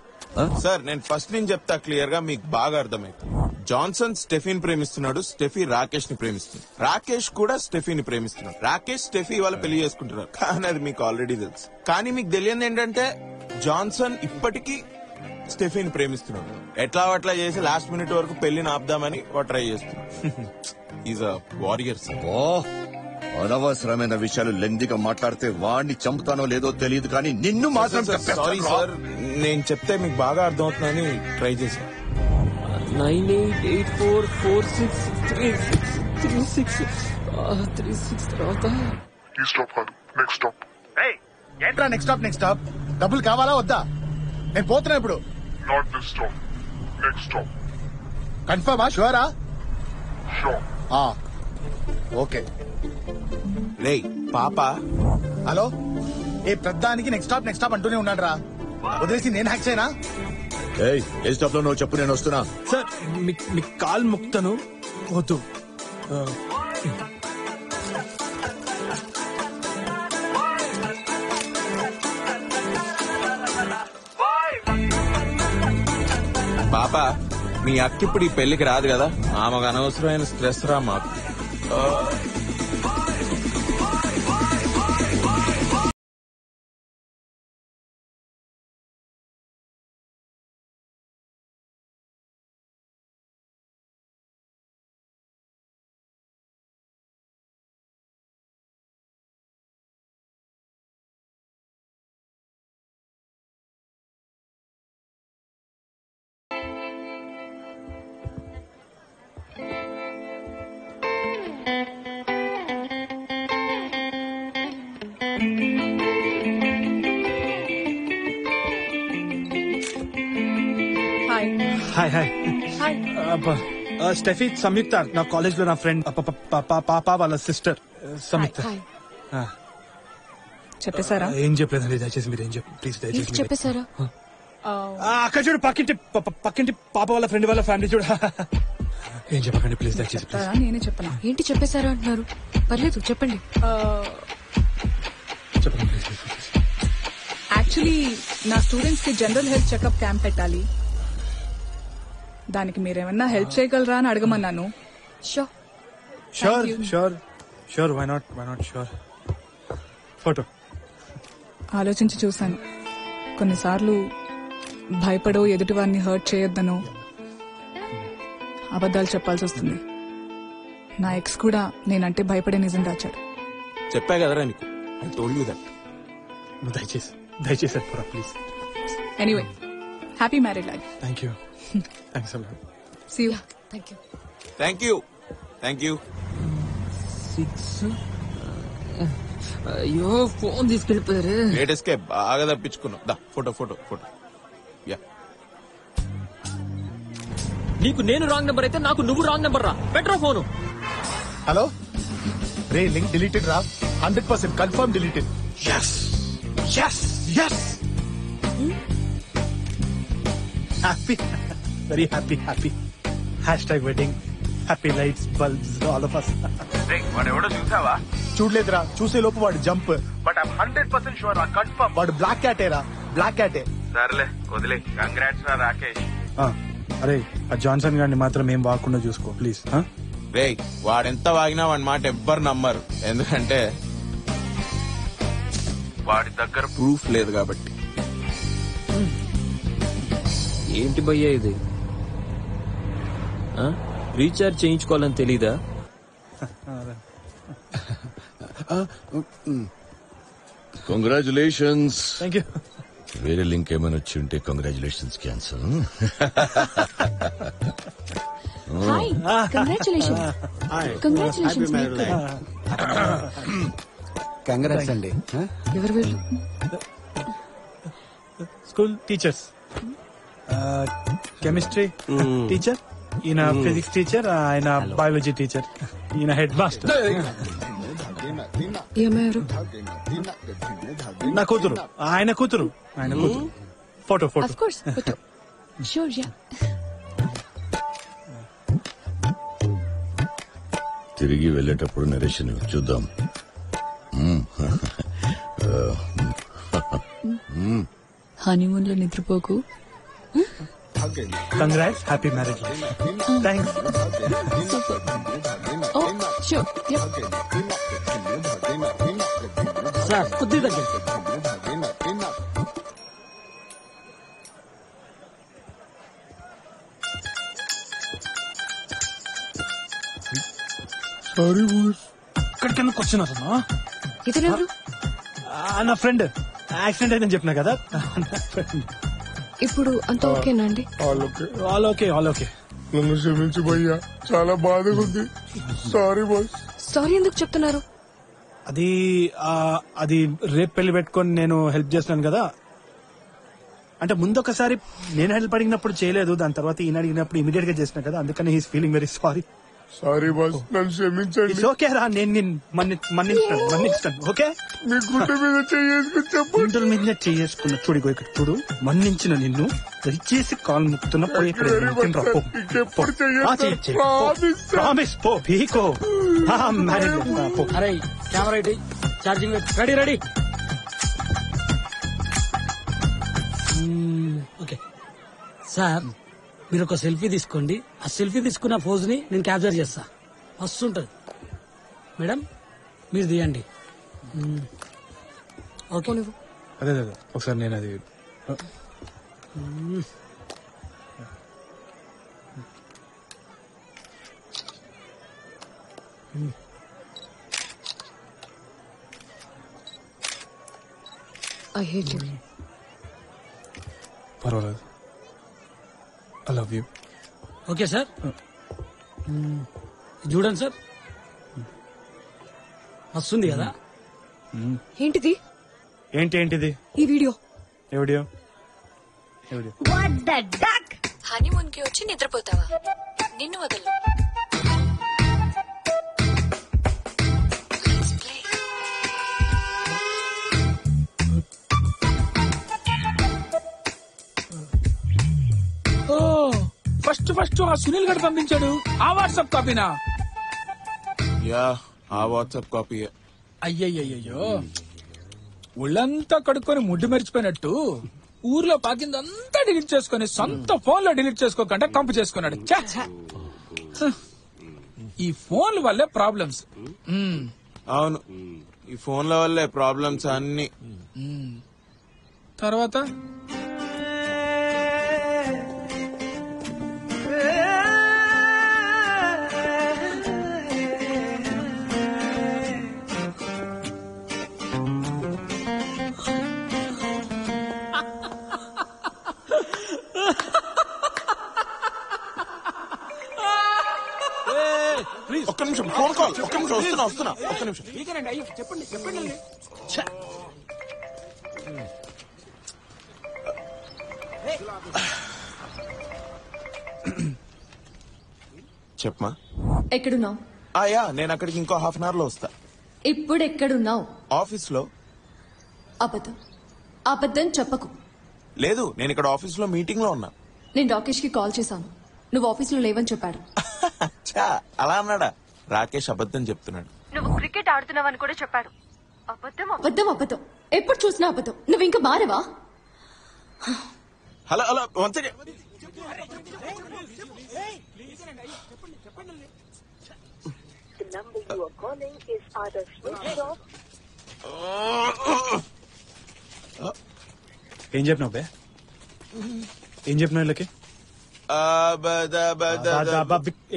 సార్ నేను ఫస్ట్ నుంచి చెప్తా క్లియర్ గా, మీకు బాగా అర్థమైంది. జాన్సన్ స్టెఫీని ప్రేమిస్తున్నాడు, స్టెఫీ రాకేష్ ని ప్రేమిస్తున్నాడు, రాకేష్ కూడా స్టెఫీని ప్రేమిస్తున్నాడు. రాకేష్ స్టెఫీ వాళ్ళ పెళ్లి చేసుకుంటున్నారు, కానీ అది మీకు ఆల్రెడీ తెలుసు. కానీ మీకు తెలియదు ఏంటంటే జాన్సన్ ఇప్పటికీ స్టెఫీని ప్రేమిస్తున్నాడు. ఎట్లా అట్లా చేసి లాస్ట్ మినిట్ వరకు పెళ్లిని ఆపుదామని ట్రై చేస్తున్నాడు. Is a warrior sir. అనవసరమైన విషయాలు లెందిగా మాట్లాడితే వాడిని చంపుతానో లేదో తెలియదు, కానీ నిన్ను మాత్రం సారీ సార్, నేను చెప్తే మీకు బాగా అర్థమవుతుందని ట్రై చేశాను. 9884463636 తర్వాత ఏంట్రా నెక్స్ట్ స్టాప్? డబ్బులు కావాలా వద్దా? నేను పోతున్నా ఇప్పుడు. Not this stop. Next stop. కన్ఫర్మా? షూరా? Sure. ఓకే. రే పాప, హలో, ఏ పెద్దానికి నెక్స్ట్ స్టాప్ అంటూనే ఉన్నాడు రా. వదిలేసి నేను హ్యాక్ చేయనా? ఏ స్టాప్ లో నువ్వు చెప్పు, నేను వస్తున్నా. సార్ మీ కాల్ ముక్తను వద్దు. పాప మీ అక్క ఇప్పుడు ఈ పెళ్లికి రాదు కదా, ఆమెకు అనవసరమైన స్ట్రెస్ రా మాకు. Hi hi hi. స్టెఫీ, సంయుక్త నా కాలేజ్ లో నా ఫ్రెండ్, పాప వాళ్ళ సిస్టర్ సంయుక్త. చెప్పేశారా? ఏం చెప్పలేదండి, దయచేసి మీరు ఏం చెప్పు ప్లీజ్, దయచేసి. చెప్పేశారా? అక్కడ చూడు, పక్కింటి పాప వాళ్ళ ఫ్రెండ్ వాళ్ళ ఫ్యామిలీ చూడు. ఏం చెప్పకండి ప్లీజ్, దయచేసి. నేనే చెప్పనా? ఏంటి చెప్పేశారా అంటున్నారు? పర్లేదు చెప్పండి. చెప్పండి ప్లీజ్. యాక్చువల్లీ నా స్టూడెంట్స్ కి జనరల్ హెల్త్ చెకప్ క్యాంప్ పెట్టాలి. దానికి మీరేమన్నా హెల్ప్ చేయగలరా అని అడగమన్నాను. Sure, why not sure. Photo ఆలోచించి చూశాను. కొన్నిసార్లు భయపడో ఎదుటి వారిని హర్ట్ చేయొద్దనో అబద్ధాలు చెప్పాల్సి వస్తుంది. నా ఎక్స్ కూడా నేనంటే భయపడే నిజం దాచాడు. చెప్పా కదరా నీకు, ఐ టోల్డ్ యు దట్. దయచేసి please. Anyway, happy married life. Thank you. Thanks a lot. See you. Thank you. 6 అయ్యో ఫోన్ తీసుకెళ్ళిపోయారు. లేటెస్ట్ కే బాగా తప్పించుకున్నావు. దా ఫోటో. యా, నీకు నేను రాంగ్ నెంబర్ అయితే నాకు నువ్వు రాంగ్ నెంబర్ రా. Petra phone. హలో రే, లింక్ డిలీటెడ్ రా. 100% confirm deleted. yes happy, very happy. #wedding, happy lights, bulbs, all of us. వాడెవడో చూసావా? చూడలేదురా, చూసే లోపు వాడు జంప్. బట్ ఐమ్ 100% షూర్ రా, కన్ఫర్మ్ వాడు బ్లాక్ క్యాటేరా. బ్లాక్ క్యాటే. సర్లే వదిలే. కంగ్రాట్స్ రా రాకేష్. అరే ఆ జాన్సన్ గారిని మాత్రం ఏం వాడకుండా చూసుకో ప్లీజ్. రే వాడెంత వాగినా వాడి మాట ఎవ్వరు నమ్మరు, ఎందుకంటే వాడి దగ్గర ప్రూఫ్ లేదు కాబట్టి. ఏంటి భయ్యా ఇది? రీఛార్జ్ చేయించుకోవాలని తెలీదా? కంగ్రాచులేషన్స్. Thank you. వేరే లింక్ ఏమైనా వచ్చి ఉంటే congratulations cancel. Hi, congratulations. Congrats అండి. ఎవరు వీళ్ళు? School teachers. కెమిస్ట్రీ టీచర్, ఈయన ఫిజిక్స్ టీచర్, ఆయన బయాలజీ టీచర్, ఈయన హెడ్ మాస్టర్. ఏమయ్యారు? నా కూతురు ఆయన కూతురు photo photo of course photo sure yeah. తిరిగి వెళ్ళేటప్పుడు నరేషన్ చూద్దాం. హనీమూన్ లో నిద్రపోకు. Congrats, happy marriage. Thanks. Sure yeah. Sir కొద్ది దగ్గర సారీ బాస్. ఇక్కడికి ఎందుకు వచ్చినారమ్మా? ఇతనెవరు? నా ఫ్రెండ్ యాక్సిడెంట్ అయిందని చెప్పినా కదా. ఇప్పుడు అంతా ఓకేనా అండి? All okay. నన్ను క్షమించి భయ్యా, చాలా బాధగా ఉంది. Sorry boss. సారీ ఎందుకు చెప్తున్నారు? అది రేపు పెళ్లి పెట్టుకొని నేను హెల్ప్ చేస్తున్నాను కదా. అంటే ముందు ఒకసారి నేను హెల్ప్ అడిగినప్పుడు చేయలేదు, దాని తర్వాత ఈయన అడిగినప్పుడు ఇమీడియట్ గా చేసిన కదా, అందుకని he's feeling very sorry. Sorry boss, నన్ను క్షమించండి. ఇట్స్ ఓకే రా, నేను మన్నిస్తాను. ఓకే, మీ గుండె మీద చేసుకుని చెప్పండి. గుండెల మీద చేసుకున్న చూడు, ఇక్కడ చూడు, మన్నించిన నిన్ను దయచేసి కాల్ ముక్కుతున్న పోయి ప్రామిస్ పో పీకో. అరే camera ready, charging ready. Okay sir, మీరు ఒక సెల్ఫీ తీసుకోండి. ఆ సెల్ఫీ తీసుకున్న పోజ్ ని నేను క్యాప్చర్ చేస్తా. మస్తు ఉంటది మేడం, మీరు తీయండి. ఓకే అదే ఒకసారి నేను అది ఐ హేట్ యు. పర్వాలేదు, I love you. Okay sir, చూడండి సార్, వస్తుంది కదా. ఏంటిది? ఏంటిది? ఈ వీడియో. ఏ వీడియో? హనీమూన్ కి వచ్చి నిద్రపోతావా? నిన్ను వదలు. ఫస్ట్ ఆ సునీల్ గడు పంపించాడు. ఆ వాట్సాప్ కాపీనా? యా, ఆ వాట్సాప్ కాపీ. అయ్యయ్యో, ఒళ్ళంతా కడుక్కొని ముడ్డు మెరిచిపోయినట్టు ఊర్లో పాకిందంతా డిలీట్ చేసుకుని సొంత ఫోన్ లో డిలీట్ చేసుకోకుండా కంపు చేసుకున్నాడు. ఈ ఫోన్ల వల్లే ప్రాబ్లమ్స్. అవును, ఈ ఫోన్ల వల్లే ప్రాబ్లమ్స్ అన్ని. తర్వాత ఒక్క నిమిషం, ఫోన్ కాల్. ఒక్క నిమిషం, వస్తున్నా. ఒక్క నిమిషం. చెప్పండి. చెప్పమా. ఎక్కడున్నావు? యా, నేను అక్కడికి ఇంకో హాఫ్ అన్ అవర్ లో వస్తా. ఇప్పుడు ఎక్కడున్నావు? ఆఫీస్ లో. అబద్ధం చెప్పకు. లేదు, నేను ఇక్కడ ఆఫీస్ లో మీటింగ్ లో ఉన్నా. నేను రాకేష్ కి కాల్ చేశాను, నువ్వు ఆఫీస్ లో లేవని చెప్పాడు. అలా అన్నాడా? రాకేష్ అబద్ధం చెప్తున్నాడు. నువ్వు క్రికెట్ ఆడుతున్నావని కూడా చెప్పాడు. అబద్ధం. ఎప్పుడు చూసినా అబద్ధం. నువ్వు ఇంకా మారవా? Hello one second. ఏం చెప్పినావు బే? ఏం చెప్పినావు వీళ్ళకి?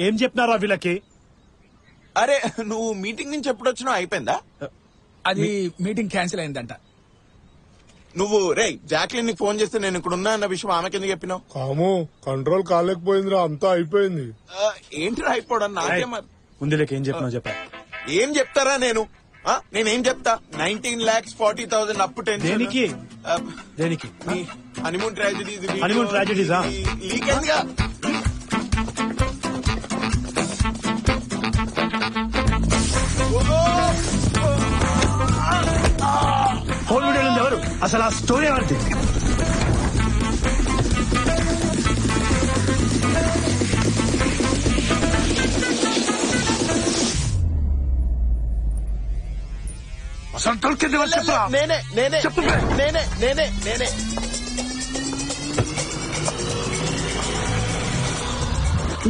ఏం చెప్పినారా వీళ్ళకి? అరే, నువ్వు మీటింగ్ నుంచి ఎప్పుడు వచ్చినావు? అయిపోయిందా? అది మీటింగ్ క్యాన్సిల్ అయిందంట. నువ్వు జాక్లిన్ ని ఫోన్ చేస్తే నేను ఇక్కడ ఉన్నా అన్న విషయం ఆమెకి ఎందుకు చెప్పినావు? కాము, కంట్రోల్ కాలేకపోయిందిరా, అంతా అయిపోయింది. ఏంటిరా అయిపోవడం? నాకేం ముందులోకి ఏం చెప్పినావు చెప్పా. ఏం చెప్తారా? నేనేం చెప్తా? 19,40,000 అప్పు. దేనికి? హనీమూన్ ట్రాజెడీస్. లీక్ అయిందిగా. అసలు ఆ స్టోరీ ఎవరిది? అసలు దొరికింది ఎవరు చెప్పరా? చెప్పు బే.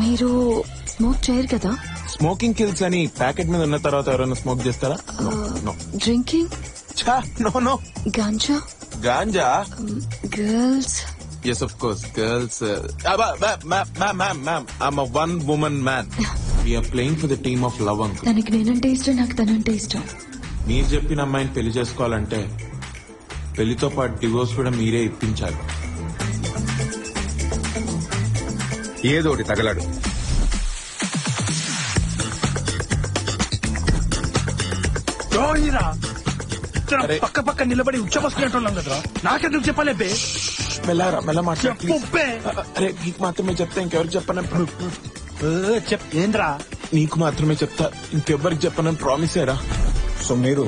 మీరు స్మోక్ చేయరు కదా? స్మోకింగ్ కిల్స్ అని ప్యాకెట్ మీద ఉన్న తర్వాత ఎవరైనా స్మోక్ చేస్తారా? Drinking? No. Ganja? Ganja? Girls? Yes, of course, girls. Ma'am, I'm a one-woman man. We are playing for the team of love, uncle. తనకి నేనంటే ఇష్టం, నాకు తనంటే ఇష్టం. మీరు చెప్పిన అమ్మాయిని పెళ్లి చేసుకోవాలంటే పెళ్లితో పాటు డివోర్స్ కూడా మీరే ఇప్పించాలి. ఏదోటి తగలాడు. పక్క పక్క నిలబడి ఉచ్చబస్తున్నట్టు కదరా, నాకెందుకు చెప్పలేపే? మెల్ల మాట్లాడు. అరే నీకు మాత్రమే చెప్తా, ఇంకెవరికి చెప్పను. ఏంద్రా? నీకు మాత్రమే చెప్తా, ఇంకెవ్వరికి చెప్పనని ప్రామిస్ అయ్యారా? సో మీరు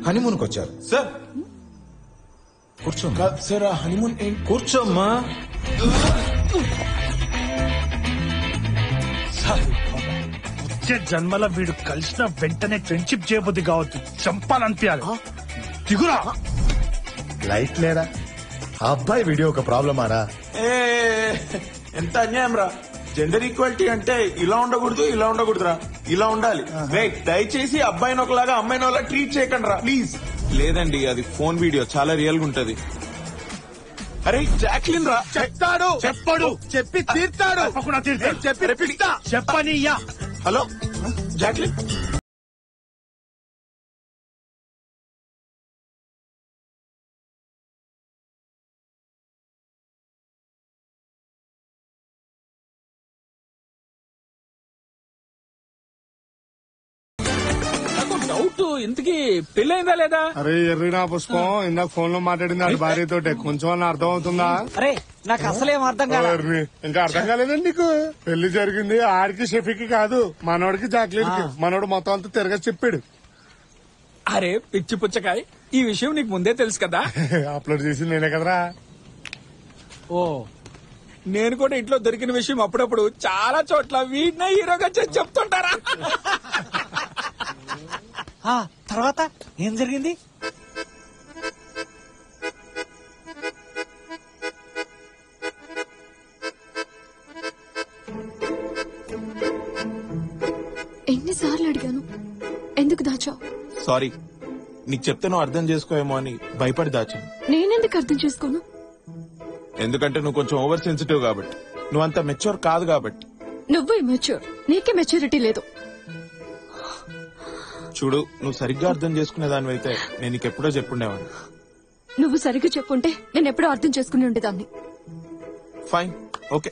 హనీమూన్కి వచ్చారు సార్? కూర్చో సార్. హనీమూన్ కూర్చోమ్మా. వచ్చే జన్మల వీడు కలిసిన వెంటనే ఫ్రెండ్షిప్ చేయబుద్ధి కావద్దు, చంపాలనిపించాలి. దిగురా. లైట్ లేరా? ఆ అబ్బాయి వీడియో ఒక ప్రాబ్లమారా? ఎంత అన్యాయం రా. జెండర్ ఈక్వాలిటీ అంటే ఇలా ఉండకూడదురా, ఇలా ఉండాలి. దయచేసి అబ్బాయిని ఒకలాగా అమ్మాయిని ఒకలా ట్రీట్ చేయకండి రా ప్లీజ్. లేదండి, అది ఫోన్ వీడియో, చాలా రియల్ గా ఉంటది. అరే జాక్లిన్ రా. చెప్తాడు, చెప్పడు, చెప్పి తీర్తాడు. చెప్పనియ్యా. Hello Jacqueline. డౌట్, ఇంతకీ పెళ్ళైందా లేదా? అరే ఎర్రినా పుష్పం, ఇందాక ఫోన్ లో మాట్లాడింది ఆడి భార్యతో, కొంచెం అన్న అర్థం అవుతుందా? అరే నాకు అసలేం అర్థం కాలేదు. ఇంకా అర్థం కాలేదండి నీకు? పెళ్లి జరిగింది ఆడికి షెఫీకి కాదు, మనోడికి జాక్లీన్కి. మనోడు మొత్తం అంతా తిరగ చెప్పాడు. అరే పిచ్చి పుచ్చకాయ్, ఈ విషయం నీకు ముందే తెలుసు కదా? అప్లోడ్ చేసింది నేనే కదరా. ఓ, నేను కూడా ఇంట్లో దొరికిన విషయం అప్పుడప్పుడు చాలా చోట్ల వీడినే హీరోగా చేసి చెప్తుంటారా. తర్వాత ఏం జరిగింది? ఎన్నిసార్లు అడిగాను, ఎందుకు దాచావు? సారీ, నీకు చెప్తే నువ్వు అర్థం చేసుకోవేమో అని భయపడి దాచాను. నేనెందుకు అర్థం చేసుకోను? ఎందుకంటే నువ్వు కొంచెం ఓవర్ సెన్సిటివ్ కాబట్టి, నువ్వు అంత మెచ్యూర్ కాదు కాబట్టి. నువ్వు మెచ్యూర్, నీకే మెచ్యూరిటీ లేదు. చూడు, నువ్వు సరిగ్గా అర్థం చేసుకునే దానివైతే నేను నీకు ఎప్పుడో చెప్పుండేవాడిని. నువ్వు సరిగ్గా చెప్పుంటే నేను ఎప్పుడో అర్థం చేసుకుని ఉండేదాన్ని. Fine, okay.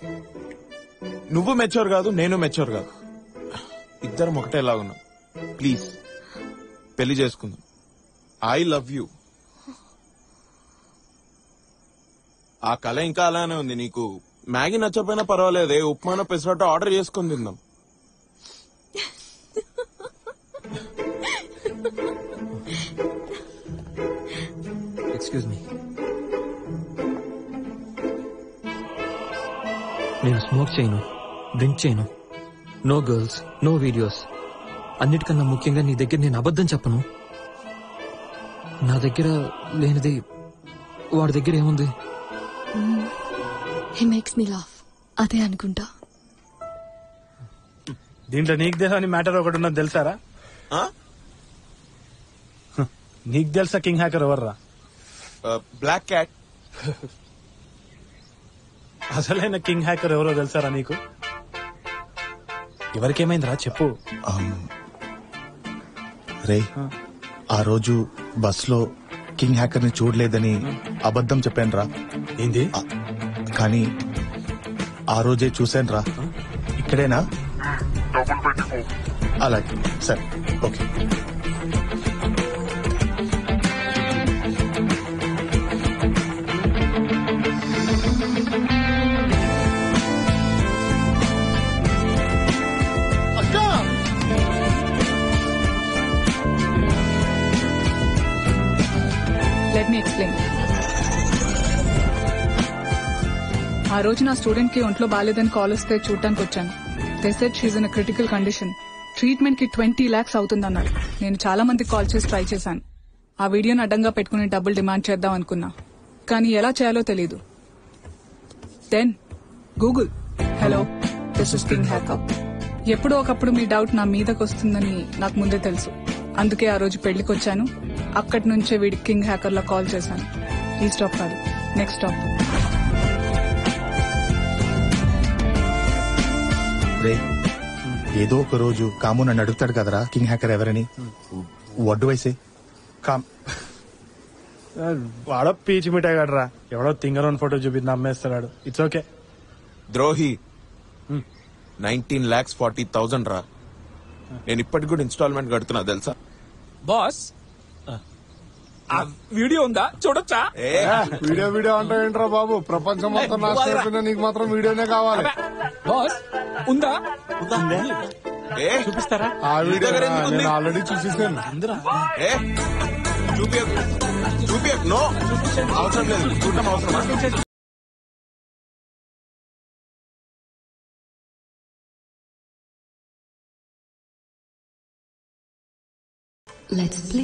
నువ్వు మెచ్యూర్ కాదు, నేను మెచ్యూర్ కాదు, ఇద్దరం ఒకటేలా ఉన్నాం. ప్లీజ్ పెళ్లి చేసుకుందాం. I love you. ఆ కళ ఇంకా అలానే ఉంది. నీకు మ్యాగీ నచ్చకపోయినా పర్వాలేదే, ఉప్మానో పెసరట్టు ఆర్డర్ చేసుకుని తిందాం. Excuse me. నేను స్మోక్ చేయను, డ్రింక్ చేయను, నో గర్ల్స్, నో వీడియోస్. అన్నిటికన్నా ముఖ్యంగా నీ దగ్గర నేను అబద్ధం చెప్పను. నా దగ్గర లేనిది వాడి దగ్గర ఏముంది? హీ మేక్స్ మీ లాఫ్, అదే అనుకుంటా. దీంట్లో నీకు తెలుసా మ్యాటర్ ఒకటి ఉన్నది తెలుసారా? నీకు తెలుసా కింగ్ హ్యాకర్ ఎవర్రా? Black cat. అసలైన కింగ్ హ్యాకర్ ఎవరో తెలుసారా నీకు? ఎవరికేమైందిరా చెప్పు. రే, ఆ రోజు బస్ లో కింగ్ హ్యాకర్ ని చూడలేదని అబద్ధం చెప్పాను రా. ఏంది? కానీ ఆ రోజే చూశాను రా. ఇక్కడేనా? అలాగే, సరే, ఓకే. Let me explain. ఆ రోజు నా స్టూడెంట్ కి ఒంట్లో బాలేదని కాల్ వస్తే చూడటానికి వచ్చాను. They said she's in critical condition. Treatment కి 20 lakhs అవుతుందన్నారు. నేను చాలా మందికి కాల్ చేసి ట్రై చేశాను. ఆ వీడియోని అడ్డంగా పెట్టుకుని డబ్బులు డిమాండ్ చేద్దాం అనుకున్నా, కానీ ఎలా చేయాలో తెలీదు. Then Google, hello this is king hacker. ఎప్పుడో ఒకప్పుడు మీ డౌట్ నా మీదకి వస్తుందని నాకు ముందే తెలుసు. అందుకే ఆ రోజు పెళ్లికి వచ్చాను. అక్కడి నుంచే వీడికి కింగ్ హ్యాకర్ లా కాల్ చేశాను. ఈ స్టాప్ కాదు, నెక్స్ట్ స్టాప్. రే ఏదో ఒక రోజు కాము నన్ను అడుగుతాడు కదరా కింగ్ హ్యాకర్ ఎవరని. వడ్డు వయసే కామ్ వాడో పీచి మిఠాయి గడరా, ఎవడో తింగరోన్ ఫోటో చూపి నమ్మేస్తాడు. It's okay. ద్రోహి 19,40,000 రా. నేను ఇప్పటికి కూడా ఇన్స్టాల్మెంట్ కడుతున్నా తెలుసా. బాస్ ఆ వీడియో ఉందా, చూడొచ్చా? వీడియో అంటే ఏంట్రా బాబు, ప్రపంచం మొత్తం నాశనం అయిపోయిందా, నీకు మాత్రం వీడియోనే కావాలి. బాస్ ఉందా? చూపిస్తారా? ఆ వీడియో నేను ఆల్రెడీ చూసేసాను. చూపియకు. నో అవసరం లేదు, చూడటం అవసరం. Let's play.